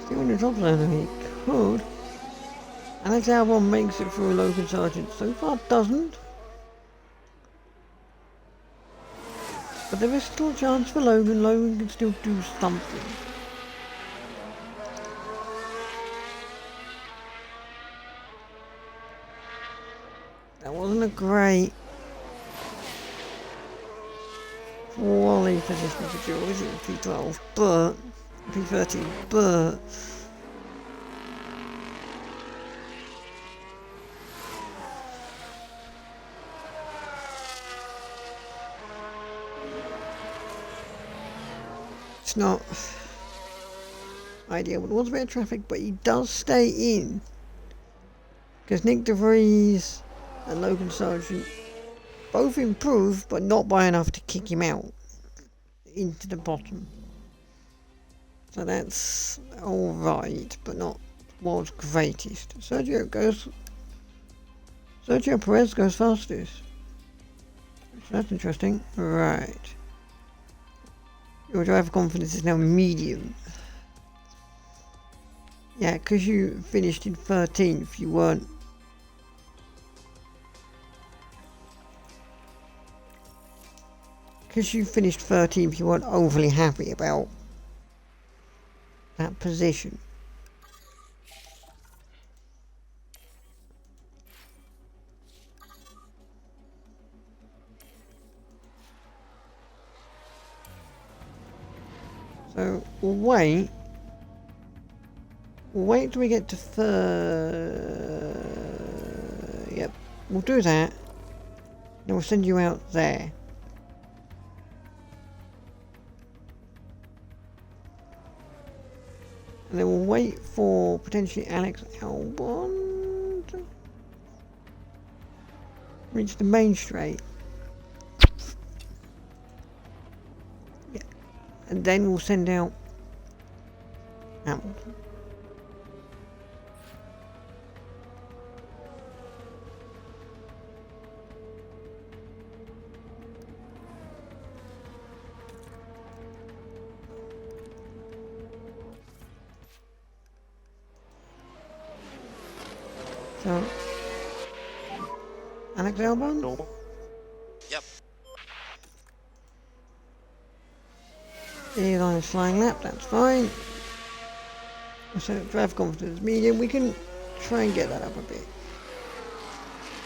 Still in the drop zone, I mean, he could. Alex Albon makes it through Logan Sargent. So far doesn't. But there is still a chance for Logan. Logan can still do something. That wasn't a great quality position for George at P12, but P13, but it's not ideal. But there was a bit of traffic, but he does stay in because Nick DeVries and Logan Sargent both improved, but not by enough to kick him out into the bottom. So that's alright, but not world's greatest. Sergio Perez goes fastest. So that's interesting. Right. Your driver confidence is now medium. Yeah, because you finished in 13th, you weren't. Because you finished 13th, you weren't overly happy about that position. So we'll wait. We'll wait till we get to Yep, we'll do that. Then we'll send you out there. And then we'll wait for potentially Alex Albon to reach the main straight. Yeah. And then we'll send out Hamilton. So, Alex Albon? Normal. Yep. Eli's flying lap, that's fine. So, drive confidence medium, we can try and get that up a bit.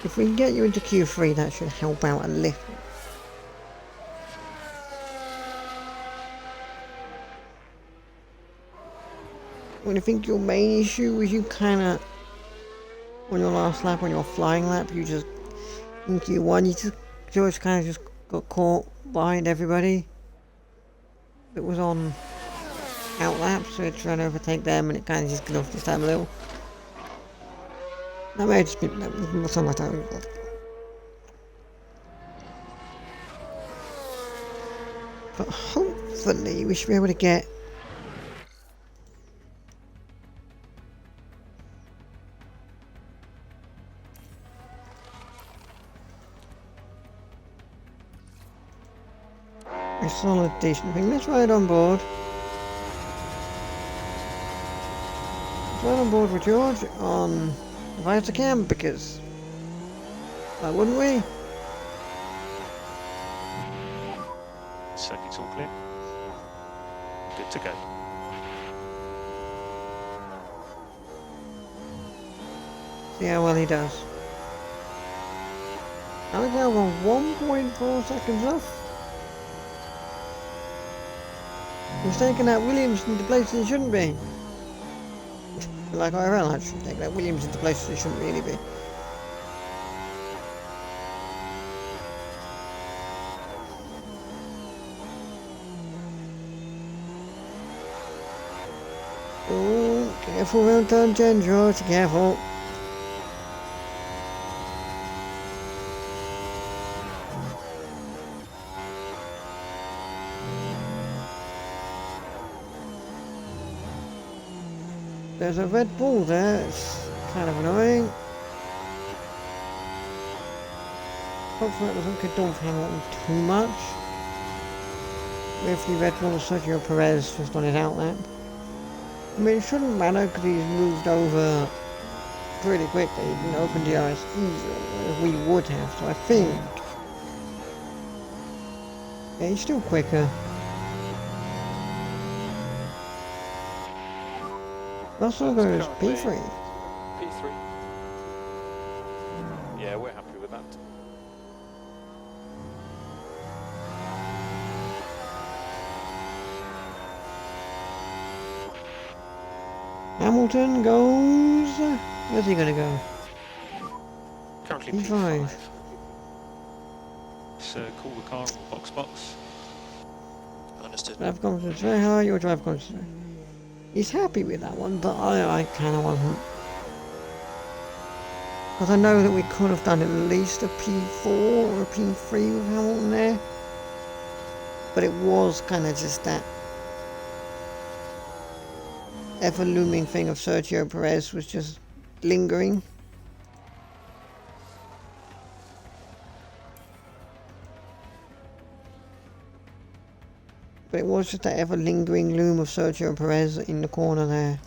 If we can get you into Q3, that should help out a little. I think your main issue was you kinda, on your last lap, on your flying lap, you just, in Q1, you kind of just got caught behind everybody that was on out lap, so you're trying to overtake them and it kind of just got off this time a little. That may have just been something like that. But hopefully we should be able to get a solid, decent thing. Let's ride on board. Let's ride on board with George on the Vitacam, because why wouldn't we? Circuit's all clear. Good to go. See how well he does. Alex Albon 1.4 seconds off. He's taking that Williams into places he shouldn't be. Like IRL actually, taking that Williams into places he shouldn't really be. Oh, careful round turn 10, George, careful. There's a Red Bull there, it's kind of annoying. Hopefully that doesn't get Dolph Hamilton too much. If the Red Bull Sergio Perez just on his outlap. I mean, it shouldn't matter because he's moved over pretty quickly. He didn't open DRS either, as we would have, so I think. Yeah, he's still quicker. Russell goes P3. P3. Yeah, we're happy with that. Hamilton goes... Where's he gonna go? Currently P5. P5. So call the car or box. Understood. Drive confidence very high, your drive confidence. He's happy with that one, but I kind of wasn't. Because I know that we could have done at least a P4 or a P3 with Hamilton there. But it was kind of just that ever looming thing of Sergio Perez was just lingering. But it was just that ever lingering loom of Sergio Perez in the corner there.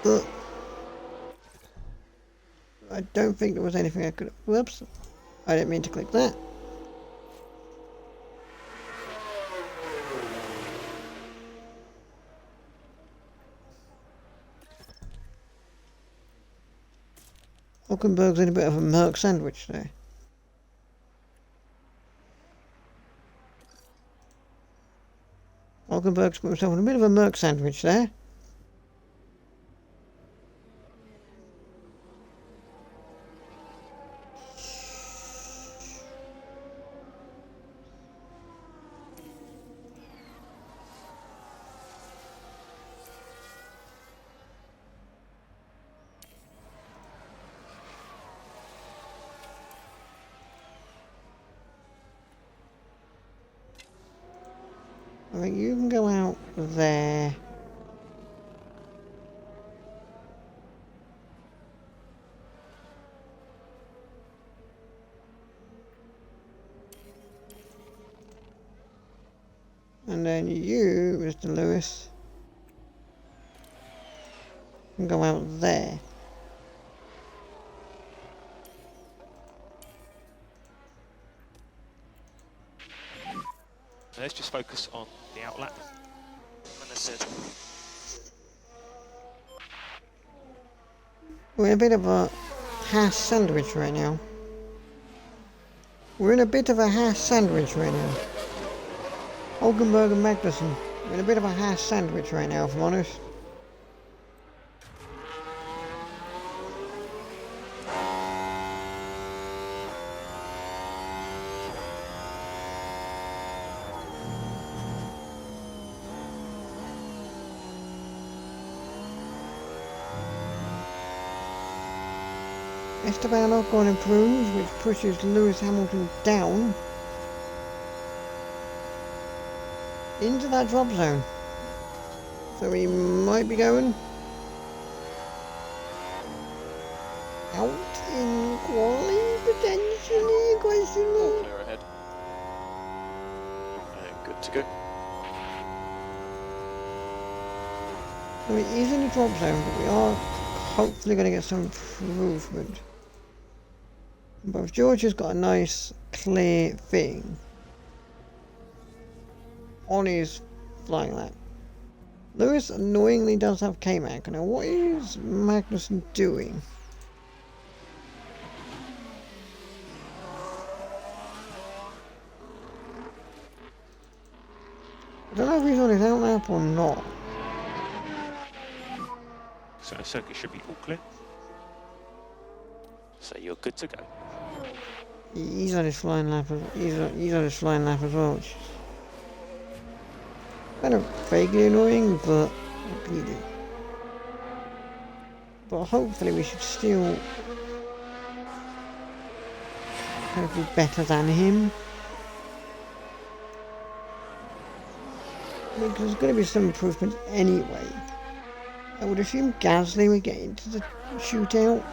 But I don't think there was anything I could. Whoops. I didn't mean to click that. Hulkenberg's in a bit of a Merc sandwich there. Hulkenberg's put himself in a bit of a Merc sandwich there. I think you can go out there. And then you, Mr. Lewis, can go out there. Let's just focus on the outlap. Understood. We're in a bit of a hash sandwich right now. We're in a bit of a hash sandwich right now. Hulkenberg and Magnussen. We're in a bit of a hash sandwich right now, if I'm honest. Esteban Ocon improves, which pushes Lewis Hamilton down into that drop zone. So he might be going out in quali, potentially, question mark. Clear ahead. And good to go. So he is in the drop zone, but we are hopefully going to get some improvement. But if George has got a nice clear thing on his flying lap. Lewis annoyingly does have K-Mac. Now what is Magnussen doing? I don't know if he's on his out lap or not. So the circuit should be all clear. So you're good to go. He's on his flying lap. He's on his flying lap as well, which is kind of vaguely annoying, but bleeding. But hopefully we should still be better than him. Because there's going to be some improvement anyway. I would assume Gasly would get into the shootout.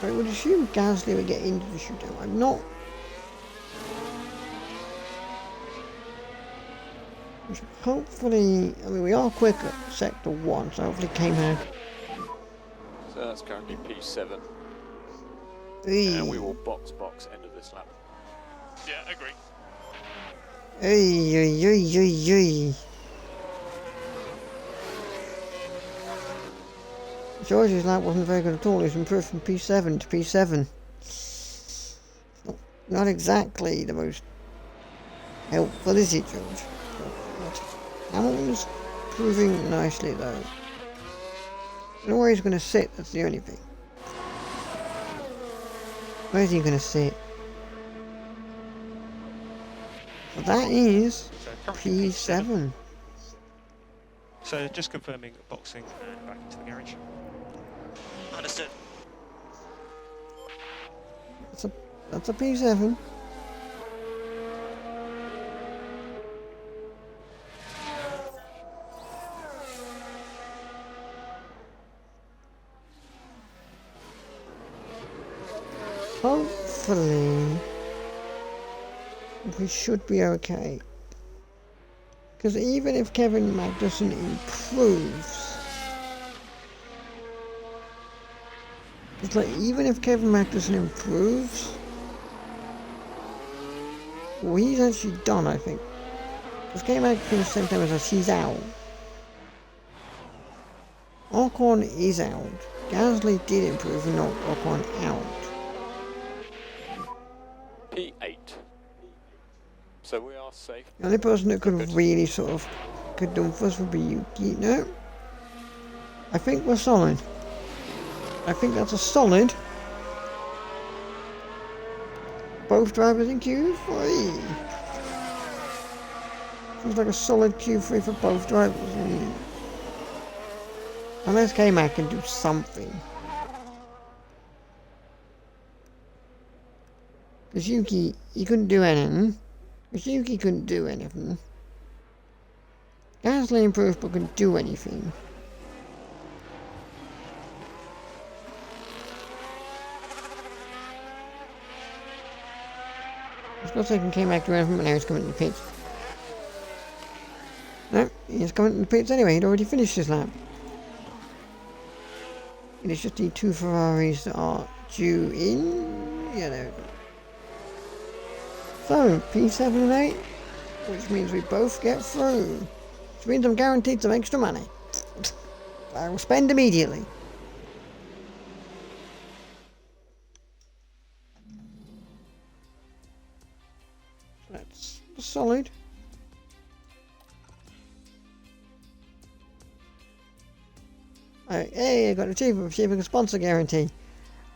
I would assume Gasly would get into the shootout. I'm not. Which hopefully, I mean, we are quick at sector 1, so hopefully came out. So that's currently P7. Hey. And we will box end of this lap. Yeah, agree. Hey. George's lap wasn't very good at all. He's improved from P7 to P7. Not exactly the most helpful, is it, George? But Hamilton's proving nicely, though. I don't know where he's going to sit, that's the only thing. Where is he going to sit? So that is So currently P7. So just confirming boxing and back into the garage. Understood. That's a P7. Hopefully, we should be okay. Because even if Kevin Magnussen improves, it's like even if Kevin Magnussen improves, well, he's actually done, I think. Because Kevin Magnussen at the same time as us, he's out. Ocon is out. Gasly did improve and knocked Ocon out. P8. So we are safe. The only person that could Good. have really sort of could done for us would be Yuki. No. I think we're solid. I think that's a solid. Both drivers in Q3. Seems like a solid Q3 for both drivers. Unless K-Mac can do something. Because Yuki, he couldn't do anything. Because Yuki couldn't do anything. Gasly improved but couldn't do anything. I was going to say he came back to anything, but now he's coming to the pits. No, he's coming to the pits anyway, he'd already finished his lap. It is just the two Ferraris that are due in. Yeah, there we go. So, P7 and 8, which means we both get through. Which means I'm guaranteed some extra money. I will spend immediately. That's solid. Hey, I got an achievement for achieving a sponsor guarantee.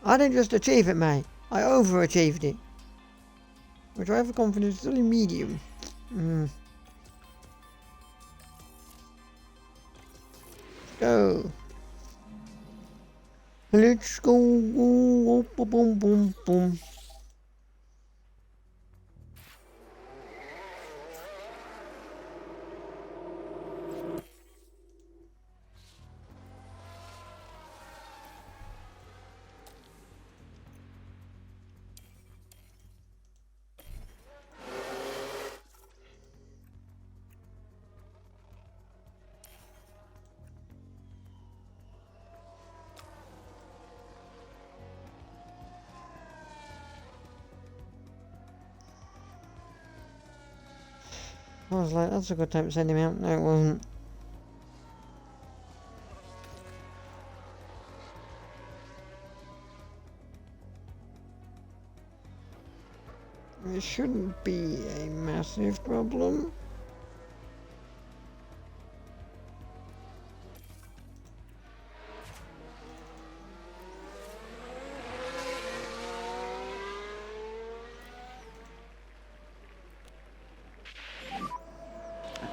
I didn't just achieve it, mate. I overachieved it. My driver confidence is only medium. Go. Let's go. Boom, boom, boom, boom. I was like, that's a good time to send him out. No, it wasn't. It shouldn't be a massive problem.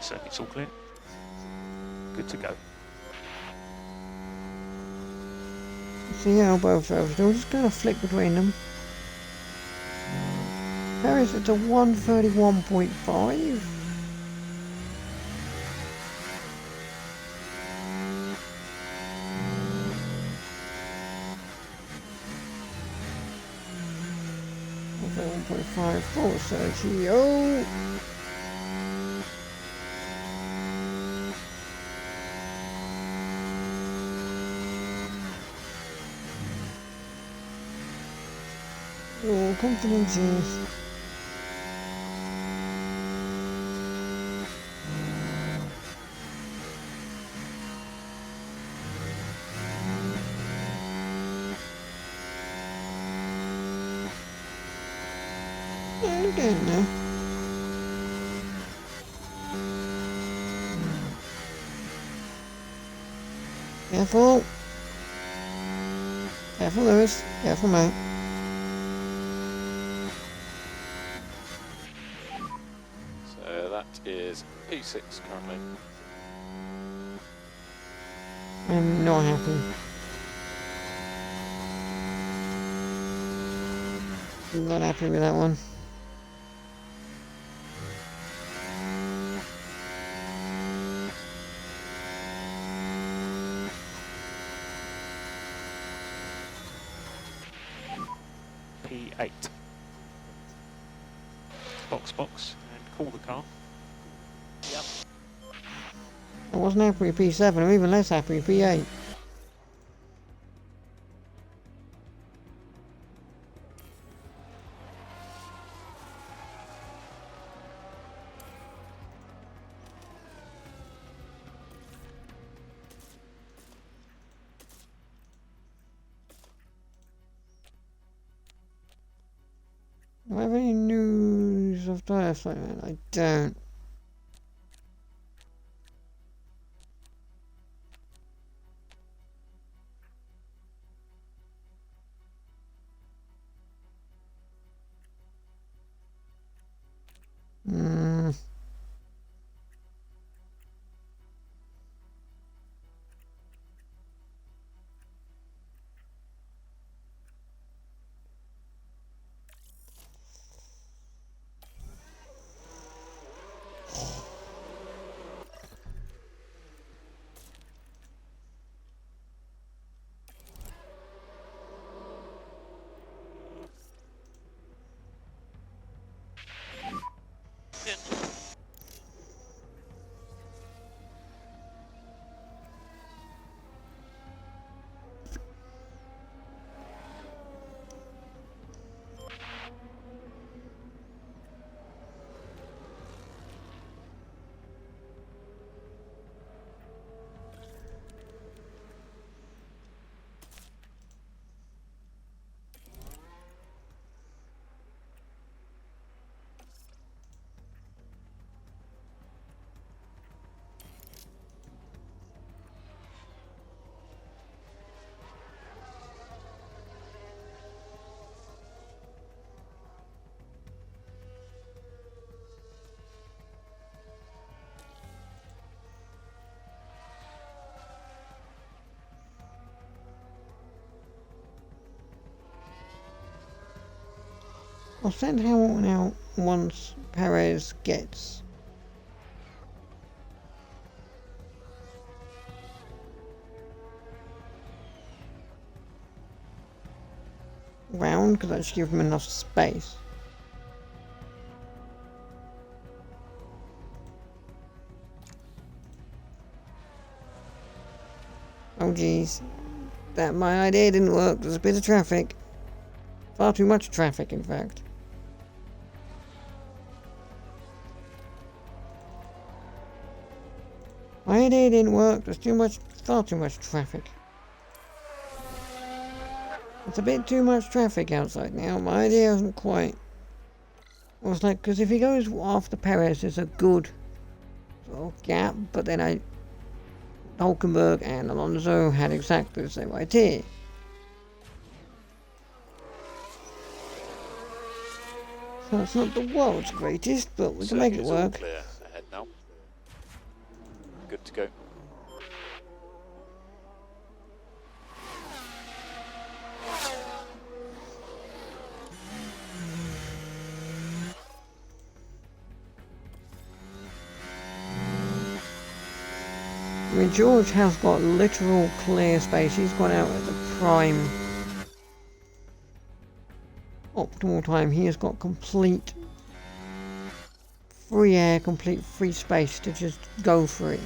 So it's all clear. Good to go. So yeah, I'll both drivers. We'll just kind of flick between them. Paris, it's a 131.5. Okay, 1.5 for Sergio. Oh, confidence is. We're getting there. Careful. Careful, Lewis. Careful, Matt. So that is P6 currently. I'm not happy. I'm not happy with that one. P8. Box, and call the car. Yep. I wasn't happy with P7, I'm even less happy with P8. Do I have any news of Dice like that? I don't. I'll send Hamilton out once Perez gets round, because that should give him enough space. Oh geez, that my idea didn't work. There's a bit of traffic. Far too much traffic, in fact. My idea didn't work. There's far too much traffic. It's a bit too much traffic outside now. My idea isn't quite. I was like, because if he goes after Perez, there's a good sort of gap, but then Hulkenberg and Alonso had exactly the same idea. So it's not the world's greatest, but we can make it work. Clear ahead now. Good to go. I mean, George has got literal clear space. He's gone out at the prime optimal time. He has got complete free air, complete free space to just go for it.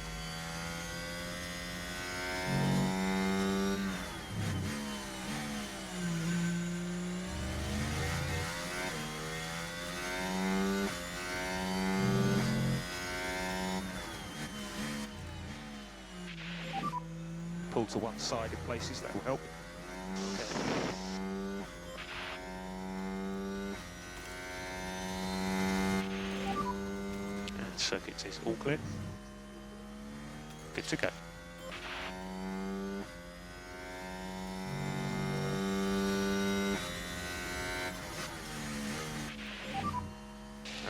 Pull to one side in places, that will help. Okay. circuits is all clear. Good to go.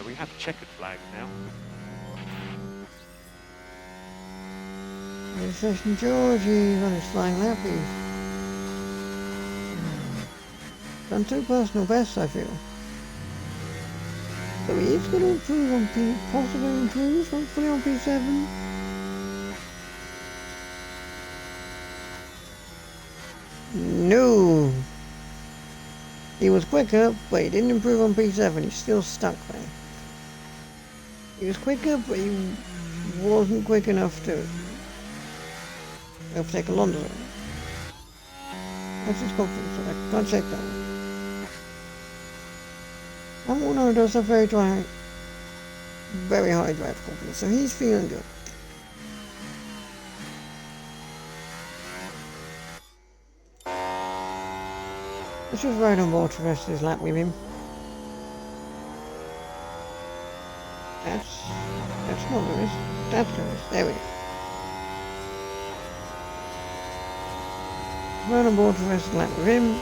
We have a checkered flag now. Session Georgie on his flying lappies. Done 2 personal bests, I feel. So he is going to improve on P, possibly improve, hopefully on P7. No! He was quicker, but he didn't improve on P7, he's still stuck there. He was quicker, but he wasn't quick enough to overtake Alonso. That's his confidence, so I can't check that one. Alonso does have very high drive confidence, so he's feeling good. Let's just ride on board for the rest of his lap with him. That's not Lewis. That's Lewis. There we go. Ride on board for the rest of the lap with him.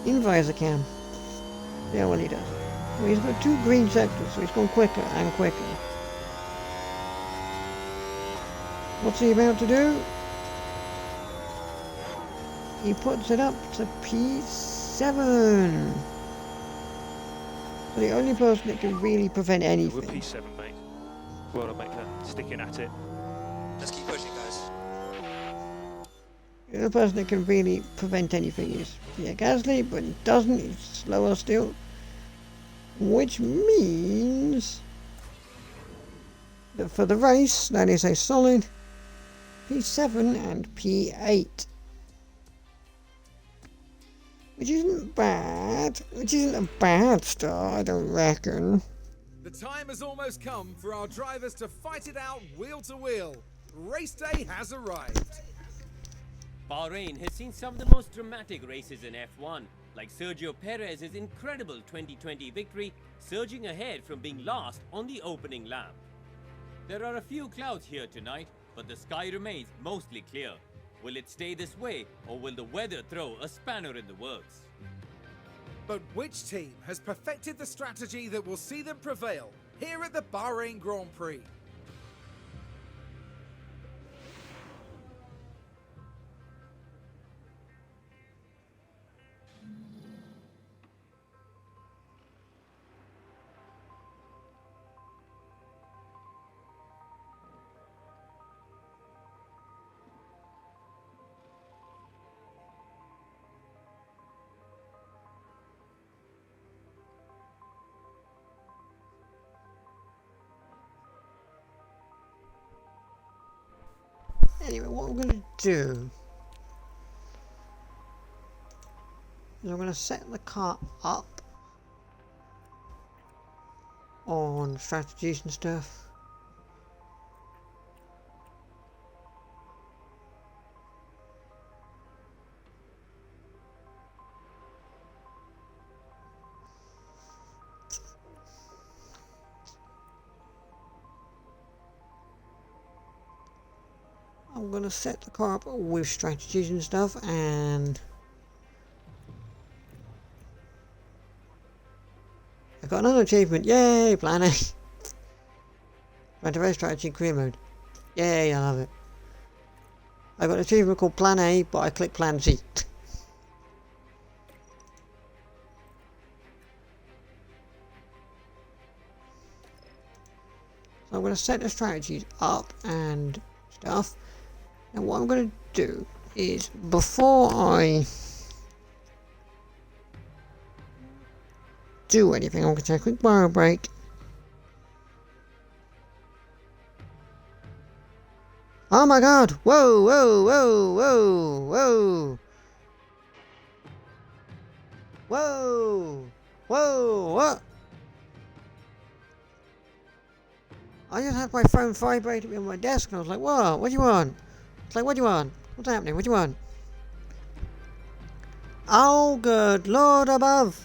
In visor cam. See how well he does. Well, he's got 2 green sectors, so he's gone quicker and quicker. What's he about to do? He puts it up to P7. So the only person that can really prevent anything. We're P7, mate. Well done, mate. Sticking at it. Just keep pushing, guys. The only person that can really prevent anything is Pierre Gasly, but he doesn't. He's slower still. Which means that for the race, that is a solid P7 and P8. Which isn't bad. Which isn't a bad start, I don't reckon. The time has almost come for our drivers to fight it out wheel to wheel. Race day has arrived. Bahrain has seen some of the most dramatic races in F1, like Sergio Perez's incredible 2020 victory, surging ahead from being last on the opening lap. There are a few clouds here tonight, but the sky remains mostly clear. Will it stay this way, or will the weather throw a spanner in the works? But which team has perfected the strategy that will see them prevail here at the Bahrain Grand Prix? Anyway, what I'm going to do is I'm going to set the car up on strategies and stuff. I'm going to set the car up with strategies and stuff, and I got another achievement. Yay, Plan A. Run race strategy in career mode. Yay, I love it. I got an achievement called Plan A, but I clicked Plan Z. So I'm going to set the strategies up and stuff. And what I'm going to do is, before I do anything, I'm going to take a quick bio break. Oh my god! Whoa, whoa, whoa, whoa, whoa! Whoa! Whoa, what? I just had my phone vibrating on my desk and I was like, whoa, what do you want? It's like, what do you want? What's happening? What do you want? Oh, good Lord above!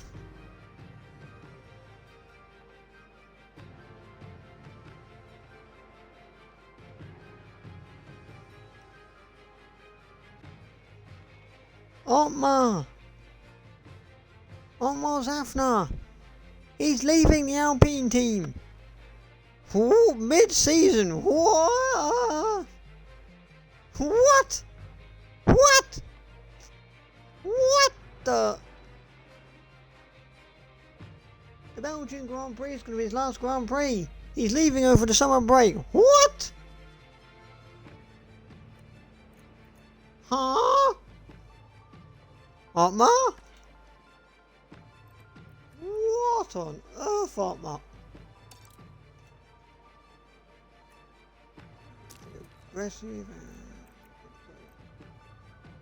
Otmar Zafnar. He's leaving the Alpine team. Ooh, mid-season. What? What? What? What the? The Belgian Grand Prix is going to be his last Grand Prix. He's leaving over the summer break. What? Huh? Otmar? What on earth, Otmar? Aggressive.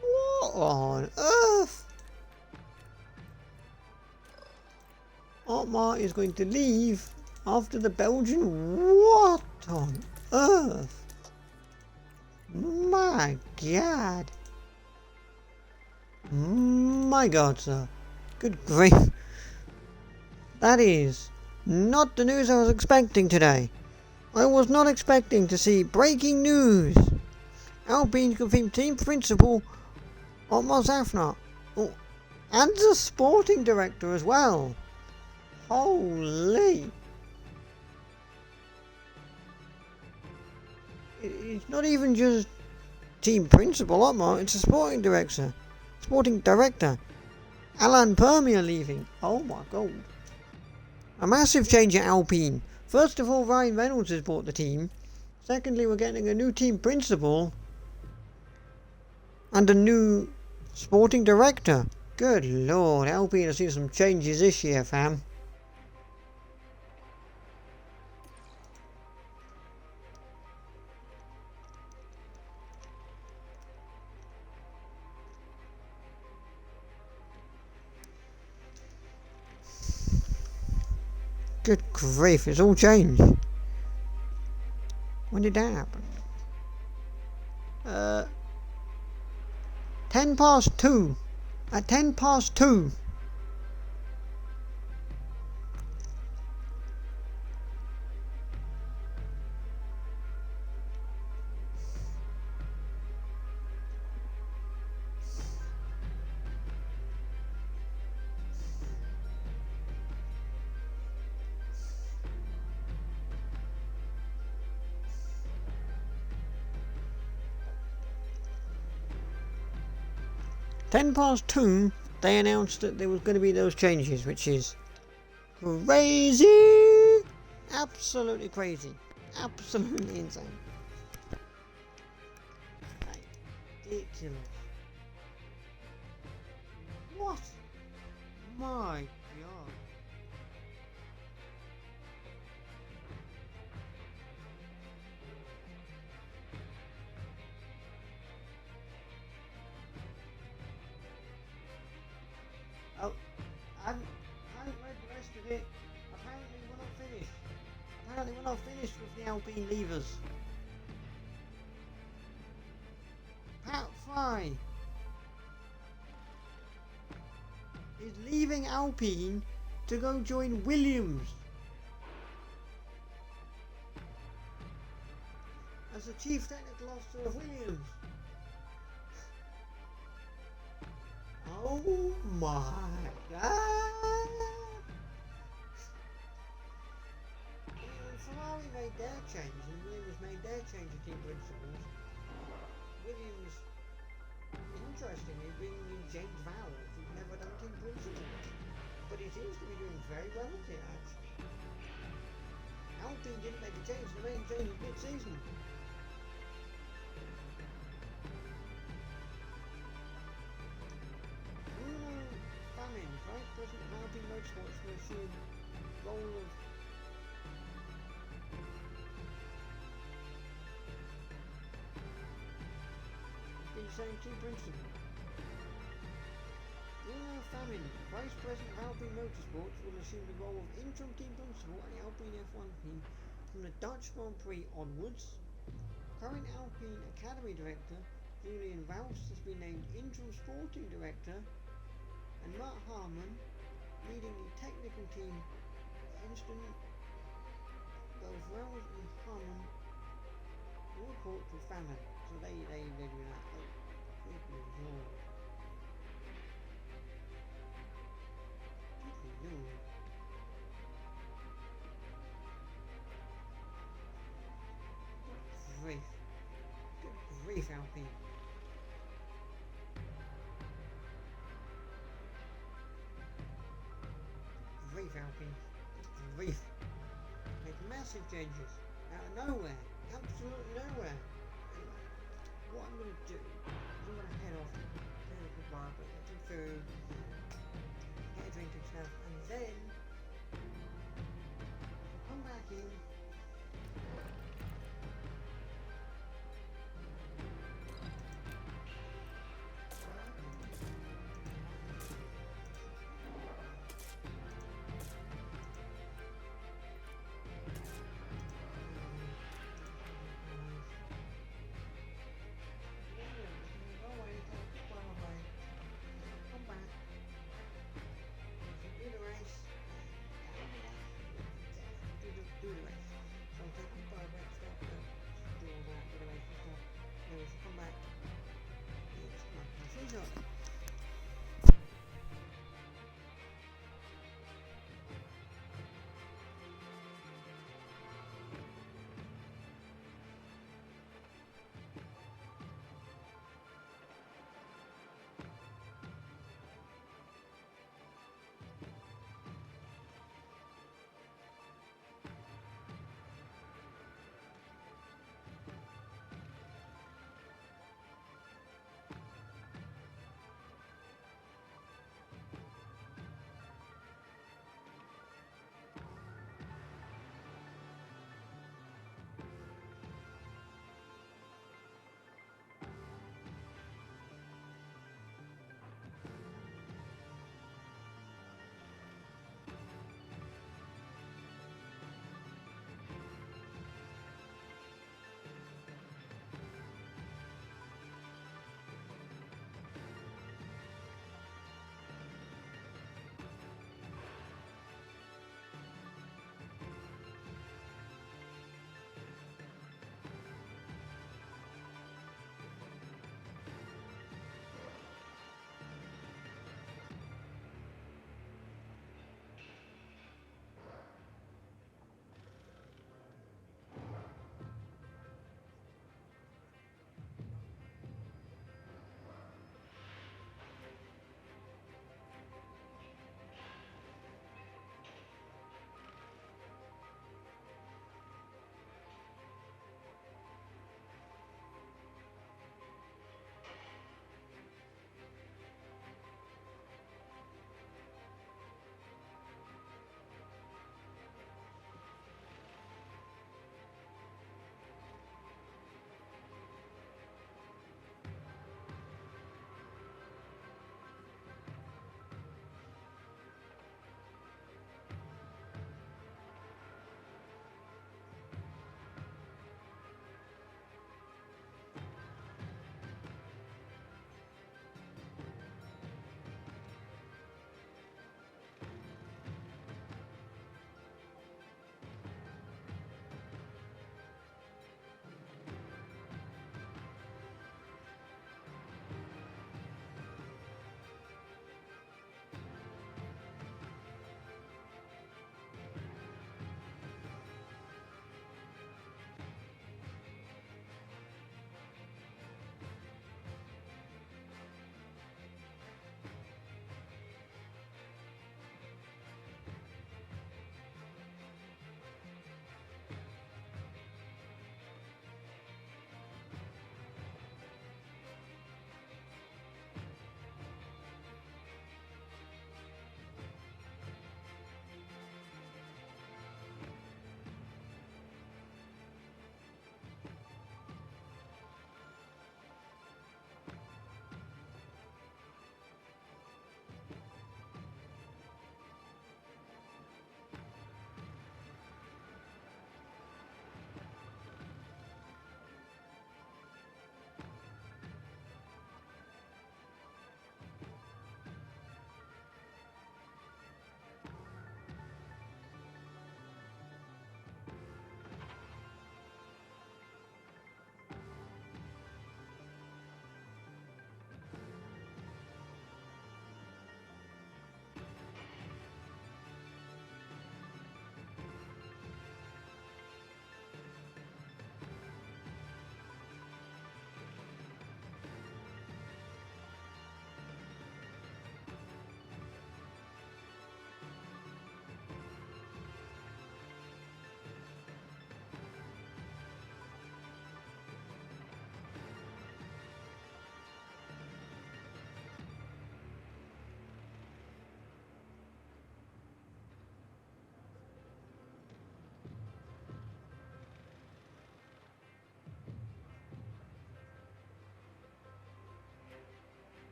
What on earth? Otmar is going to leave after the Belgian. What on earth? My God. My God, sir. Good grief. That is not the news I was expecting today. I was not expecting to see breaking news. Alpine confirmed team principal Otmar Zafnar. Oh, and the sporting director as well. Holy. It's not even just team principal Otmar, it's a sporting director. Alain Permier leaving. Oh my God. A massive change at Alpine. First of all, Ryan Reynolds has bought the team. Secondly, we're getting a new team principal. And a new sporting director. Good Lord, Alpine has seen some changes this year, fam. Good grief, it's all changed. When did that happen? 10 past 2. At 10 past 2. Ten past 2, they announced that there was going to be those changes, which is crazy! Absolutely crazy. Absolutely insane. Ridiculous. What? My God. Oh, I haven't read the rest of it. Apparently we're not finished with the Alpine leavers. Pat Fry is leaving Alpine to go join Williams as the chief technical officer of Williams. Oh my God! Ferrari made their change and Williams made their change of team principals. Williams, interestingly, bringing in James Vowles, who's never done team principals, but he seems to be doing very well at it actually. Alpine didn't make a change, the main change was mid-season. Vice President of Alpine Motorsports will assume role of been saying team principal. Bruno Famin, Vice President of Alpine Motorsports, will assume the role of interim team principal at the Alpine F1 team from the Dutch Grand Prix onwards. Current Alpine Academy Director Julian Rouse has been named interim sporting director, and Matt Harmon, leading the technical team, instrument both Rouse and Harmon will report to Famin. So they do that. Good grief. Good grief, Alpine. Grief, Alpine. Good grief. Make massive changes. Out of nowhere. Absolutely nowhere. Anyway, what I'm going to do is I'm going to head off, get a good bar, but get some food, get a drink and stuff, and then I'll come back in. Do the race.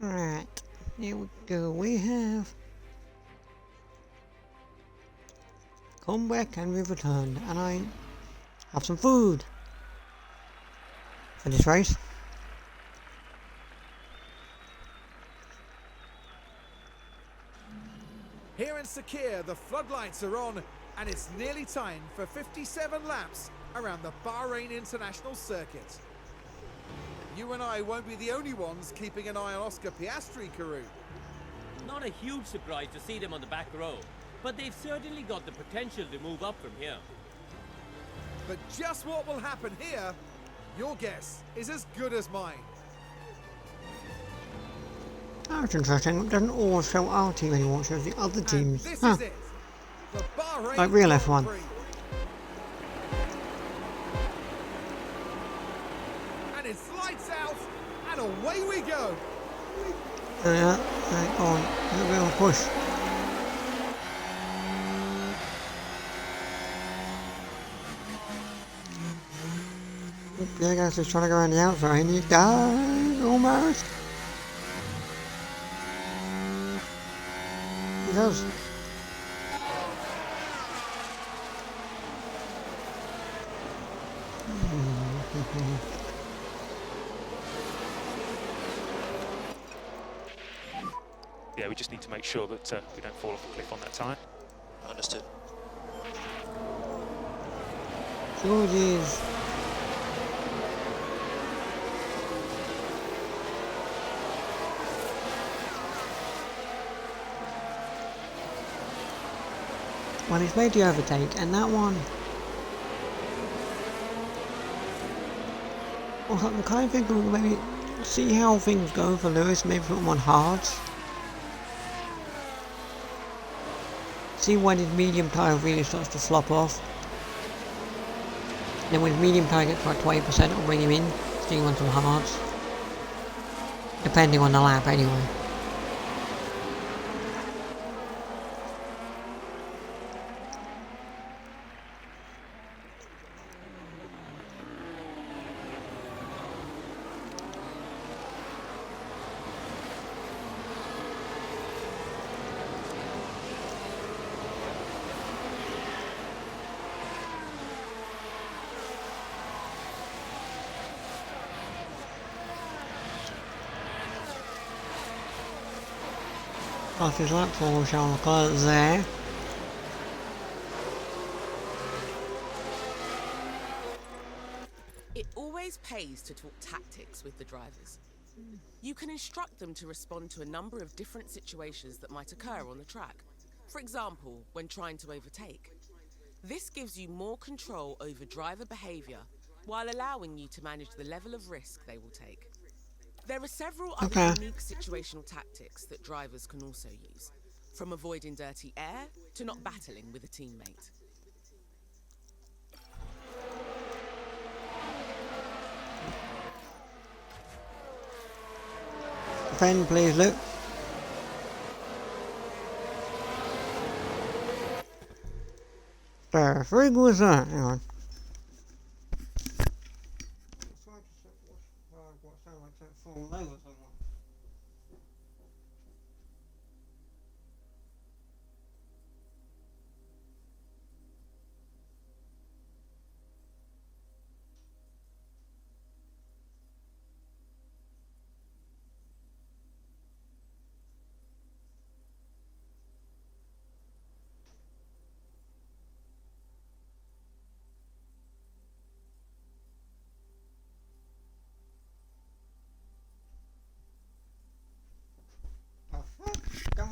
Right, here we go. We have come back and we've returned, and I have some food for this race. Here in Sakir, the floodlights are on, and it's nearly time for 57 laps around the Bahrain International Circuit. You and I won't be the only ones keeping an eye on Oscar Piastri, Karoo. Not a huge surprise to see them on the back row, but they've certainly got the potential to move up from here. But just what will happen here, your guess is as good as mine. That's interesting. It doesn't always show our team anymore, it shows the other teams. This Huh. is it. The Bahrain Like real Grand F1. Prix. And it's lights out, and away we go. Yeah, right, go on. A little bit of a push. Yeah, guys, just trying to go around the outside. And he dies almost. He does. Yeah, we just need to make sure that we don't fall off a cliff on that tyre. Understood. Georges. Well, he's made the overtake, and that one. Well, I'm kind of thinking maybe see how things go for Lewis, maybe put him on hards. See when his medium tyre really starts to flop off. Then when his medium tyre gets like 20%, I'll bring him in, stick him on some hards. Depending on the lap anyway. Off his lap for Charles Leclerc there. It always pays to talk tactics with the drivers. You can instruct them to respond to a number of different situations that might occur on the track. For example, when trying to overtake. This gives you more control over driver behaviour while allowing you to manage the level of risk they will take. There are several other unique situational tactics that drivers can also use, from avoiding dirty air to not battling with a teammate. Defend, please, Luke. There, very good, sir. Hang on.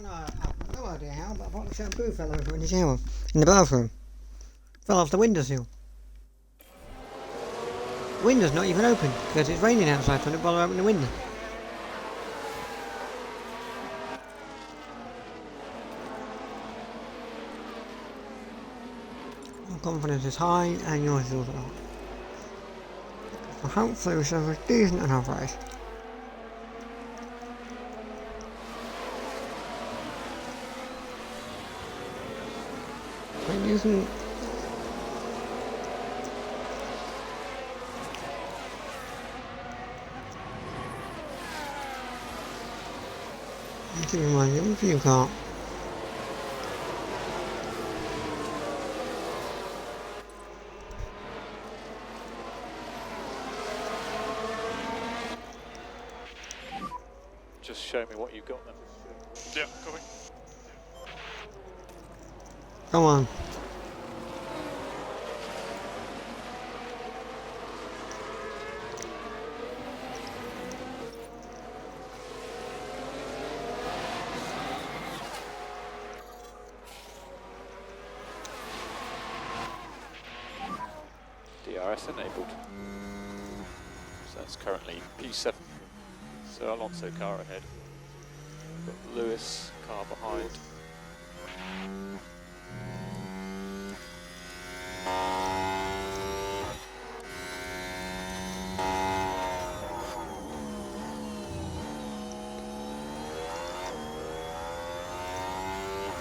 I've no idea how, but I thought the shampoo fell over in the shower, in the bathroom. Fell off the windowsill. The window's not even open, because it's raining outside, so I don't bother opening the window. My confidence is high, and yours is also high. So hopefully we shall have a decent enough race. It isn't. Keep in mind, even if you can't. Just show me what you've got then. Yeah, coming. Come on. DRS enabled. So that's currently P7. So Alonso car ahead. Got Lewis car behind.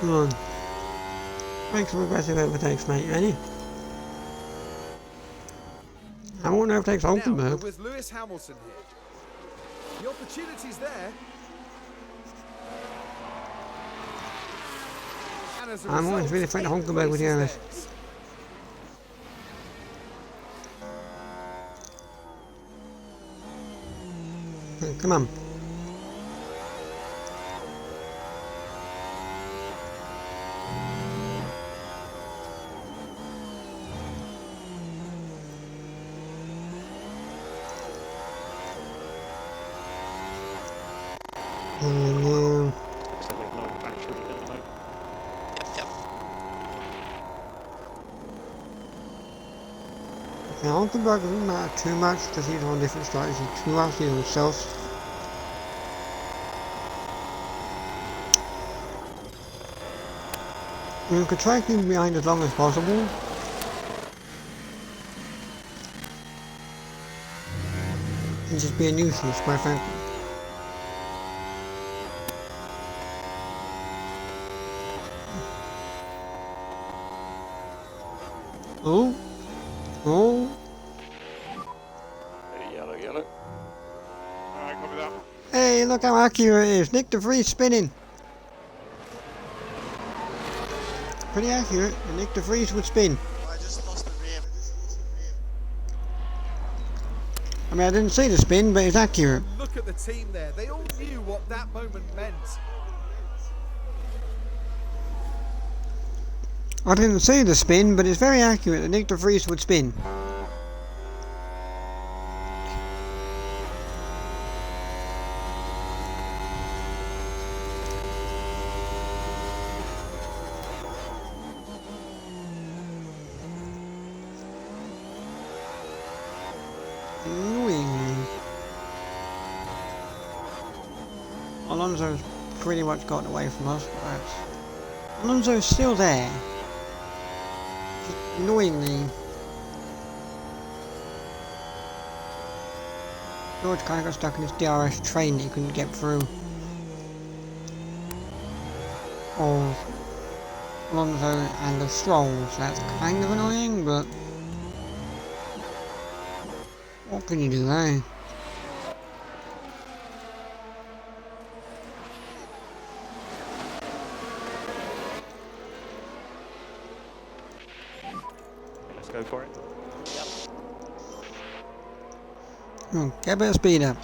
Come on. Make some aggressive overtakes, mate. Ready? Hamilton overtakes Now we're Hulkenberg. with Lewis Hamilton here. The opportunity's there. And as a I'm always result, really afraid of 8th Hulkenberg with place is DRS. theirs. Come on. Oh no. Looks like we're low battery at the moment. Now, Hulkenberg doesn't matter too much because he's on a different strategy to us, he himself. We could try keeping behind as long as possible. And just be a nuisance, quite frankly. Oh. Oh. Yellow, yellow. Alright, copy that. Hey, look how accurate it is. Nick de Vries spinning. Pretty accurate. And Nick de Vries would spin. I just lost the rear. I mean, I didn't see the spin, but it's accurate. Look at the team there. They all knew what that moment meant. I didn't see the spin, but it's very accurate that Nick de Vries would spin. Annoyingly. Alonso's pretty much gotten away from us, but Alonso's still there. Just annoyingly. George kind of got stuck in his DRS train that he couldn't get through. Of Alonso and the Strolls. That's kind of annoying, but what can you do, eh? Let's go for it. Oh, get a bit of speed up.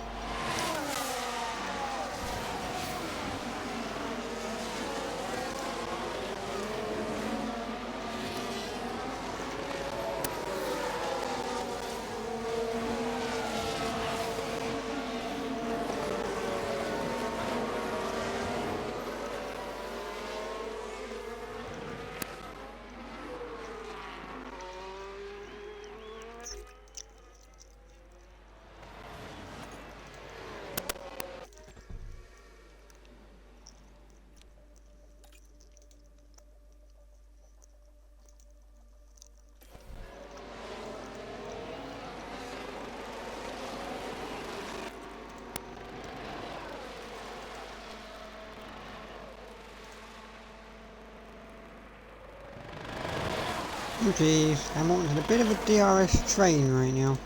Oh jeez, Hamilton's in a bit of a DRS train right now.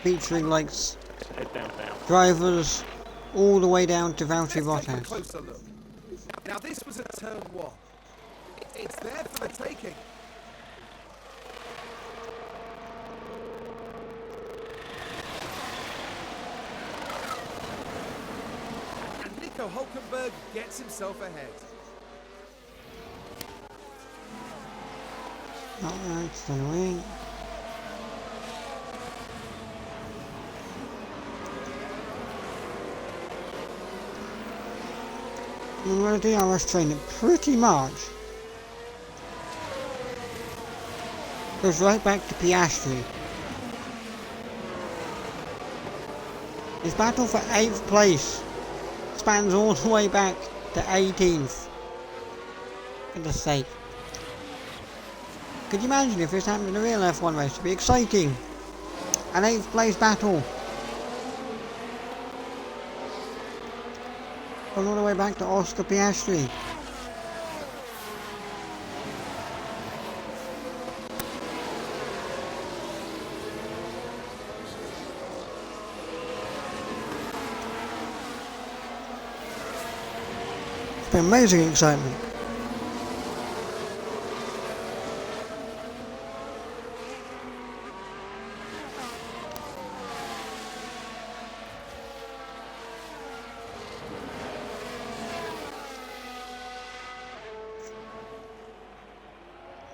Featuring like Head down. drivers all the way down to Valtteri Let's take a Bottas. closer look. Now this was a turn one. It's there for the taking. And Nico Hülkenberg gets himself ahead. Alright, it's annoying. And where the DRS train pretty much goes right back to Piastri. His battle for 8th place spans all the way back to 18th. For goodness sake. Could you imagine if this happened in a real F1 race? It'd be exciting. An 8th place battle. Going all the way back to Oscar Piastri. It's been amazing excitement.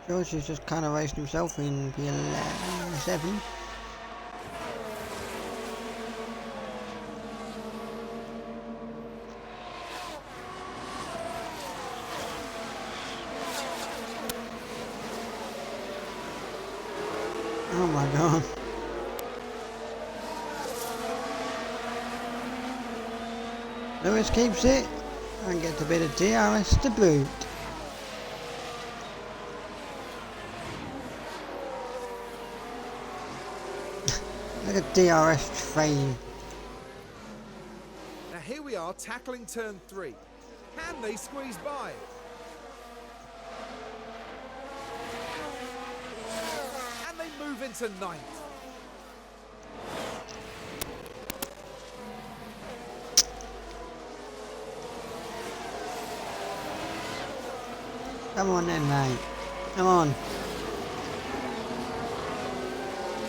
George has just kind of raced himself in P7. Oh my god. Lewis keeps it and gets a bit of DRS to boot. Look at DRS train. Now here we are tackling turn 3. Can they squeeze by? And they move into 9th. Come on then, mate. Come on.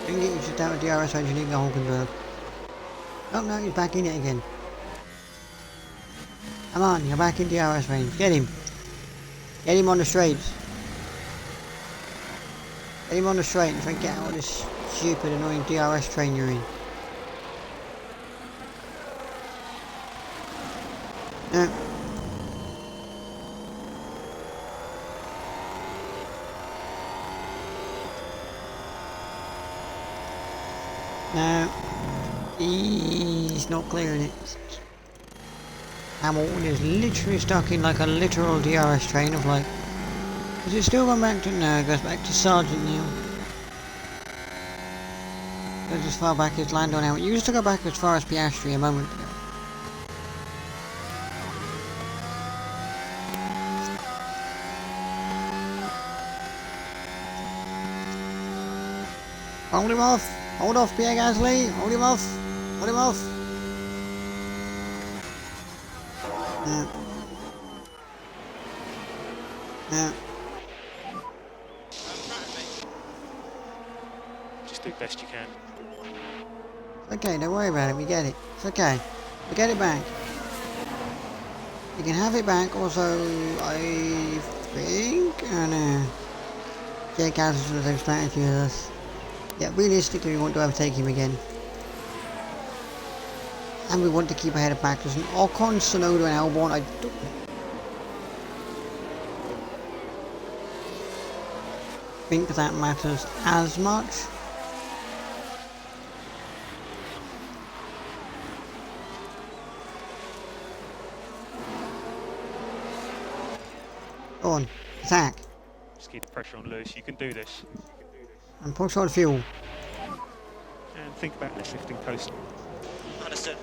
You can get yourself out of DRS range and leave the Hulkenberg. Oh no, he's back in it again. Come on, you're back in DRS range. Get him. Get him on the straights. Get him on the straight and try and get out of this stupid, annoying DRS train you're in. Yeah. No, he's not clearing it. Hamilton is literally stuck in like a literal DRS train of like... Is it still going back to... No, it goes back to Sergeant now. Goes as far back as Lando now. It used to go back as far as Piastri a moment ago. Hold him off! Hold off, Pierre Gasly! Hold him off! Hold him off! Yeah. Yeah. Just do the best you can. Okay, don't worry about it, we get it. It's okay. We get it back. You can have it back, also, I think... Oh no. Jake Gasly's on the same strategy with us. Yeah, realistically we want to overtake him again. And we want to keep ahead of Max and Ocon, Tsunoda and Albon. I don't think that matters as much. Go on, attack. Just keep the pressure on Lewis. You can do this. And push on fuel. And think about this lifting coast. Understood.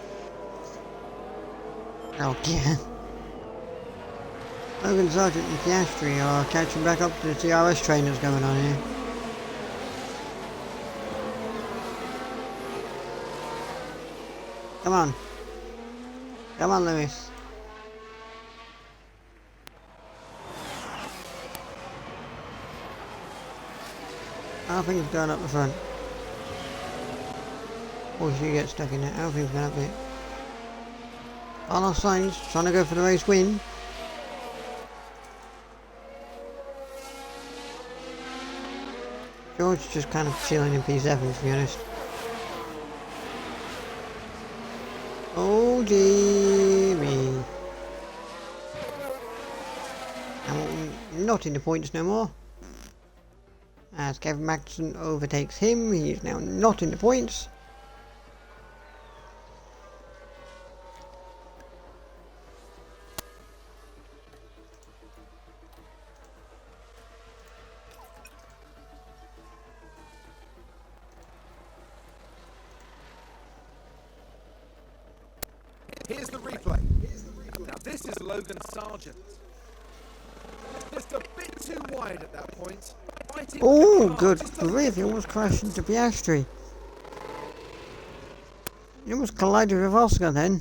Oh yeah. Logan Sargent and Piastri are catching back up to the DRS train that's going on here. Come on. Come on, Lewis. I think it's going up the front. Or she gets stuck in it. I think it's going up it. Carlos Sainz trying to go for the race win. George's just kind of chilling in P7 to be honest. Oh dear me. Hamilton not in the points no more. As Kevin Magnussen overtakes him, he is now not in the points. Here's the replay. Now this is Logan Sargent. Just a bit too wide at that point. Oh, good grief, he almost crashed into Piastri. He almost collided with Oscar then.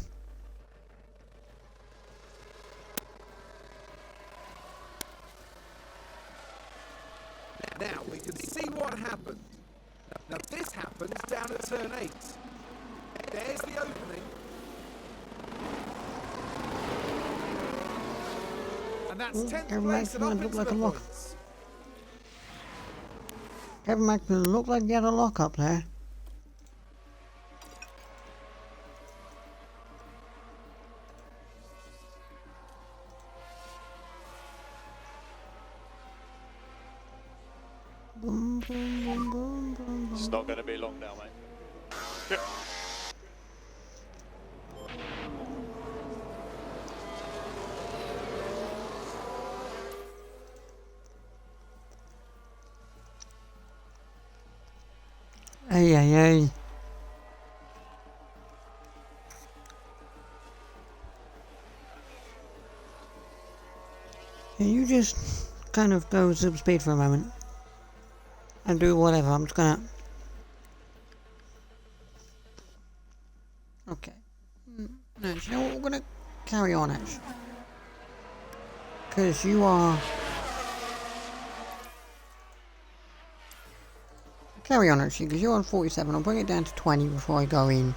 Now we can see what happened. Now this happens down at turn 8. There's the opening. And that's 10th place and up into the points. Kevin Magnussen looked like he had a lock up there. Boom, boom, boom, boom, boom, It's not going to be long now, mate. Yep. Hey, hey, hey. Can you just kind of go super speed for a moment? And do whatever, I'm just gonna... Okay. No, you know what, we're gonna carry on actually. Because you are... Carry on actually, because you're on 47. I'll bring it down to 20 before I go in.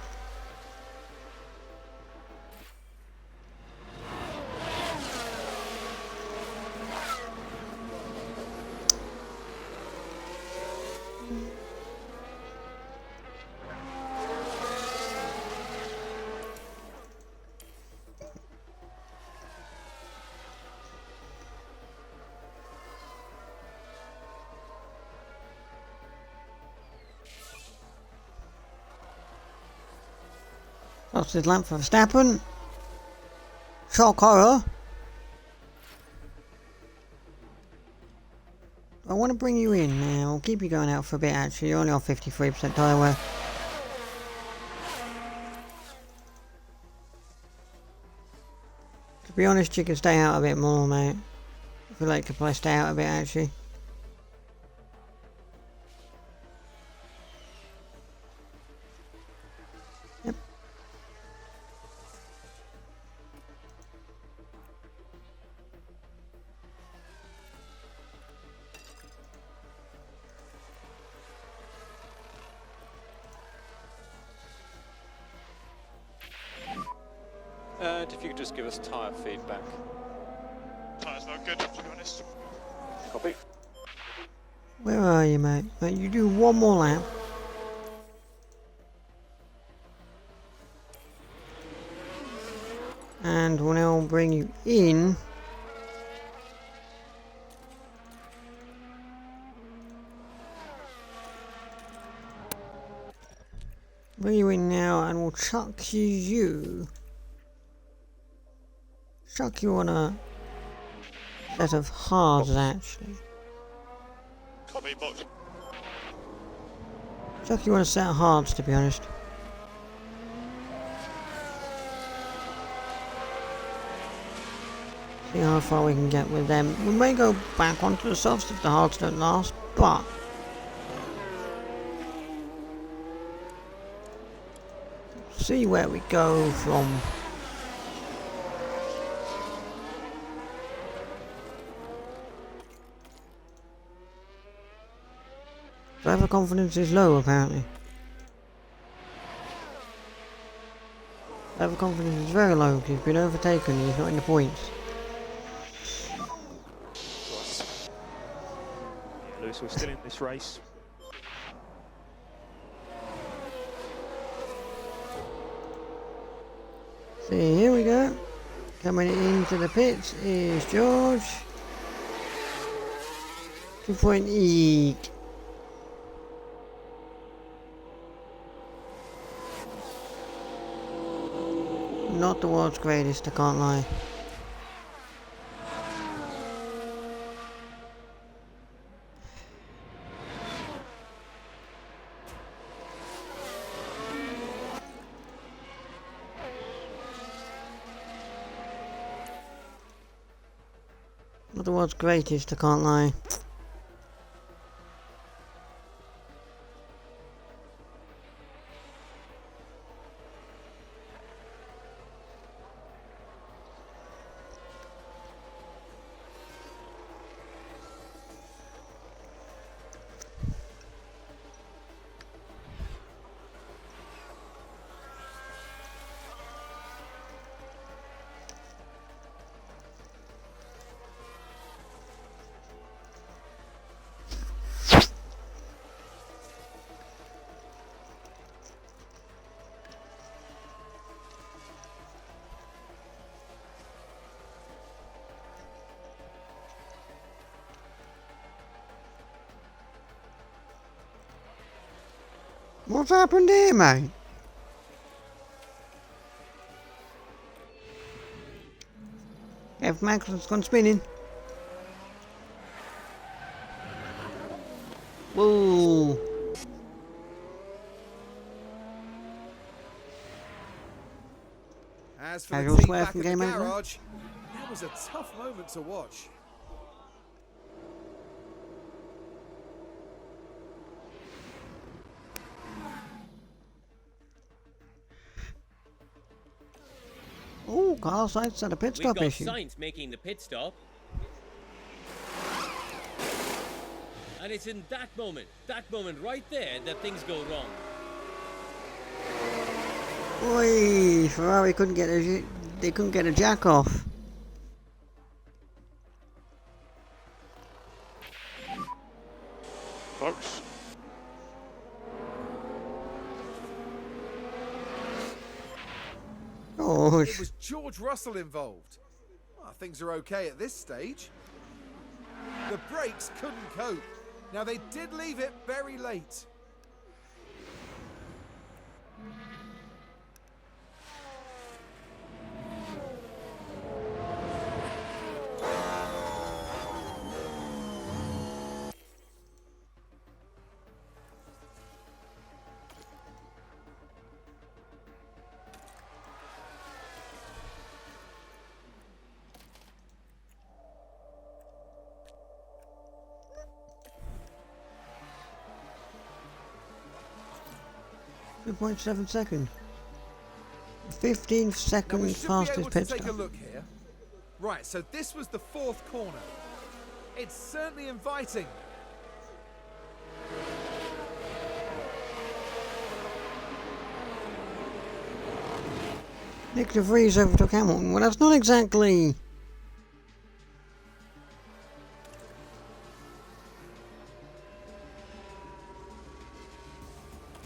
Lost his lamp for Verstappen. Shock horror. I want to bring you in now. I'll keep you going out for a bit actually. You're only on 53% tyre wear. To be honest, you can stay out a bit more, mate. I feel like you could stay out a bit actually. Yep. And if you could just give us tyre feedback. Tyre's not good, to be honest. Copy. Where are you, mate? Mate, you do one more lap. And we'll now bring you in. Bring you in now and we'll chuck you on a set of hards actually. Copy, box. Chuck you on a set of hards to be honest. See how far we can get with them. We may go back onto the softs if the hards don't last, but see where we go from. Driver confidence is low apparently. Driver confidence is very low because he's been overtaken and he's not in the points. Yeah, Lewis, we're still in this race. See, here we go. Coming into the pits is George. 2-point eek. Not the world's greatest, I can't lie. Not the world's greatest, I can't lie. What's happened here, mate? F Max has gone spinning. Whoa. As for Casual the team swear back from at the game over. garage, that was a tough moment to watch. Oh, Carlos Sainz had a pit We've stop got issue. Sainz making the pit stop. And it's in that moment right there, that things go wrong. Oi, Ferrari couldn't get a, they couldn't get a jack off. Folks. Oh, It was George Russell involved. Well, things are okay at this stage. The brakes couldn't cope. Now they did leave it very late. .7 seconds. 15 Now we seconds should be fastest able to pit take a stop. look here. Right, so this was the fourth corner. It's certainly inviting. Nick de Vries overtook Hamilton. Well, that's not exactly.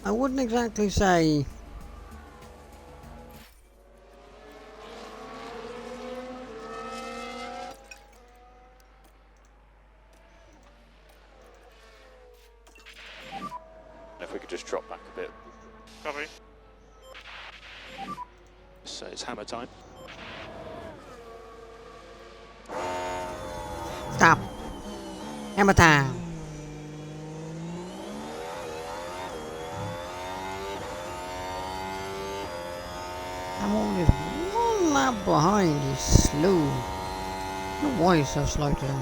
I wouldn't exactly say. If we could just drop back a bit. Copy. So it's hammer time. Stop. Hammer time. Hamilton is one lap behind. He's slow. I don't know why he's so slow today.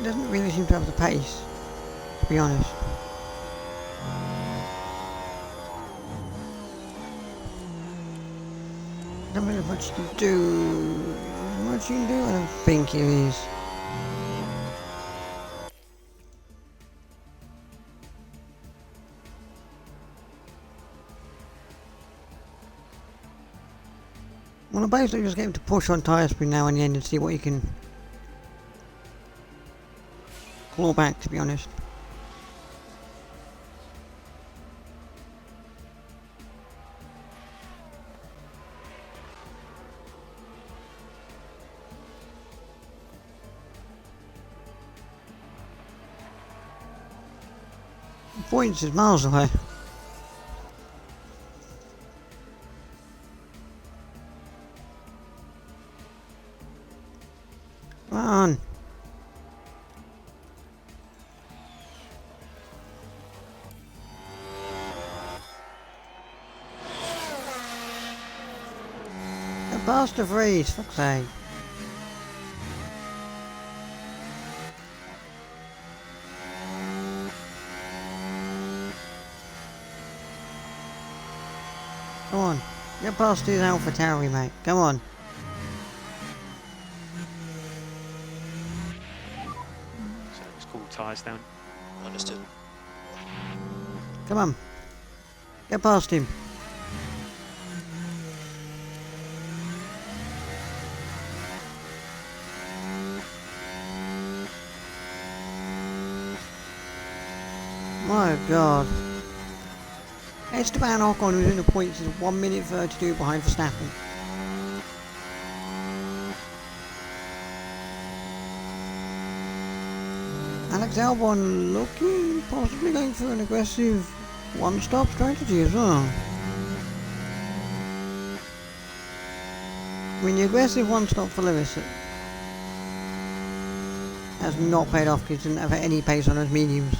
He doesn't really seem to have the pace, to be honest. Not really much to do. Much you can do? I don't think it is. Well, I'm basically just getting to push on tyre speed now and the end and see what you can claw back, to be honest. Points is miles away. Come on. A bastard freeze, fuck's sake. Come on, get past his Alpha Tauri, mate. Come on. So let's cool tyres down. Understood. Come on. Get past him. My God. Esteban Ocon, who's in the points, is 1 minute 32 behind Verstappen. Alex Albon looking possibly going for an aggressive one-stop strategy as well. I mean, the aggressive one-stop for Lewis has not paid off because he didn't have any pace on those mediums.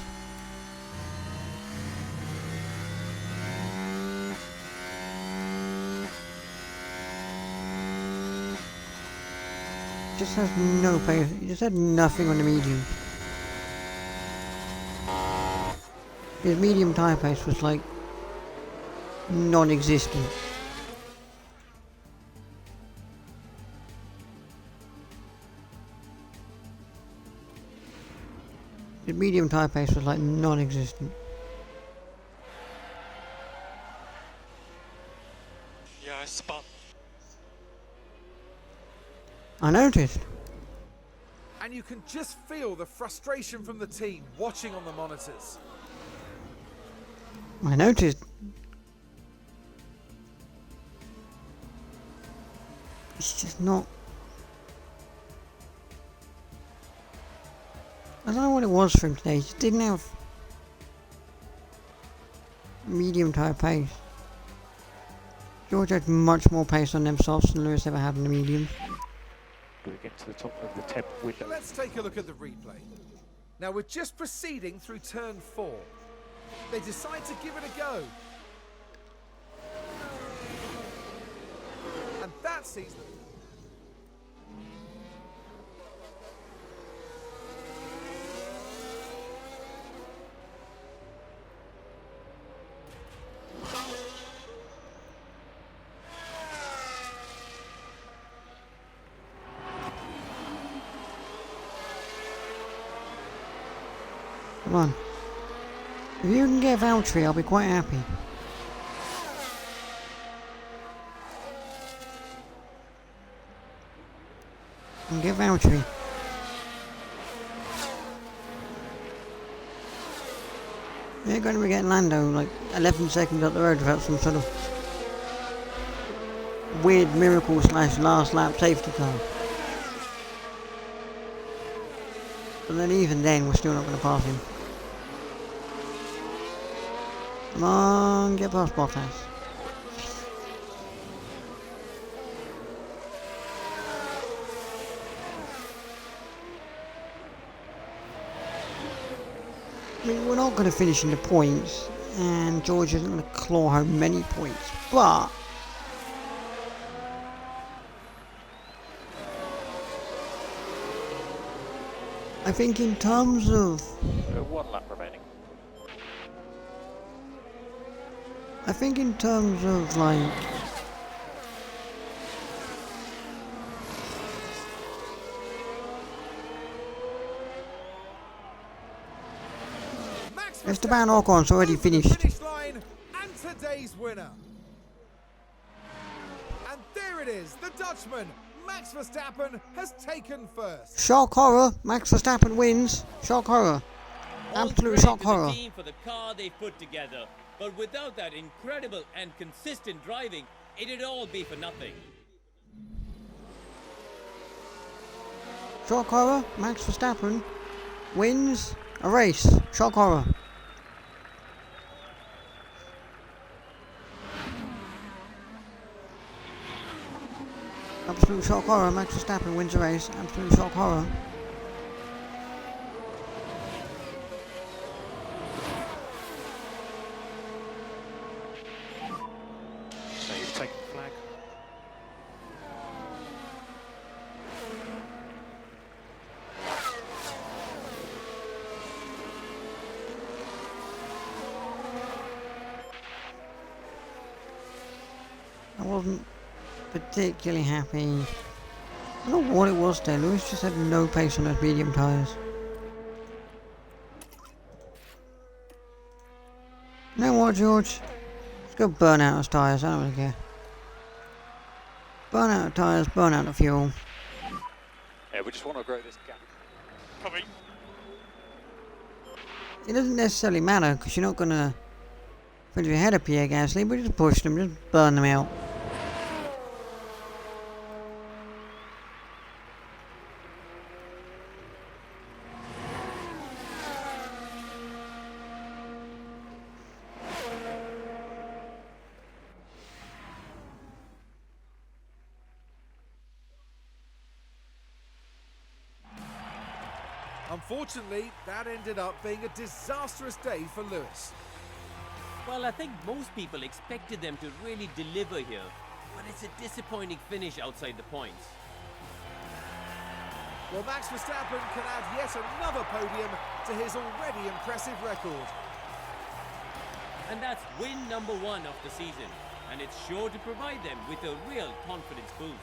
Just has no pace. He just had nothing on the medium. His medium tyre pace was like non-existent. His medium tyre pace was like non-existent. Yeah, I spun. I noticed. And you can just feel the frustration from the team watching on the monitors. I noticed. It's just not. I don't know what it was for him today. He just didn't have medium tyre pace. George had much more pace on them softs than Lewis ever had in the medium. Do we get to the top of the TEP window? Let's take a look at the replay. Now we're just proceeding through turn 4. They decide to give it a go. And that sees them. Come on. If you can get Valtteri, I'll be quite happy. And get Valtteri. They're going to be getting Lando like 11 seconds up the road without some sort of weird miracle / last lap safety car. But then even then we're still not going to pass him. Come on, get past Bottas. I mean, we're not going to finish in the points, and George isn't going to claw home many points, but I think in terms of... One lap remaining. I think in terms of, like... Esteban Ocon's already finished. Finish line and today's winner. And there it is, the Dutchman, Max Verstappen, has taken first. Shock horror, Max Verstappen wins. Shock horror. All Absolute credit shock to horror. the team for the car they put together. But without that incredible and consistent driving, it'd all be for nothing. Shock horror, Max Verstappen wins a race. Shock horror. Absolute shock horror, Max Verstappen wins a race. Absolute shock horror. So you've taken the flag. I wasn't particularly happy. I don't know what it was there. Lewis just had no pace on those medium tyres. You know what, George? Let's go burn out those tyres. I don't really care. Burn out the tyres, burn out the fuel. Yeah, we just want to grow this gap. Coming. It doesn't necessarily matter because you're not going to put your head of Pierre Gasly, but just push them, just burn them out. Unfortunately, that ended up being a disastrous day for Lewis. Well, I think most people expected them to really deliver here, but it's a disappointing finish outside the points. Well, Max Verstappen can add yet another podium to his already impressive record. And that's win number 1 of the season, and it's sure to provide them with a real confidence boost.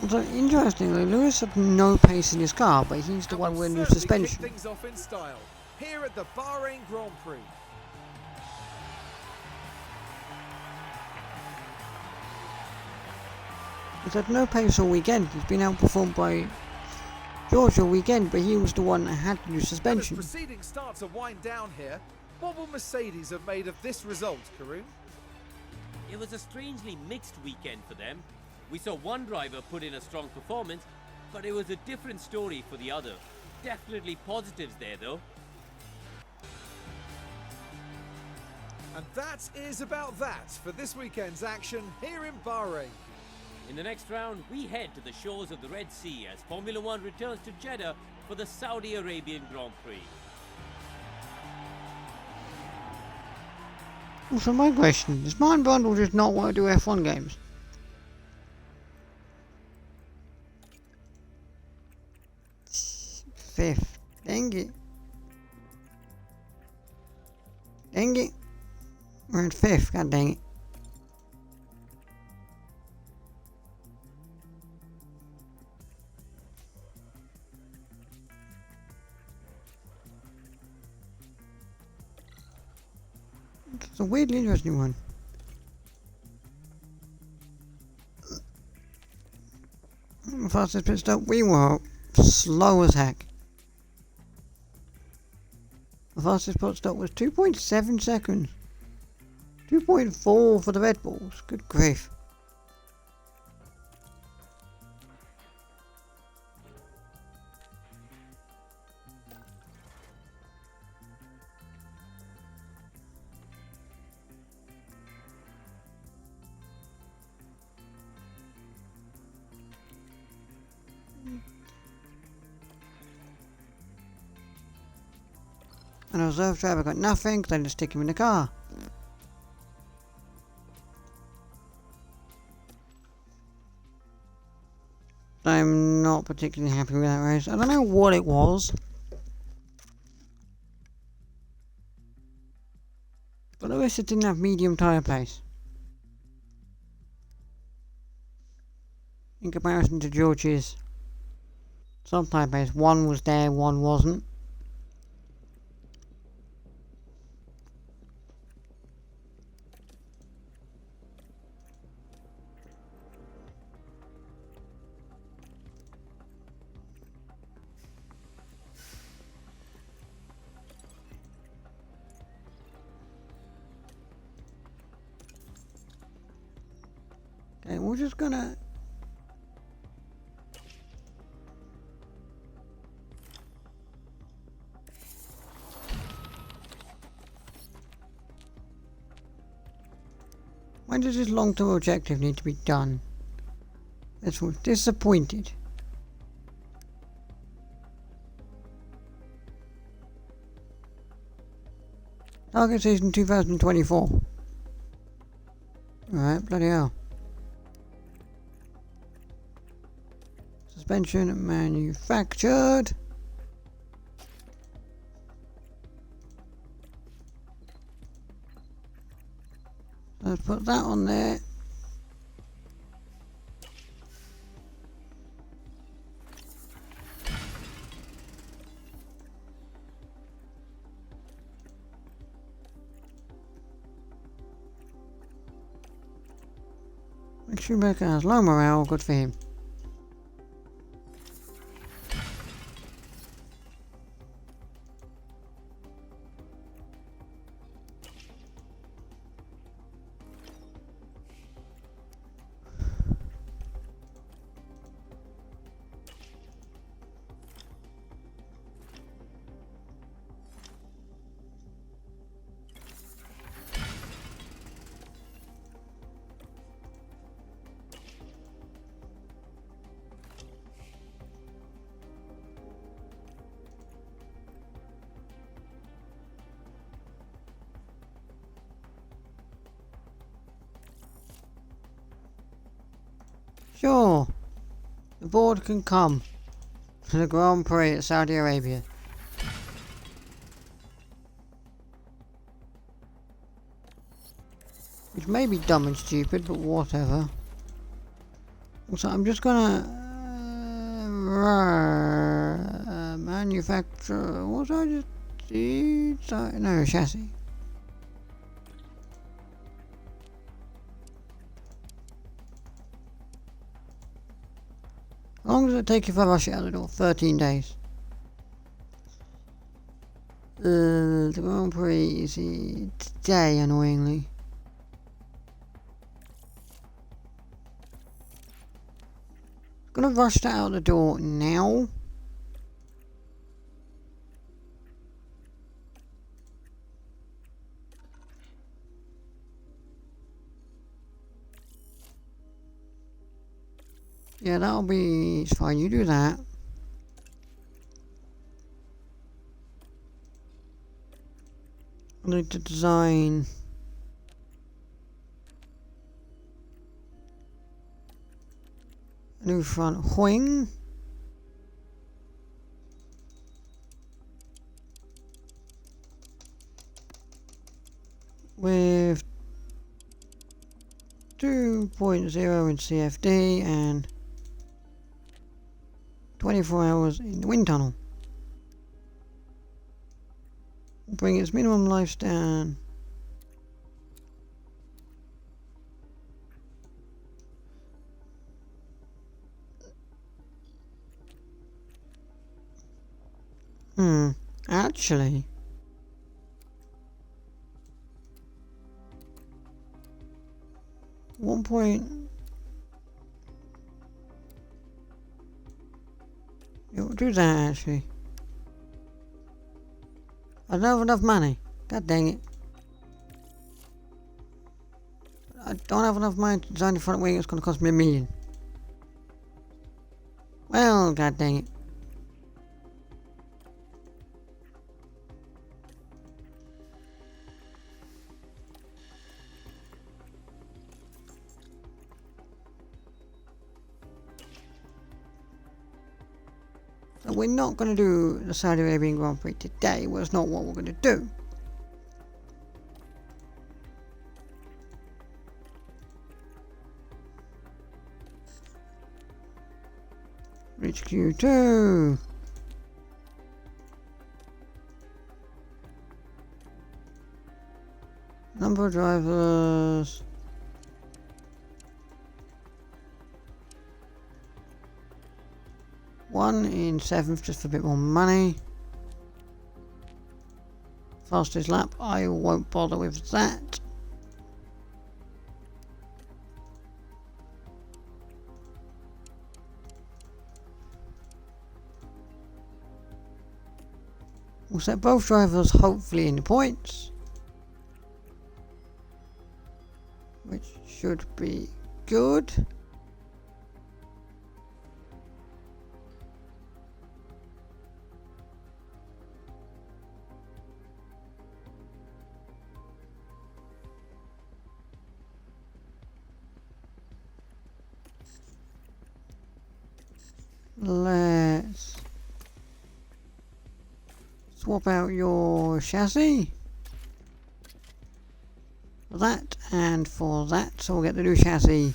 So, interestingly, Lewis had no pace in his car, but he's the one with new suspension. Kick things off in style here at the Bahrain Grand Prix. He's had no pace all weekend. He's been outperformed by George all weekend, but he was the one that had new suspension. As proceedings start to wind down here, what will Mercedes have made of this result, Karun? It was a strangely mixed weekend for them. We saw one driver put in a strong performance, but it was a different story for the other. Definitely positives there though. And that is about that for this weekend's action here in Bahrain. In the next round, we head to the shores of the Red Sea as Formula One returns to Jeddah for the Saudi Arabian Grand Prix. Also, my question, does Mind Bundle just not want to do F1 games? Fifth. Dang it. Dang it. We're in fifth, god dang it. It's a weirdly interesting one. The fastest pit stop we were slow as heck. The fastest pit stop was 2.7 seconds. 2.4 for the Red Bulls. Good grief. And a reserve driver got nothing because I didn't stick him in the car. I'm not particularly happy with that race. I don't know what it was. But Lewis didn't have medium tyre pace. In comparison to George's soft tyre pace, one was there, one wasn't. Okay, we're just gonna when does this long-term objective need to be done? This was disappointed. Target season 2024. Alright, bloody hell. Suspension manufactured. Let's put that on there. Schumacher has low morale, good for him. Sure, the board can come to the Grand Prix at Saudi Arabia. Which may be dumb and stupid, but whatever. Also, I'm just gonna manufacture. What did I just did? No, chassis. How long does it take if I rush it out the door? 13 days. The Grand Prix is today, annoyingly. Gonna rush that out the door now. Yeah, that'll be fine. You do that. I need to design a new front wing. With 2.0 in CFD and 24 hours in the wind tunnel. Bring its minimum lifespan actually one point. We'll do that actually. I don't have enough money. God dang it. I don't have enough money to design the front wing. It's going to cost me $1 million. Well, god dang it. So we're not going to do the Saudi Arabian Grand Prix today. Well, it's not what we're going to do. HQ2. Number of drivers. One in 7th just for a bit more money. Fastest lap, I won't bother with that. We'll set both drivers hopefully in the points, which should be good. Let's swap out your chassis for that and for that, so we'll get the new chassis.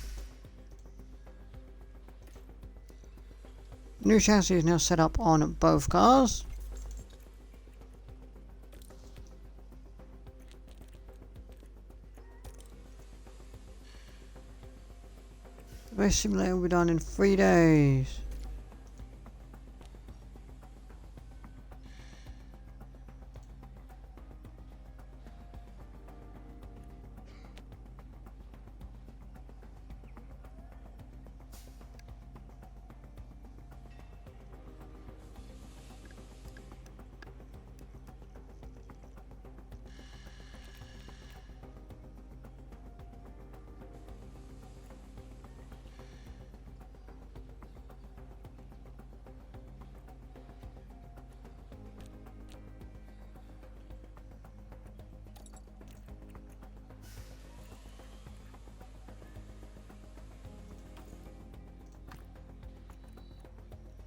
New chassis is now set up on both cars. The race simulator will be done in 3 days.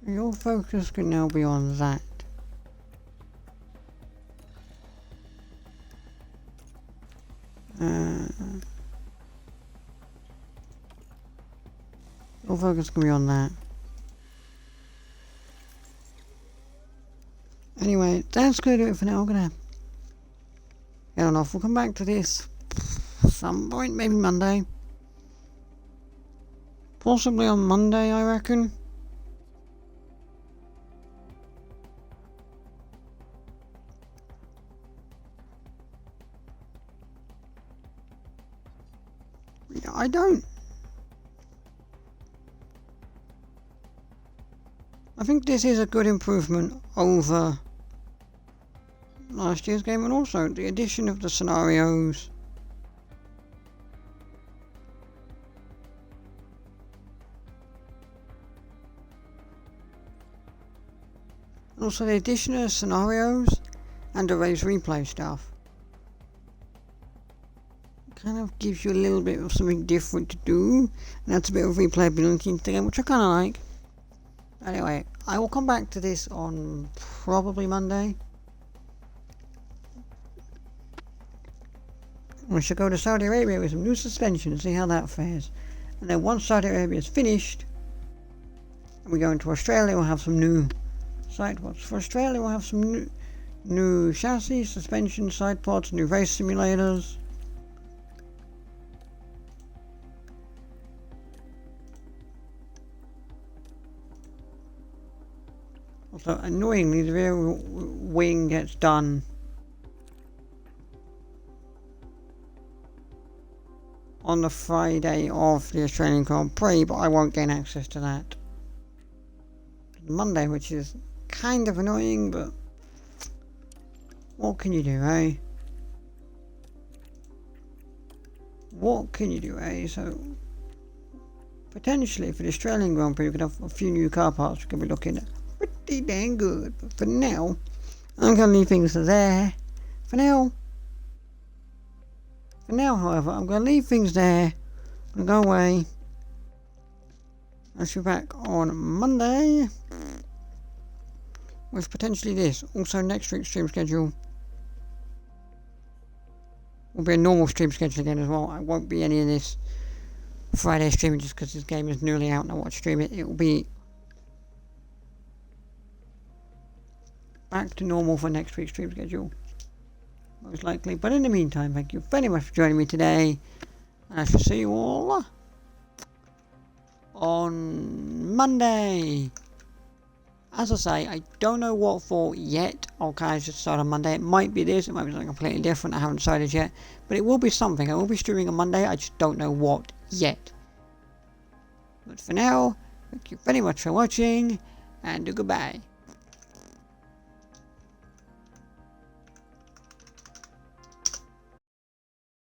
Your focus can now be on that. Your focus can be on that. Anyway, that's going to do it for now. I'm going to get on off. We'll come back to this some point, maybe Monday. Possibly on Monday, I reckon. I don't. I think this is a good improvement over last year's game, and also the addition of the scenarios. Also the addition of scenarios and the race replay stuff. Kind of gives you a little bit of something different to do, and that's a bit of replayability into the game, which I kind of like. Anyway, I will come back to this on probably Monday. We should go to Saudi Arabia with some new suspension and see how that fares. And then once Saudi Arabia is finished, and we go into Australia, we'll have some new side pods. For Australia, we'll have some new chassis, suspension, side pods, new race simulators. Also, annoyingly, the rear wing gets done on the Friday of the Australian Grand Prix, but I won't gain access to that Monday, which is kind of annoying, but what can you do, eh? What can you do, eh? So, potentially for the Australian Grand Prix, we could have a few new car parts we could be looking at. Pretty dang good, but for now, I'm going to leave things there. For now, however, I'm going to leave things there. I'm going to go away. I'll be back on Monday with potentially this. Also, next week's stream schedule will be a normal stream schedule again as well. I won't be any of this Friday streaming just because this game is nearly out and I want to stream it. It will be back to normal for next week's stream schedule. Most likely. But in the meantime, thank you very much for joining me today. And I shall see you all on Monday. As I say, I don't know what for yet. I'll kind of just start on Monday. It might be this, it might be something completely different. I haven't decided yet. But it will be something. I will be streaming on Monday. I just don't know what yet. But for now, thank you very much for watching, and goodbye.